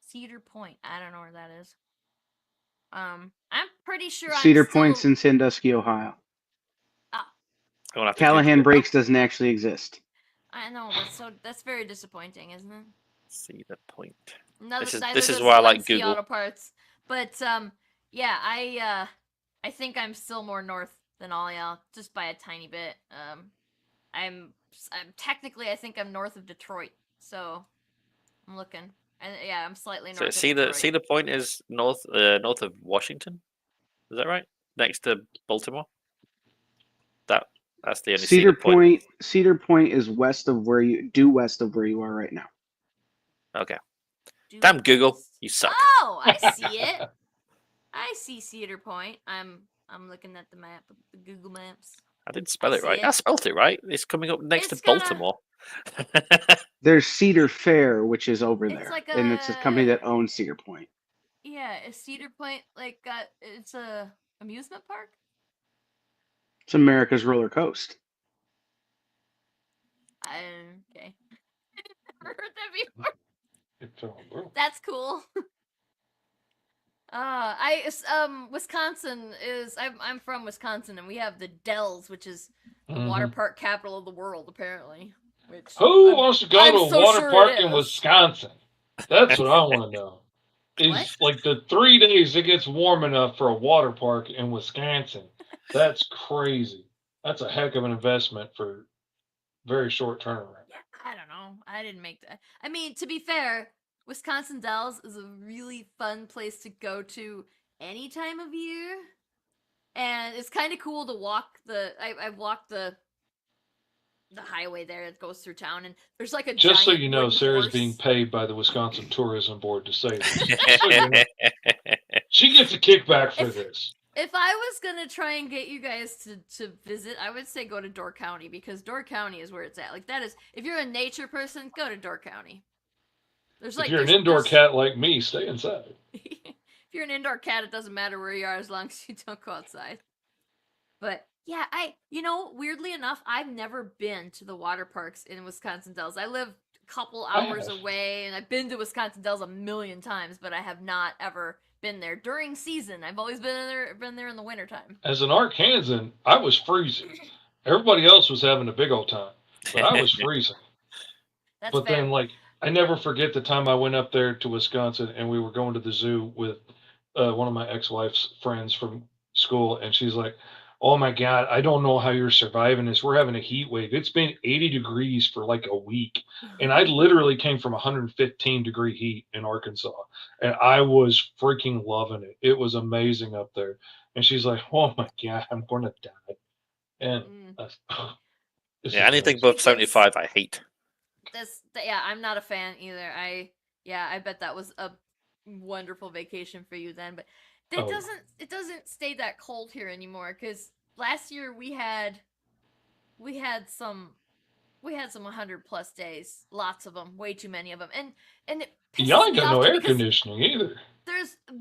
S1: Cedar Point. I don't know where that is. I'm pretty sure
S4: Cedar
S1: I'm still...
S4: Point's in Sandusky, Ohio.
S3: I'm gonna have to
S4: Callahan
S3: Google it.
S4: Breaks doesn't actually exist.
S1: I know, that's very disappointing, isn't it?
S3: Cedar Point.
S1: Neither
S3: This is
S1: does
S3: why I like
S1: Valencia
S3: Google.
S1: Auto Parts. But yeah, I think I'm still more north than all y'all, just by a tiny bit. I'm technically, I think I'm north of Detroit, so I'm looking. And yeah, I'm slightly north.
S3: So
S1: of Detroit.
S3: Cedar Point is north north of Washington. Is that right? Next to Baltimore. That's the only
S4: Cedar Point. Cedar Point is west of where you are right now.
S3: Okay.
S1: Due
S3: Damn Google,
S1: west.
S3: you suck.
S1: Oh, I see it. I see Cedar Point. I'm looking at the map, the Google Maps.
S3: I didn't spell it
S1: see
S3: right.
S1: it.
S3: I spelled it right. It's coming up next
S1: It's
S3: to
S1: got a-
S3: Baltimore.
S4: There's Cedar Fair, which is over
S1: It's
S4: there,
S1: like
S4: and it's a company that owns Cedar Point.
S1: Yeah, is Cedar Point like it's a amusement park?
S4: It's America's roller coaster.
S1: Okay. Never heard that before. That's cool. Wisconsin is. I'm from Wisconsin, and we have the Dells, which is the water park capital of the world, apparently. Which
S2: Who wants to go
S1: I'm
S2: to a
S1: so
S2: water
S1: sure
S2: park
S1: it
S2: in
S1: is.
S2: Wisconsin? That's what I want to know. Is
S1: What?
S2: like the 3 days it gets warm enough for a water park in Wisconsin. That's crazy. That's a heck of an investment for very short turnaround.
S1: Yeah, I don't know. I didn't make that. I mean, to be fair, Wisconsin Dells is a really fun place to go to any time of year, and it's kind of cool to walk the. I've walked the highway there that goes through town, and there's like a
S2: Just so
S1: giant
S2: you know,
S1: wooden
S2: Sarah's
S1: horse.
S2: being paid by the Wisconsin Tourism Board to say this. So you know. She gets a kickback for this.
S1: If I was gonna try and get you guys to visit, I would say go to Door County, because Door County is where it's at. Like, that is, if you're a nature person, go to Door County.
S2: If you're an indoor cat like me, stay inside.
S1: If you're an indoor cat, it doesn't matter where you are as long as you don't go outside. But yeah, weirdly enough, I've never been to the water parks in Wisconsin Dells. I live a couple hours away, and I've been to Wisconsin Dells a million times, but I have not ever been there during season. I've always been there in the wintertime.
S2: As an Arkansan, I was freezing. Everybody else was having a big old time, but I was freezing.
S1: That's
S2: but
S1: fair.
S2: then, like, I never forget the time I went up there to Wisconsin and we were going to the zoo with one of my ex-wife's friends from school, and she's like, "Oh my God, I don't know how you're surviving this. We're having a heat wave. It's been 80 degrees for like a week." And I literally came from 115-degree heat in Arkansas, and I was freaking loving it. It was amazing up there. And she's like, "Oh my God, I'm going to die." And this
S3: Yeah,
S2: is
S3: anything
S2: nice.
S3: above 75, I hate.
S1: Yeah, I'm not a fan either. I bet that was a wonderful vacation for you then, but it doesn't stay that cold here anymore, because last year we had some 100+ days, lots of them, way too many of them, and it
S2: Y'all
S1: pisses
S2: ain't
S1: me
S2: got
S1: off
S2: no
S1: too,
S2: air
S1: because
S2: conditioning either.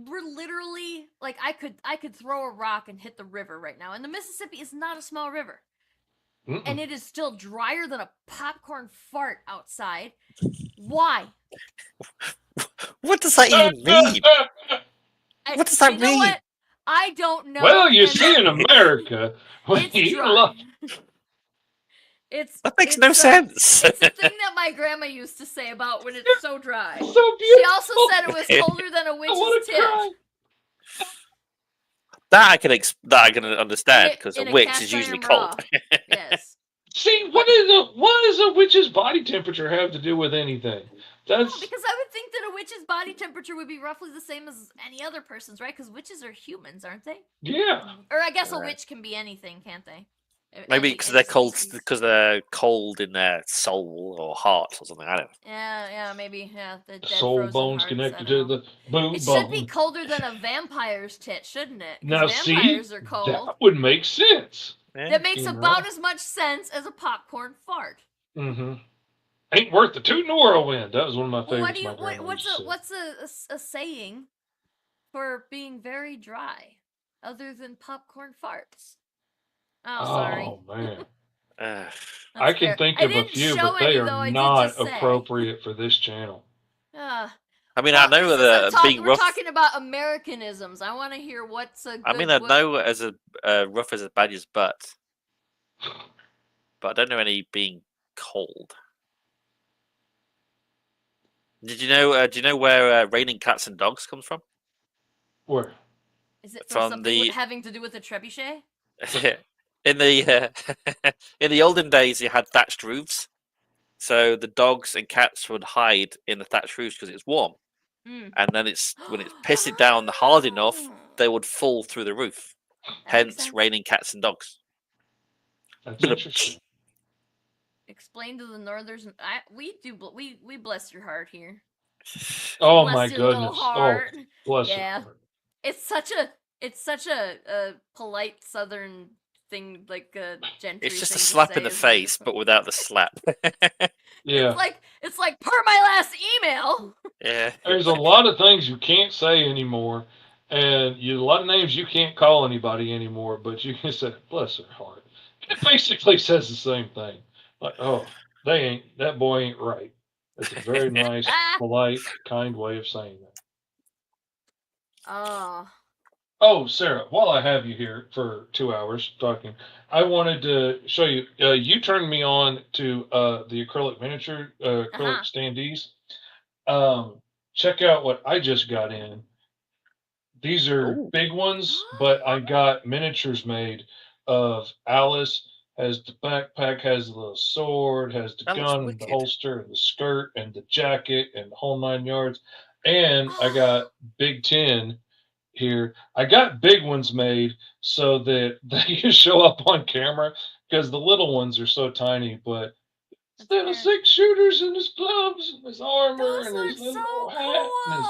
S1: we're literally like, I could throw a rock and hit the river right now, and the Mississippi is not a small river. And it is still drier than a popcorn fart outside. Why?
S3: What does that even mean? What does that
S1: You know
S3: mean?
S1: what? I don't know.
S2: Well, you
S1: and
S2: see, in America,
S1: it's dry.
S3: That makes no sense.
S1: It's a thing that my grandma used to say about when it's so dry.
S2: so
S1: She
S2: beautiful.
S1: also said it was colder than a
S2: I wanna
S1: witch's tit.
S2: cry.
S3: That I can understand, because a witch
S1: cast
S3: is usually
S1: iron
S3: cold.
S1: bra. Yes.
S2: See, what does a witch's body temperature have to do with anything?
S1: No, because I would think that a witch's body temperature would be roughly the same as any other person's, right? Because witches are humans, aren't they?
S2: Yeah.
S1: Or I guess a witch can be anything, can't they?
S3: Maybe because they're cold, because they're cold in their soul or heart or something. I don't know.
S1: Yeah, maybe. Yeah, the dead
S2: Soul
S1: frozen
S2: bones
S1: hearts,
S2: connected
S1: I don't
S2: to
S1: know.
S2: the bone.
S1: It should be colder than a vampire's tit, shouldn't it? 'Cause
S2: Now, see,
S1: vampires are cold.
S2: that would make sense.
S1: That makes
S2: You know?
S1: about as much sense as a popcorn fart.
S2: Mm-hmm. Ain't worth the tootin' whirlwind. That was one of my
S1: Well,
S2: favorites.
S1: what's a saying for being very dry, other than popcorn farts? Oh, sorry.
S2: Oh man.
S3: I
S2: can think of a few, but they are not appropriate for this channel.
S3: I mean, I know that being
S1: we're
S3: rough.
S1: talking about Americanisms. I want to hear what's a good.
S3: I mean, I know as a rough as a badger's butt, but I don't know any being cold. Did you know? Do you know where raining cats and dogs comes from?
S2: Where?
S1: Is it from something having to do with a trebuchet?
S3: In the in the olden days, you had thatched roofs, so the dogs and cats would hide in the thatched roofs because it's warm. And then when it's pissed down hard enough, they would fall through the roof. Hence, raining cats and dogs.
S2: That's interesting.
S1: Explain to the Northerners. We bless your heart here.
S2: Oh
S1: bless
S2: my
S1: your
S2: goodness!
S1: Heart.
S2: Oh, bless your heart.
S1: It's such a polite Southern thing, like a gentry.
S3: It's just a slap in the face, but without the slap.
S2: Yeah.
S1: It's like per my last email.
S3: Yeah.
S2: There's a lot of things you can't say anymore, and a lot of names you can't call anybody anymore. But you can say, "Bless her heart." It basically says the same thing. Like, oh, that boy ain't right. It's a very nice, polite, kind way of saying that. Oh, Sarah, while I have you here for 2 hours talking, I wanted to show you. You turned me on to the acrylic miniature, acrylic standees. Check out what I just got in. These are big ones, but I got miniatures made of Alice. Has the backpack, has the little sword, has the gun, and the holster, and the skirt, and the jacket, and the whole 9 yards. And I got Big 10 here. I got big ones made so that they can show up on camera, because the little ones are so tiny. But instead of 6 shooters and his gloves and his armor and his little hat and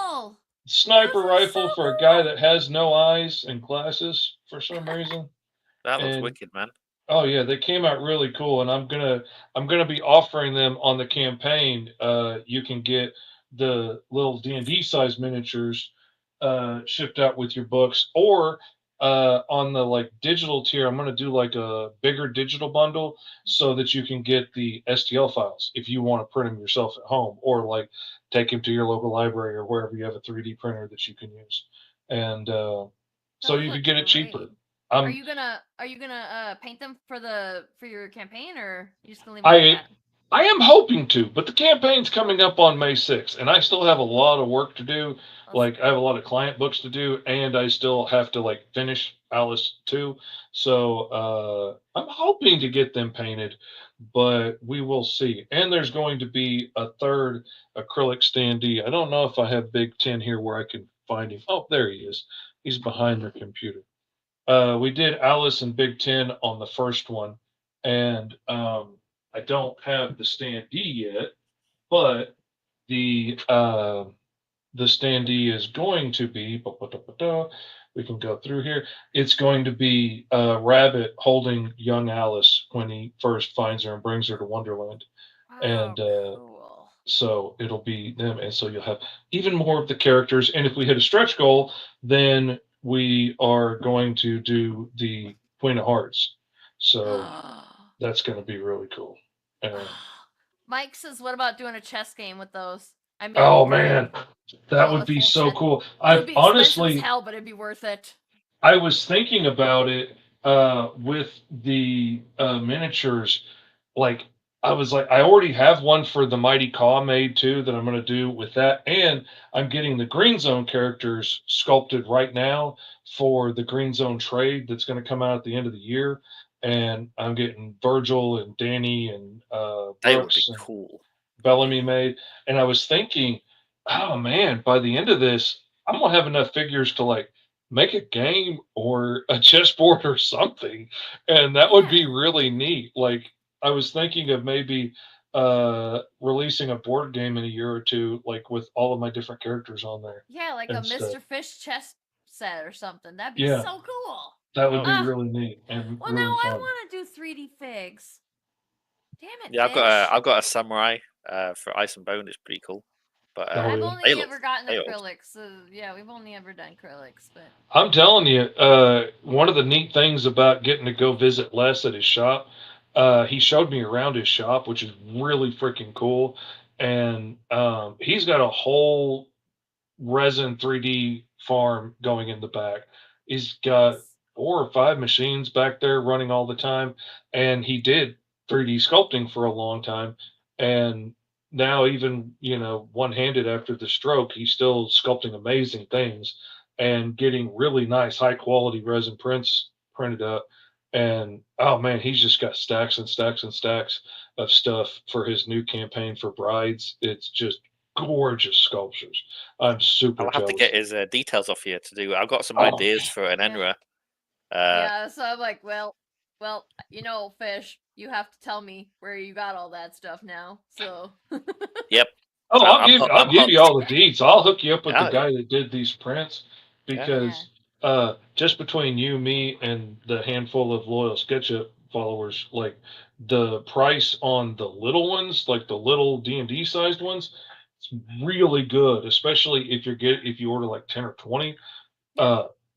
S2: his sniper rifle for a guy that has no eyes and glasses for some reason.
S3: That looks wicked, man.
S2: Oh yeah, they came out really cool, and I'm gonna be offering them on the campaign. You can get the little D&D size miniatures shipped out with your books, or on the digital tier, I'm gonna do like a bigger digital bundle so that you can get the STL files if you want to print them yourself at home, or take them to your local library or wherever you have a 3D printer that you can use, and so you could get it cheaper.
S1: Are you gonna paint them for your campaign, or are you just gonna leave them like that?
S2: I am hoping to, but the campaign's coming up on May 6th, and I still have a lot of work to do. Like, I have a lot of client books to do, and I still have to, like, finish Alice 2. So I'm hoping to get them painted, but we will see. And there's going to be a third acrylic standee. I don't know if I have Big 10 here where I can find him. Oh, there he is. He's behind their computer. We did Alice and Big 10 on the first one, and I don't have the standee yet, but the standee is going to be. We can go through here. It's going to be Rabbit holding young Alice when he first finds her and brings her to Wonderland, and
S1: cool.
S2: so it'll be them, and so you'll have even more of the characters. And if we hit a stretch goal, then we are going to do the Queen of Hearts. So that's going to be really cool.
S1: Mike says, "What about doing a chess game with those?" I mean,
S2: oh man, that would be so cool.
S1: It'd be honestly, as hell, but it'd be worth it.
S2: I was thinking about it with the miniatures. Like, I was like, I already have one for the Mighty Caw made too that I'm going to do with that, and I'm getting the Green Zone characters sculpted right now for the Green Zone trade that's going to come out at the end of the year. And I'm getting Virgil and Danny and Brooks and
S3: cool.
S2: Bellamy made. And I was thinking, oh man, by the end of this, I'm gonna have enough figures to like make a game or a chessboard or something, and that would be really neat. Like, I was thinking of maybe releasing a board game in a year or two, like with all of my different characters on there.
S1: Yeah, like a Mr. Fish chess set or something. That'd be so cool.
S2: That would be really neat. And
S1: well,
S2: really
S1: now
S2: fun.
S1: I want to do 3D figs. Damn it!
S3: Yeah,
S1: Fish.
S3: I've got a samurai for Ice and Bone. It's pretty cool. But
S1: I've only ever gotten acrylics. Yeah, we've only ever done acrylics. But
S2: I'm telling you, one of the neat things about getting to go visit Les at his shop, he showed me around his shop, which is really freaking cool. And he's got a whole resin 3D farm going in the back. He's got 4 or 5 machines back there running all the time, and he did 3D sculpting for a long time. And now, even one-handed after the stroke, he's still sculpting amazing things and getting really nice high quality resin prints printed up. And oh man, he's just got stacks and stacks and stacks of stuff for his new campaign for brides. It's just gorgeous sculptures. I'm super
S3: I'll have
S2: jealous.
S3: to get his details off here to do. I've got some ideas for an Enra.
S1: Yeah, so I'm like, well, Fish, you have to tell me where you got all that stuff now. So.
S3: Yep.
S2: Oh, I'll give you all the deets. I'll hook you up with the guy that did these prints, because just between you, me, and the handful of loyal SketchUp followers, like the price on the little ones, like the little D&D sized ones, it's really good, especially if you order like 10 or 20.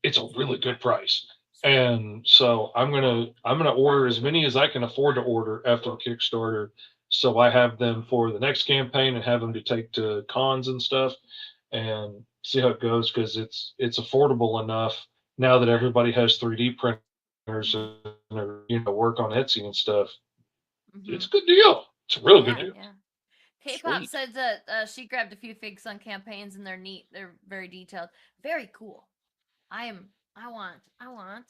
S2: It's a really good price. And so I'm gonna order as many as I can afford to order after the Kickstarter, so I have them for the next campaign and have them to take to cons and stuff, and see how it goes, because it's affordable enough now that everybody has 3D printers and work on Etsy and stuff. Mm-hmm. It's a good deal. It's a real good deal.
S1: Yeah. K-Pop said that she grabbed a few figs on campaigns, and they're neat. They're very detailed. Very cool. I want.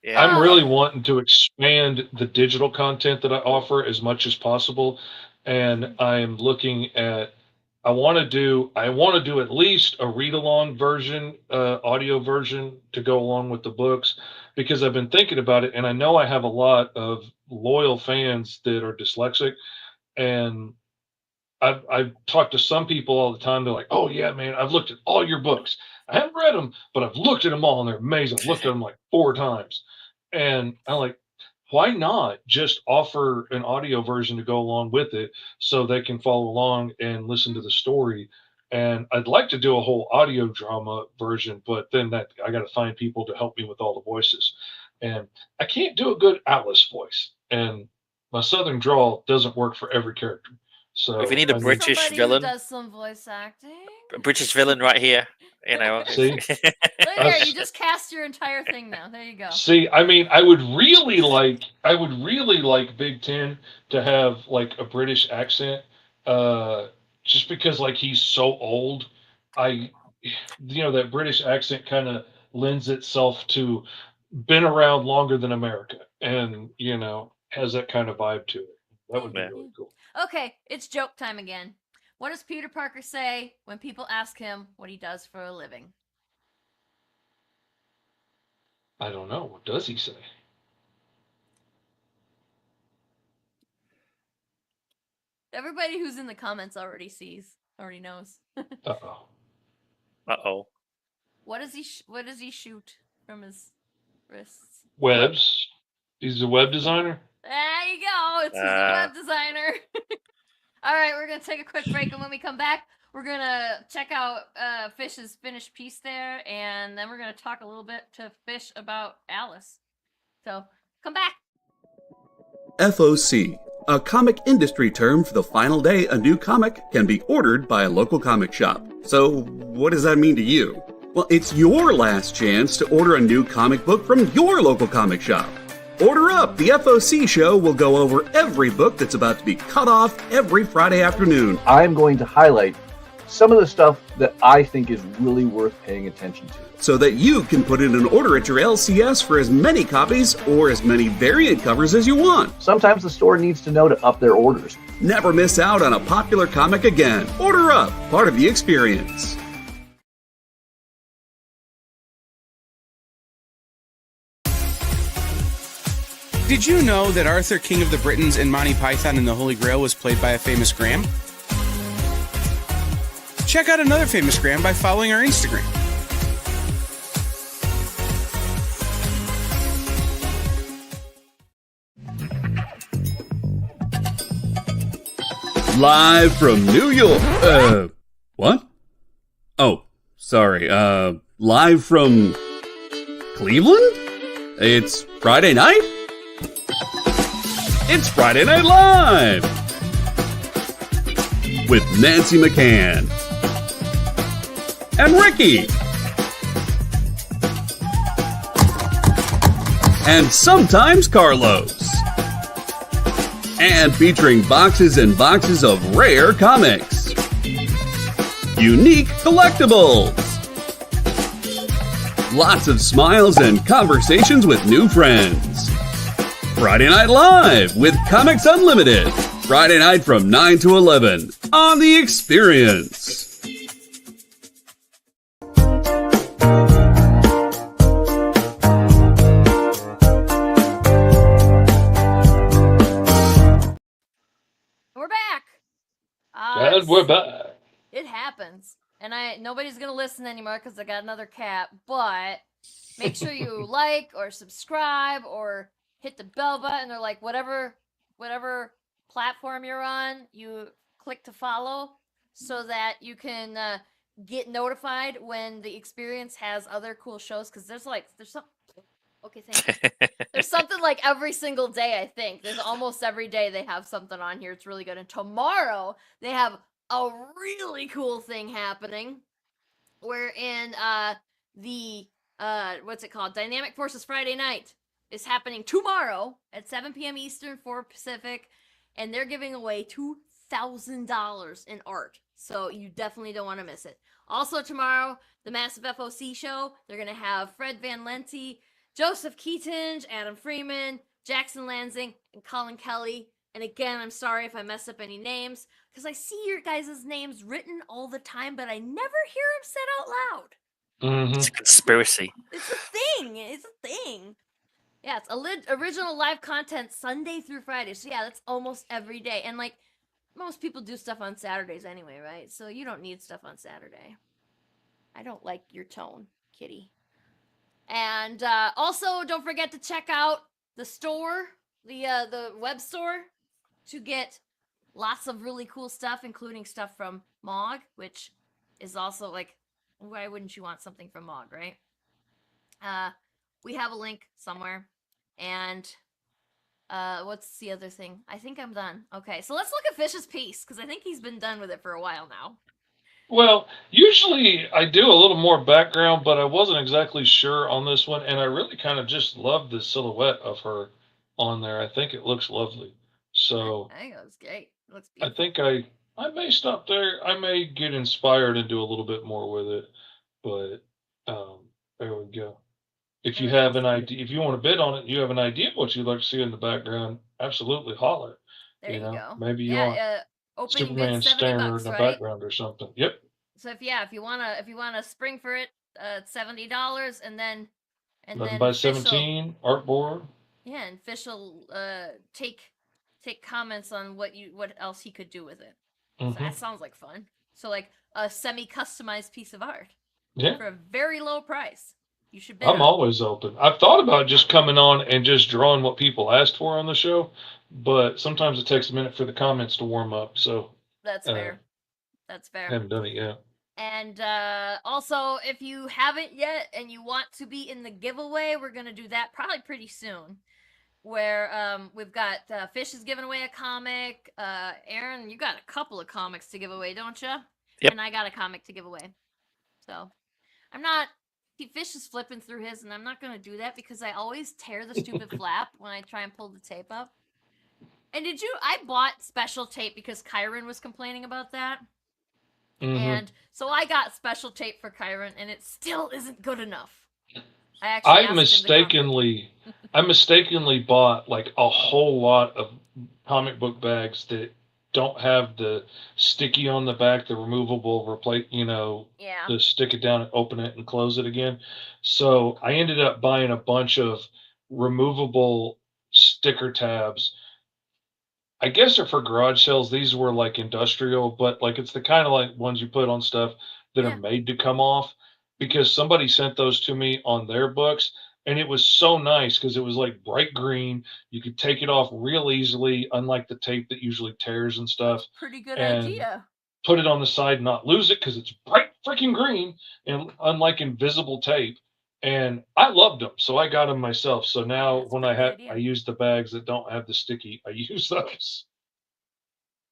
S3: Yeah.
S2: I'm really wanting to expand the digital content that I offer as much as possible, and I'm looking at. I want to do at least a read-along version, audio version to go along with the books, because I've been thinking about it, and I know I have a lot of loyal fans that are dyslexic, and I've talked to some people all the time. They're like, "Oh yeah, man, I've looked at all your books. I haven't read them, but I've looked at them all, and they're amazing. I've looked at them like 4 times." And I'm like, why not just offer an audio version to go along with it, so they can follow along and listen to the story? And I'd like to do a whole audio drama version, but then I got to find people to help me with all the voices. And I can't do a good Alice voice, and my Southern drawl doesn't work for every character. So
S3: if you need a British villain,
S1: who does some voice acting.
S3: a British villain right here. You know.
S2: See?
S1: Look there, you just cast your entire thing now. There you go.
S2: See, I mean, I would really like Big Ten to have like a British accent, just because like he's so old. That British accent kind of lends itself to been around longer than America, and has that kind of vibe to it. That would be
S3: Yeah.
S2: really cool.
S1: Okay, it's joke time again. What does Peter Parker say when people ask him what he does for a living?
S2: I don't know. What does he say?
S1: Everybody who's in the comments already knows.
S2: Uh-oh.
S3: Uh-oh.
S1: What does he shoot from his wrists?
S2: Webs. He's a web designer.
S1: There you go. He's a web designer. All right, we're gonna take a quick break, and when we come back, we're gonna check out Fish's finished piece there, and then we're gonna talk a little bit to Fish about Alice. So come back.
S5: FOC, a comic industry term for the final day a new comic can be ordered by a local comic shop. So, what does that mean to you? Well, it's your last chance to order a new comic book from your local comic shop. Order up! The FOC show will go over every book that's about to be cut off every Friday afternoon.
S8: I'm going to highlight some of the stuff that I think is really worth paying attention to,
S5: so that you can put in an order at your LCS for as many copies or as many variant covers as you want.
S8: Sometimes the store needs to know to up their orders.
S5: Never miss out on a popular comic again. Order up, part of the experience.
S9: Did you know that Arthur, King of the Britons, and Monty Python and the Holy Grail was played by a famous Graham? Check out another famous Graham by following our Instagram.
S5: Live from New York. What? Oh, sorry. Live from Cleveland? It's Friday night? It's Friday Night Live! With Nancy McCann. And Ricky. And sometimes Carlos. And featuring boxes and boxes of rare comics. Unique collectibles. Lots of smiles and conversations with new friends. Friday Night Live with Comics Unlimited. Friday night from 9 to 11 on The Experience.
S1: We're back.
S2: And we're back.
S1: It happens. And nobody's going to listen anymore because I got another cat. But make sure you like or subscribe or hit the bell button, or like whatever platform you're on, you click to follow so that you can get notified when the Experience has other cool shows. Because there's some. Okay, thank you. There's something like every single day, I think. There's almost every day they have something on here. It's really good. And tomorrow they have a really cool thing happening wherein the what's it called? Dynamic Forces Friday Night is happening tomorrow at 7 p.m. Eastern, 4 Pacific, and they're giving away $2,000 in art. So you definitely don't want to miss it. Also tomorrow, the Massive FOC show, they're going to have Fred Van Lente, Joseph Keatinge, Adam Freeman, Jackson Lansing, and Colin Kelly. And again, I'm sorry if I mess up any names, because I see your guys' names written all the time, but I never hear them said out loud.
S2: Mm-hmm.
S3: It's a conspiracy.
S1: It's a thing. It's a thing. Yeah, it's original live content Sunday through Friday. So yeah, that's almost every day. And like, most people do stuff on Saturdays anyway, right? So you don't need stuff on Saturday. I don't like your tone, kitty. And also, don't forget to check out the store, the web store, to get lots of really cool stuff, including stuff from Mog, which is also like, why wouldn't you want something from Mog, right? We have a link somewhere. And what's the other thing? I think I'm done. Okay, so let's look at Fish's piece, because I think he's been done with it for a while now.
S2: Well, usually I do a little more background, but I wasn't exactly sure on this one, and I really kind of just love the silhouette of her on there. I think it looks lovely. So
S1: I think it was great. It looks
S2: I
S1: beautiful.
S2: think I may stop there. I may get inspired and do a little bit more with it, but there we go. If
S1: It
S2: you
S1: looks
S2: have an
S1: awesome.
S2: idea, if you want to bid on it, you have an idea of what you'd like to see in the background, absolutely holler.
S1: There you go.
S2: Maybe you want
S1: Yeah, opening bid
S2: Superman staring in
S1: $70,
S2: the
S1: right?
S2: background or something. Yep.
S1: So if you wanna spring for it, it's $70, and then
S2: 11 by
S1: Fish will
S2: 17 artboard.
S1: and Fish will take comments on what else he could do with it. So that sounds like fun. So like a semi-customized piece of art
S2: Yeah.
S1: for a very low price. You should bid
S2: I'm
S1: on it.
S2: always open. I've thought about just coming on and just drawing what people asked for on the show, but sometimes it takes a minute for the comments to warm up. So
S1: That's fair. That's
S2: I
S1: fair.
S2: haven't done it yet.
S1: And also, if you haven't yet and you want to be in the giveaway, we're gonna do that probably pretty soon. Where we've got Fish is giving away a comic. Aaron, you got a couple of comics to give away, don't you?
S3: Yep.
S1: And I got a comic to give away. So I'm not. Fish is flipping through his, and I'm not gonna do that because I always tear the stupid flap when I try and pull the tape up. And I bought special tape because Kyron was complaining about that. And so I got special tape for Kyron, and it still isn't good enough.
S2: I mistakenly bought like a whole lot of comic book bags that don't have the sticky on the back, the removable replace,
S1: Yeah.
S2: to stick it down and open it and close it again. So I ended up buying a bunch of removable sticker tabs. I guess they're for garage sales. These were like industrial, but like it's the kind of like ones you put on stuff that
S1: Yeah.
S2: are made to come off, because somebody sent those to me on their books, and it was so nice because it was like bright green. You could take it off real easily, unlike the tape that usually tears and stuff,
S1: Pretty good
S2: and
S1: idea.
S2: put it on the side and not lose it because it's bright freaking green, and unlike invisible tape. And I loved them, so I got them myself. So now
S1: That's a
S2: when
S1: pretty good idea.
S2: I use the bags that don't have the sticky, I use those.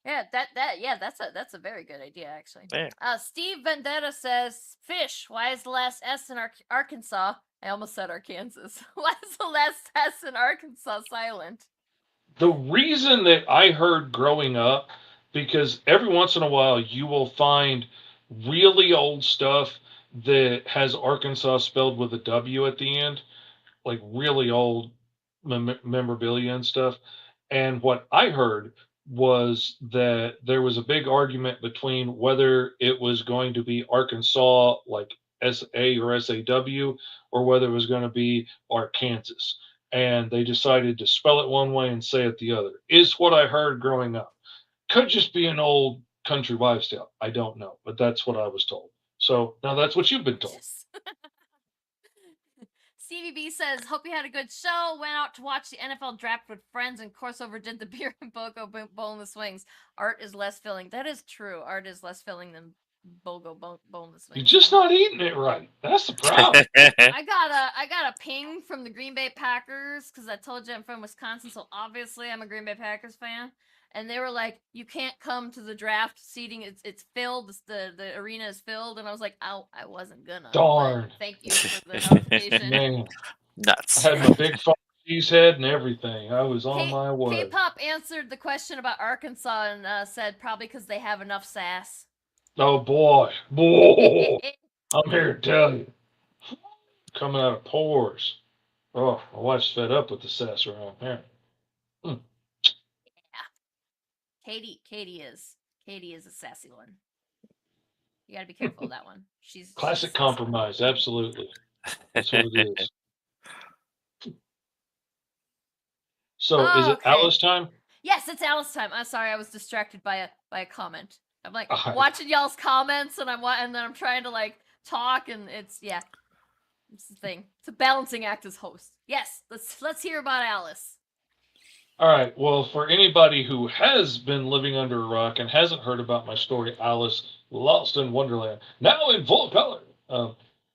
S1: Yeah, that's a very good idea actually.
S3: Yeah.
S1: Steve Vendetta says, "Fish, why is the last S in Arkansas? I almost said Arkansas. Why is the last S in Arkansas silent?"
S2: The reason that I heard growing up, because every once in a while you will find really old stuff that has Arkansas spelled with a W at the end, like really old memorabilia and stuff. And what I heard was that there was a big argument between whether it was going to be Arkansas, like SA or SAW, or whether it was going to be Arkansas. And they decided to spell it one way and say it the other, is what I heard growing up. Could just be an old country wives' tale. I don't know, but that's what I was told. So now that's what you've been told.
S1: Yes. Stevie B says, "Hope you had a good show. Went out to watch the NFL draft with friends and course overdid the beer and BOGO bowl in the swings. Art is less filling." That is true. Art is less filling than BOGO bowl in the swings.
S2: You're just not eating it right. That's the problem.
S1: I got a ping from the Green Bay Packers because I told you I'm from Wisconsin, so obviously I'm a Green Bay Packers fan. And they were like, "You can't come to the draft seating. It's filled. The arena is filled." And I was like, "Oh, I wasn't gonna."
S2: Darn.
S1: Thank you for the notification.
S2: Man,
S3: Nuts.
S2: I had my big cheese head and everything. I was on my way.
S1: K-pop answered the question about Arkansas and said probably because they have enough sass.
S2: Oh boy, I'm here to tell you, coming out of pores. Oh, my wife's fed up with the sass around here.
S1: Katie is a sassy one. You gotta be careful of that one. She's
S2: Classic
S1: sassy.
S2: compromise, absolutely. That's what it is. So, is it
S1: Okay.
S2: Alice time?
S1: Yes, it's Alice time. I'm sorry, I was distracted by a comment. I'm like
S2: Alright.
S1: watching y'all's comments, and then I'm trying to like talk, and it's the thing. It's a balancing act as host. Yes, let's hear about Alice.
S2: All right. Well, for anybody who has been living under a rock and hasn't heard about my story, Alice Lost in Wonderland, now in full color.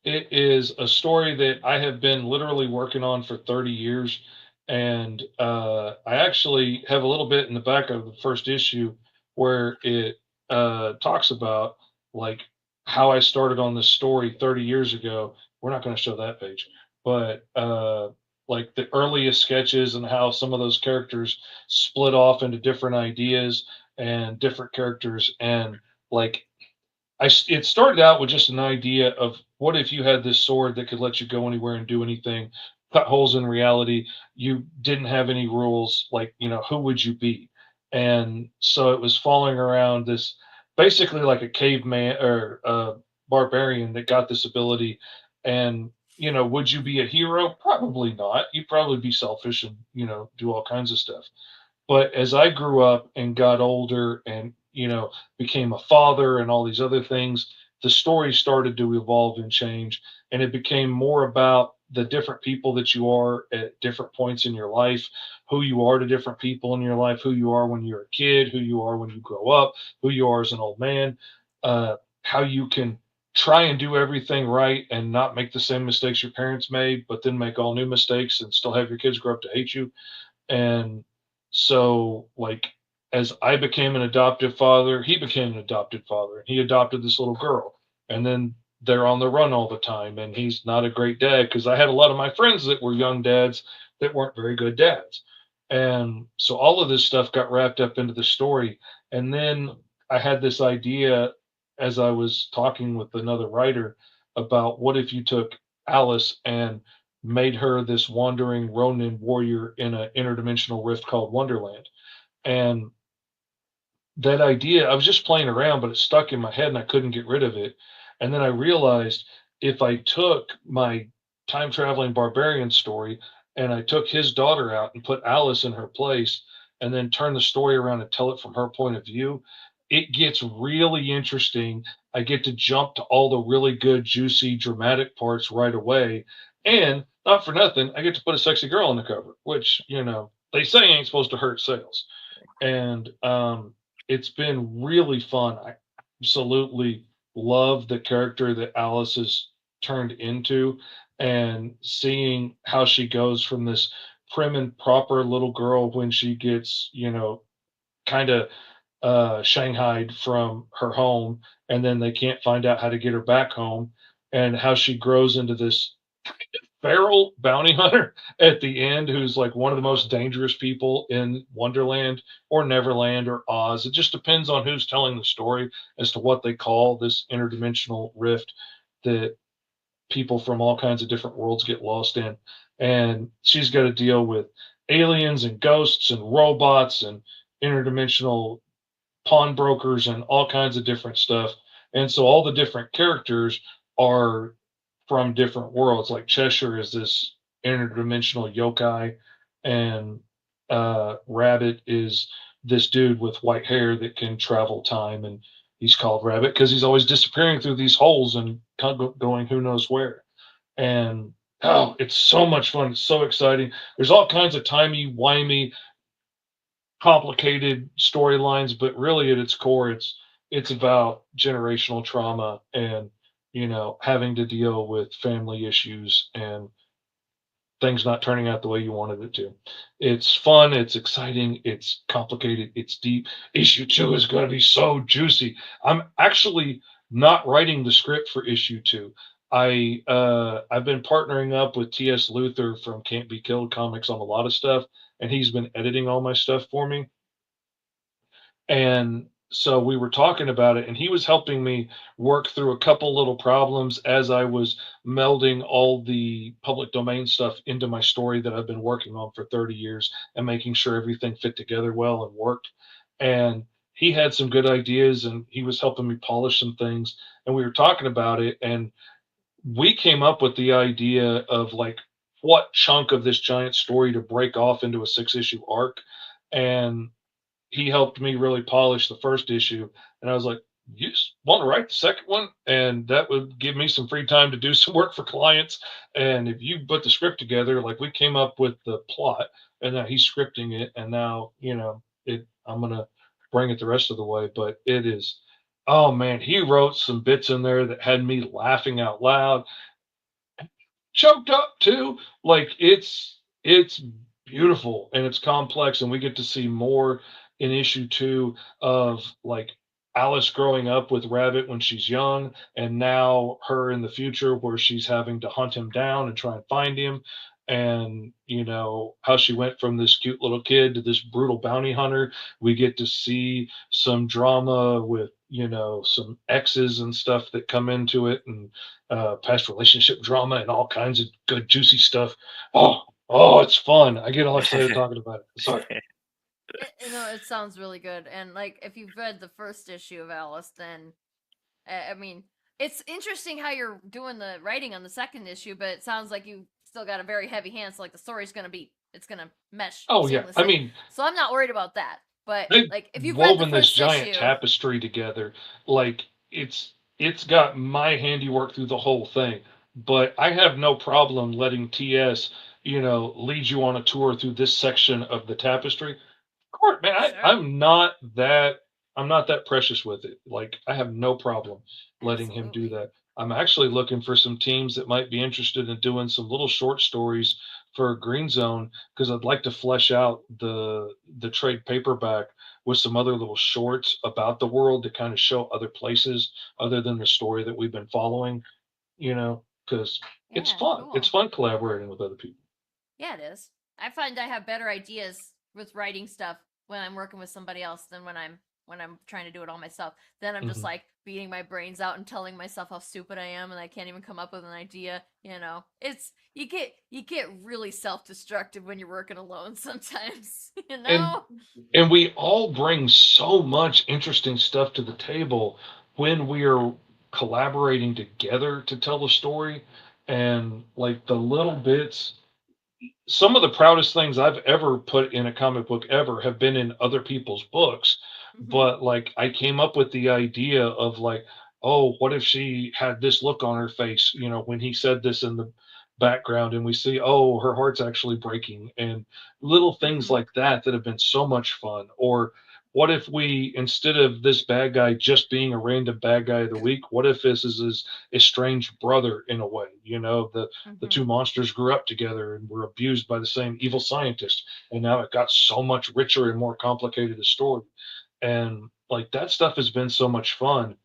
S2: It is a story that I have been literally working on for 30 years. And I actually have a little bit in the back of the first issue where it talks about like how I started on this story 30 years ago. We're not going to show that page, but like the earliest sketches and how some of those characters split off into different ideas and different characters. And like it started out with just an idea of what if you had this sword that could let you go anywhere and do anything, cut holes in reality. You didn't have any rules. Like, who would you be? And so it was following around this, basically like a caveman or a barbarian that got this ability. And, would you be a hero? Probably not. You'd probably be selfish and, do all kinds of stuff. But as I grew up and got older and, became a father and all these other things, the story started to evolve and change. And it became more about the different people that you are at different points in your life, who you are to different people in your life, who you are when you're a kid, who you are when you grow up, who you are as an old man, how you can try and do everything right and not make the same mistakes your parents made, but then make all new mistakes and still have your kids grow up to hate you. And so, like, as I became an adoptive father, he became an adopted father, and he adopted this little girl. And then they're on the run all the time, and he's not a great dad because I had a lot of my friends that were young dads that weren't very good dads. And so all of this stuff got wrapped up into the story. And then I had this idea as I was talking with another writer about what if you took Alice and made her this wandering Ronin warrior in an interdimensional rift called Wonderland. And that idea, I was just playing around, but it stuck in my head and I couldn't get rid of it. And then I realized if I took my time traveling barbarian story and I took his daughter out and put Alice in her place and then turn the story around and tell it from her point of view, it gets really interesting. I get to jump to all the really good, juicy, dramatic parts right away. And not for nothing, I get to put a sexy girl on the cover, which, they say ain't supposed to hurt sales. And it's been really fun. I absolutely love the character that Alice has turned into and seeing how she goes from this prim and proper little girl when she gets, kind of shanghaied from her home and then they can't find out how to get her back home and how she grows into this feral bounty hunter at the end who's like one of the most dangerous people in Wonderland or Neverland or Oz. It just depends on who's telling the story as to what they call this interdimensional rift that people from all kinds of different worlds get lost in. And she's got to deal with aliens and ghosts and robots and interdimensional pawnbrokers and all kinds of different stuff. And so all the different characters are from different worlds. Like Cheshire is this interdimensional yokai, and Rabbit is this dude with white hair that can travel time, and he's called Rabbit because he's always disappearing through these holes and going who knows where. And oh, it's so much fun! It's so exciting. There's all kinds of timey wimey complicated storylines, but really at its core, it's about generational trauma and having to deal with family issues and things not turning out the way you wanted it to. It's fun, it's exciting, it's complicated, it's deep. Issue 2 is going to be so juicy. I'm actually not writing the script for issue 2. I've been partnering up with T.S. Luther from Can't Be Killed Comics on a lot of stuff, and he's been editing all my stuff for me. And so we were talking about it, and he was helping me work through a couple little problems as I was melding all the public domain stuff into my story that I've been working on for 30 years and making sure everything fit together well and worked. And he had some good ideas, and he was helping me polish some things. And we were talking about it, and we came up with the idea of like what chunk of this giant story to break off into a 6-issue arc. And he helped me really polish the first issue. And I was like, you just want to write the second one? And that would give me some free time to do some work for clients. And if you put the script together, like we came up with the plot and now he's scripting it. And now, I'm going to bring it the rest of the way, but it is, oh man, he wrote some bits in there that had me laughing out loud, choked up too. Like it's beautiful and it's complex, and we get to see more in issue 2 of like Alice growing up with Rabbit when she's young, and now her in the future where she's having to hunt him down and try and find him. And how she went from this cute little kid to this brutal bounty hunter. We get to see some drama with some exes and stuff that come into it, and past relationship drama and all kinds of good juicy stuff. Oh, it's fun. I get all excited talking about it. Sorry.
S1: It sounds really good. And like, if you've read the first issue of Alice, then I mean, it's interesting how you're doing the writing on the second issue, but it sounds like you still got a very heavy hand. So like the story's gonna mesh.
S2: Oh yeah, I mean,
S1: so I'm not worried about that. But
S2: they've
S1: like, if you've read the
S2: woven this
S1: first
S2: giant
S1: issue,
S2: tapestry together. Like it's got my handiwork through the whole thing. But I have no problem letting TS, lead you on a tour through this section of the tapestry. Court, man,
S1: Sure.
S2: I'm not that precious with it. Like, I have no problem letting him do
S1: Absolutely.
S2: that. I'm actually looking for some teams that might be interested in doing some little short stories for Green Zone, because I'd like to flesh out the trade paperback with some other little shorts about the world to kind of show other places other than the story that we've been following. Because it's
S1: Yeah,
S2: fun.
S1: cool.
S2: It's fun collaborating with other people.
S1: Yeah, it is. I find I have better ideas with writing stuff when I'm working with somebody else than when I'm trying to do it all myself. Then I'm just
S2: Mhm.
S1: like beating my brains out and telling myself how stupid I am and I can't even come up with an idea. It's you get really self-destructive when you're working alone sometimes.
S2: And and we all bring so much interesting stuff to the table when we are collaborating together to tell a story. And like the little bits, some of the proudest things I've ever put in a comic book ever have been in other people's books.
S1: Mhm.
S2: But like I came up with the idea of like, oh, what if she had this look on her face, when he said this in the background, and we see, oh, her heart's actually breaking, and little things
S1: Mhm.
S2: like that that have been so much fun. Or what if we, instead of this bad guy just being a random bad guy of the week, what if this is his estranged brother in a way? The two
S1: Mhm.
S2: monsters grew up together and were abused by the same evil scientist, and now it got so much richer and more complicated a story. And like that stuff has been so much fun,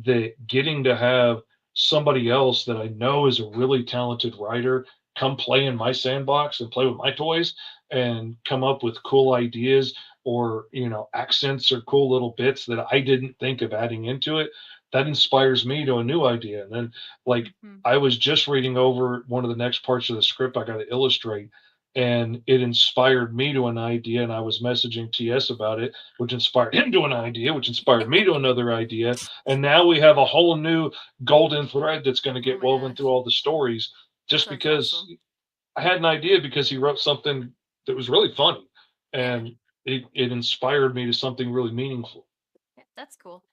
S2: that getting to have somebody else that I know is a really talented writer come play in my sandbox and play with my toys and come up with cool ideas, or accents or cool little bits that I didn't think of adding into it, that inspires me to a new idea. And then, like,
S1: Mhm.
S2: I was just reading over one of the next parts of the script I got to illustrate, and it inspired me to an idea, and I was messaging TS about it, which inspired him to an idea, which inspired me to another idea. And now we have a whole new golden thread that's going to
S1: Oh
S2: get
S1: my
S2: woven
S1: gosh.
S2: through all the stories, just
S1: Sounds
S2: because
S1: awesome.
S2: I had an idea, because he wrote something that was really funny,
S1: Yeah.
S2: and it inspired me to something really meaningful.
S1: Yeah, that's cool.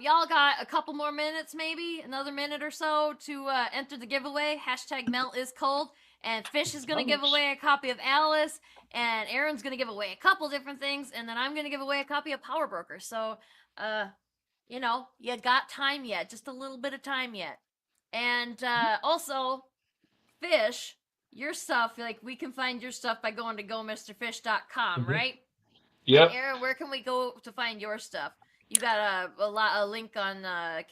S1: Y'all got a couple more minutes, maybe another minute or so to enter the giveaway. Hashtag Melt is cold, and Fish is gonna give
S2: Nice.
S1: away a copy of Alice, and Aaron's gonna give away a couple different things, and then I'm gonna give away a copy of Power Broker. So, you got time yet, just a little bit of time yet, and also, Fish, your stuff, like we can find your stuff by going to gomrfish.com,
S2: Mhm.
S1: right?
S2: Yep.
S1: And Aaron, where can we go to find your stuff? You got a link on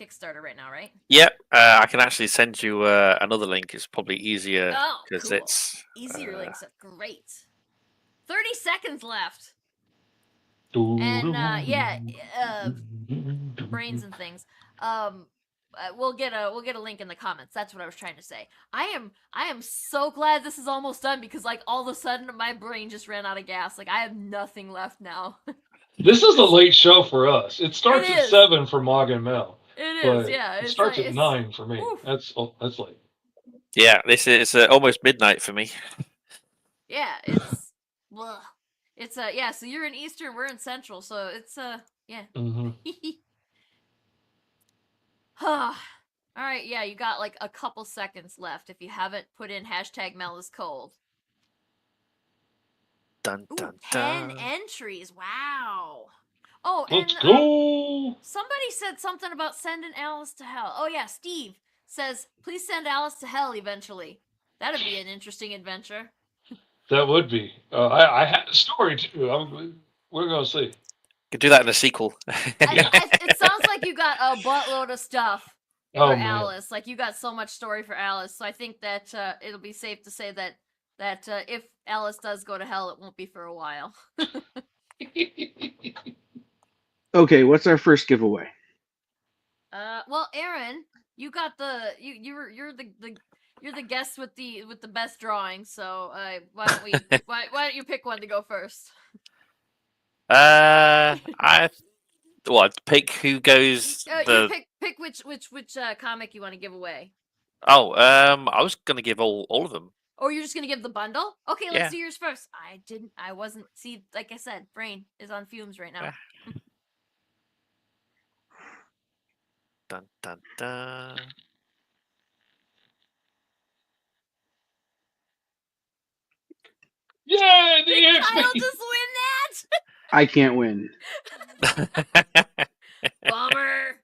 S1: Kickstarter right now, right?
S3: Yep, I can actually send you another link. It's probably easier
S1: Oh,
S3: because
S1: cool.
S3: it's
S1: Easier links. Great. 30 seconds left. Brains and things. We'll get a link in the comments. That's what I was trying to say. I am so glad this is almost done, because like all of a sudden my brain just ran out of gas. Like I have nothing left now.
S2: This is a late show for us. It starts
S1: It
S2: at
S1: is.
S2: 7 for Mog and Mel.
S1: It
S2: But
S1: is, yeah.
S2: it
S1: It's
S2: starts
S1: like,
S2: at 9 for me.
S1: oof.
S2: That's late.
S3: yeah. This is almost midnight for me.
S1: Yeah, it's ugh. It's yeah, so you're in Eastern, we're in Central, so it's yeah.
S2: Mm-hmm.
S1: All right, yeah, you got like a couple seconds left if you haven't put in hashtag Mel is cold.
S3: Dun
S1: Ooh,
S3: dun
S1: 10
S3: dun.
S1: entries. Wow. Oh,
S2: Let's
S1: and
S2: go.
S1: somebody said something about sending Alice to hell. Oh yeah, Steve says, please send Alice to hell eventually. That'd be an interesting adventure.
S2: That would be. I had a story too. We're gonna see.
S3: Could do that in a sequel.
S1: It sounds like you got a buttload of stuff for
S2: Oh, man.
S1: Alice. Like you got so much story for Alice. So I think that it'll be safe to say that if Alice does go to hell, it won't be for a while.
S4: Okay, what's our first giveaway?
S1: Well, Aaron, you got you're the guest with the best drawing. So why don't you pick one to go first?
S3: Pick who goes
S1: You pick which comic you want to give away.
S3: I was gonna give all of them.
S1: Or you're just gonna give the bundle? Okay, let's
S3: Yeah.
S1: do yours first. I wasn't. See, like I said, brain is on fumes right now.
S3: Dun dun dun.
S2: Yay, the
S1: Did Kyle
S2: X-Men!
S1: just win
S4: I can't win.
S1: that? Bummer.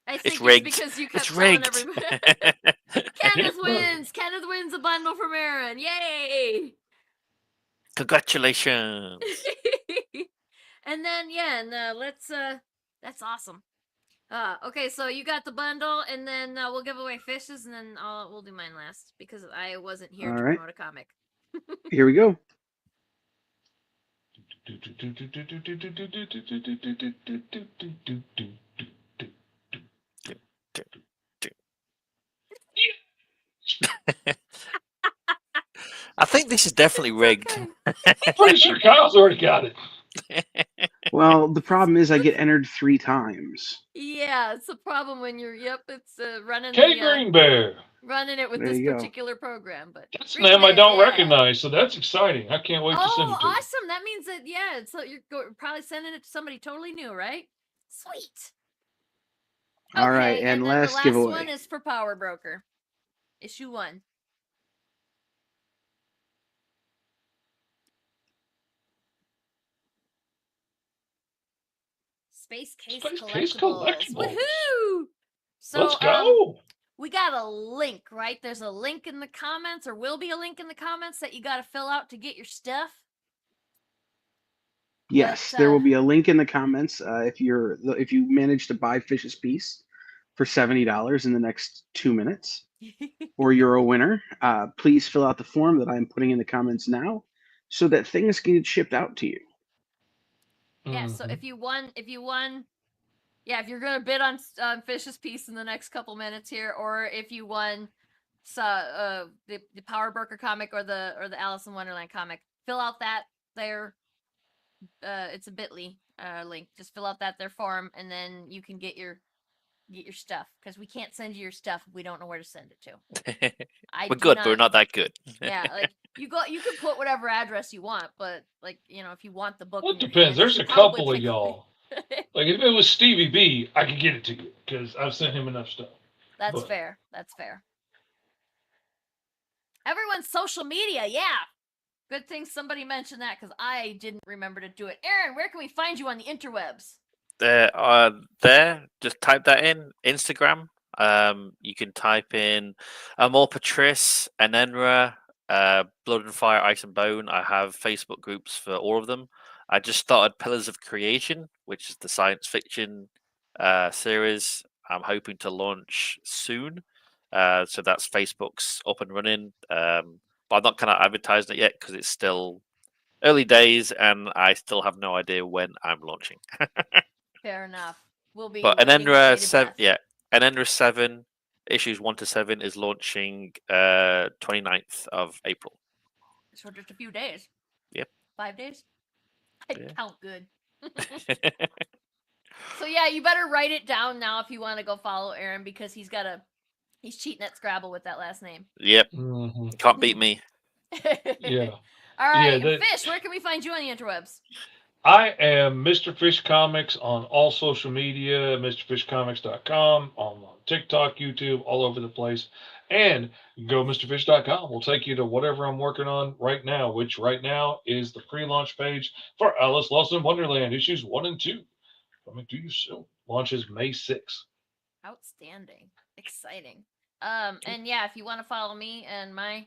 S1: I think it's
S3: rigged.
S1: because you kept
S3: It's
S1: telling
S3: rigged.
S1: everybody. Kenneth wins. Kenneth wins a bundle from Aaron. Yay!
S3: Congratulations.
S1: And then let's that's awesome. Okay, so you got the bundle, and then we'll give away fishes, and then we'll do mine last because I wasn't here
S4: All
S1: to
S4: right.
S1: promote a comic.
S4: Here we go.
S3: I think this is definitely rigged.
S2: I'm pretty sure Kyle's already got it.
S4: Well, the problem is I get entered 3 times.
S1: Yeah, it's a problem when you're. Yep, it's running
S2: K Green Bear.
S1: running it with
S4: There
S1: this
S4: you go.
S1: particular program. But
S2: That's a
S1: Green
S2: name I
S1: Bear,
S2: don't
S1: yeah.
S2: recognize, so that's exciting. I can't wait to send
S1: Oh,
S2: it to you.
S1: awesome! That means that so you're probably sending it to somebody totally new, right? Sweet.
S4: All right,
S1: Okay,
S4: and
S1: then
S4: last
S1: the last
S4: giveaway.
S1: one is for Power Broker, issue 1. Space Case Collectibles. Woohoo! So,
S2: Let's go.
S1: We got a link, right? There's a link in the comments, or will be a link in the comments that you got to fill out to get your stuff.
S4: Yes, there will be a link in the comments if you manage to buy Fish's piece for $70 in the next 2 minutes, or you're a winner. Please fill out the form that I'm putting in the comments now, so that things can get shipped out to you.
S1: Yeah. So if you won, yeah, if you're gonna bid on Fish's piece in the next couple minutes here, or if you won, the Power Broker comic or the Alice in Wonderland comic, fill out that there. It's a Bitly link. Just fill out that there form, and then you can get your stuff, because we can't send you your stuff if we don't know where to send it to.
S3: We're good, but we're not that good.
S1: Yeah, like you can put whatever address you want, but like if you want the book,
S2: Well,
S1: in
S2: it
S1: your
S2: depends.
S1: hand, you
S2: There's a
S1: should probably
S2: couple of
S1: pick-
S2: y'all. Like if it was Stevie B, I could get it to you because I've sent him enough stuff.
S1: That's
S2: But-
S1: fair. That's fair. Everyone's social media, yeah. Good thing somebody mentioned that, because I didn't remember to do it. Aaron, where can we find you on the interwebs?
S3: There. Just type that in. Instagram. You can type in Amor Patris, Enenra, Blood and Fire, Ice and Bone. I have Facebook groups for all of them. I just started Pillars of Creation, which is the science fiction series. I'm hoping to launch soon. So that's Facebook's up and running. But I'm not kind of advertising it yet because it's still early days and I still have no idea when I'm launching.
S1: Fair enough. We'll be.
S3: But
S1: waiting with
S3: Enenra
S1: bated
S3: 7,
S1: breath.
S3: yeah, Enenra 7, issues 1 to 7 is launching 29th of April.
S1: So just a few days.
S3: Yep.
S1: 5 days. I
S3: Yeah.
S1: count good. So yeah, you better write it down now if you want to go follow Aaron, because he's cheating at Scrabble with that last name.
S3: Yep,
S2: Mhm.
S3: can't beat me.
S2: Yeah.
S1: All right,
S2: Yeah,
S1: and Fish, where can we find you on the interwebs?
S2: I am Mr. Fish Comics on all social media, MrFishComics.com, on TikTok, YouTube, all over the place. And go MrFish.com. We'll take you to whatever I'm working on right now, which right now is the pre-launch page for Alice Lost in Wonderland, issues 1 and 2. Coming to you soon. Launches May 6th.
S1: Outstanding. Exciting. And yeah, if you want to follow me and my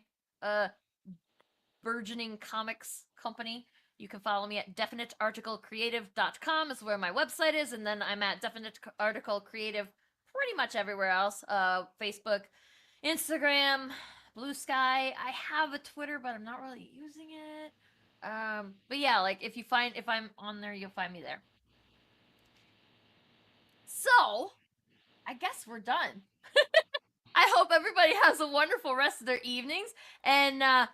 S1: burgeoning comics company, You can follow me at definitearticlecreative.com is where my website is, and then I'm at Definite Article Creative pretty much everywhere else. Facebook, Instagram, Blue Sky. I have a Twitter, but I'm not really using it. But yeah, like if I'm on there, you'll find me there. So, I guess we're done. I hope everybody has a wonderful rest of their evenings, and I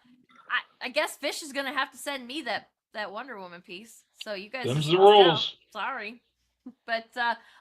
S1: guess Fish is gonna have to send me that Wonder Woman piece. So you guys,
S2: Them's the rules.
S1: Sorry. But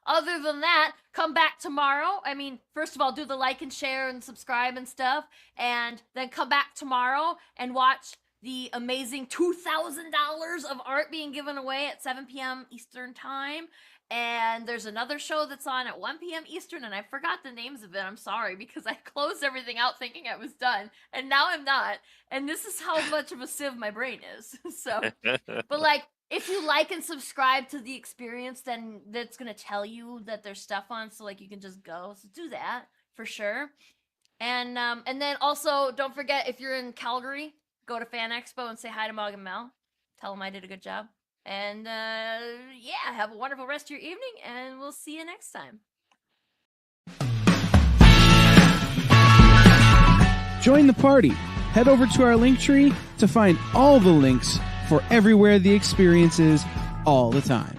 S1: other than that, come back tomorrow. I mean, first of all, do the like and share and subscribe and stuff, and then come back tomorrow and watch the amazing $2,000 of art being given away at 7 p.m. Eastern Time. And there's another show that's on at 1 p.m. Eastern, and I forgot the names of it. I'm sorry, because I closed everything out thinking I was done, and now I'm not. And this is how much of a sieve my brain is. So, but like, if you like and subscribe to the experience, then that's going to tell you that there's stuff on, so like you can just go. So do that for sure. And then also, don't forget, if you're in Calgary, go to Fan Expo and say hi to Mog and Mel. Tell them I did a good job. And yeah, have a wonderful rest of your evening, and we'll see you next time.
S9: Join the party. Head over to our link tree to find all the links for everywhere the experience is all the time.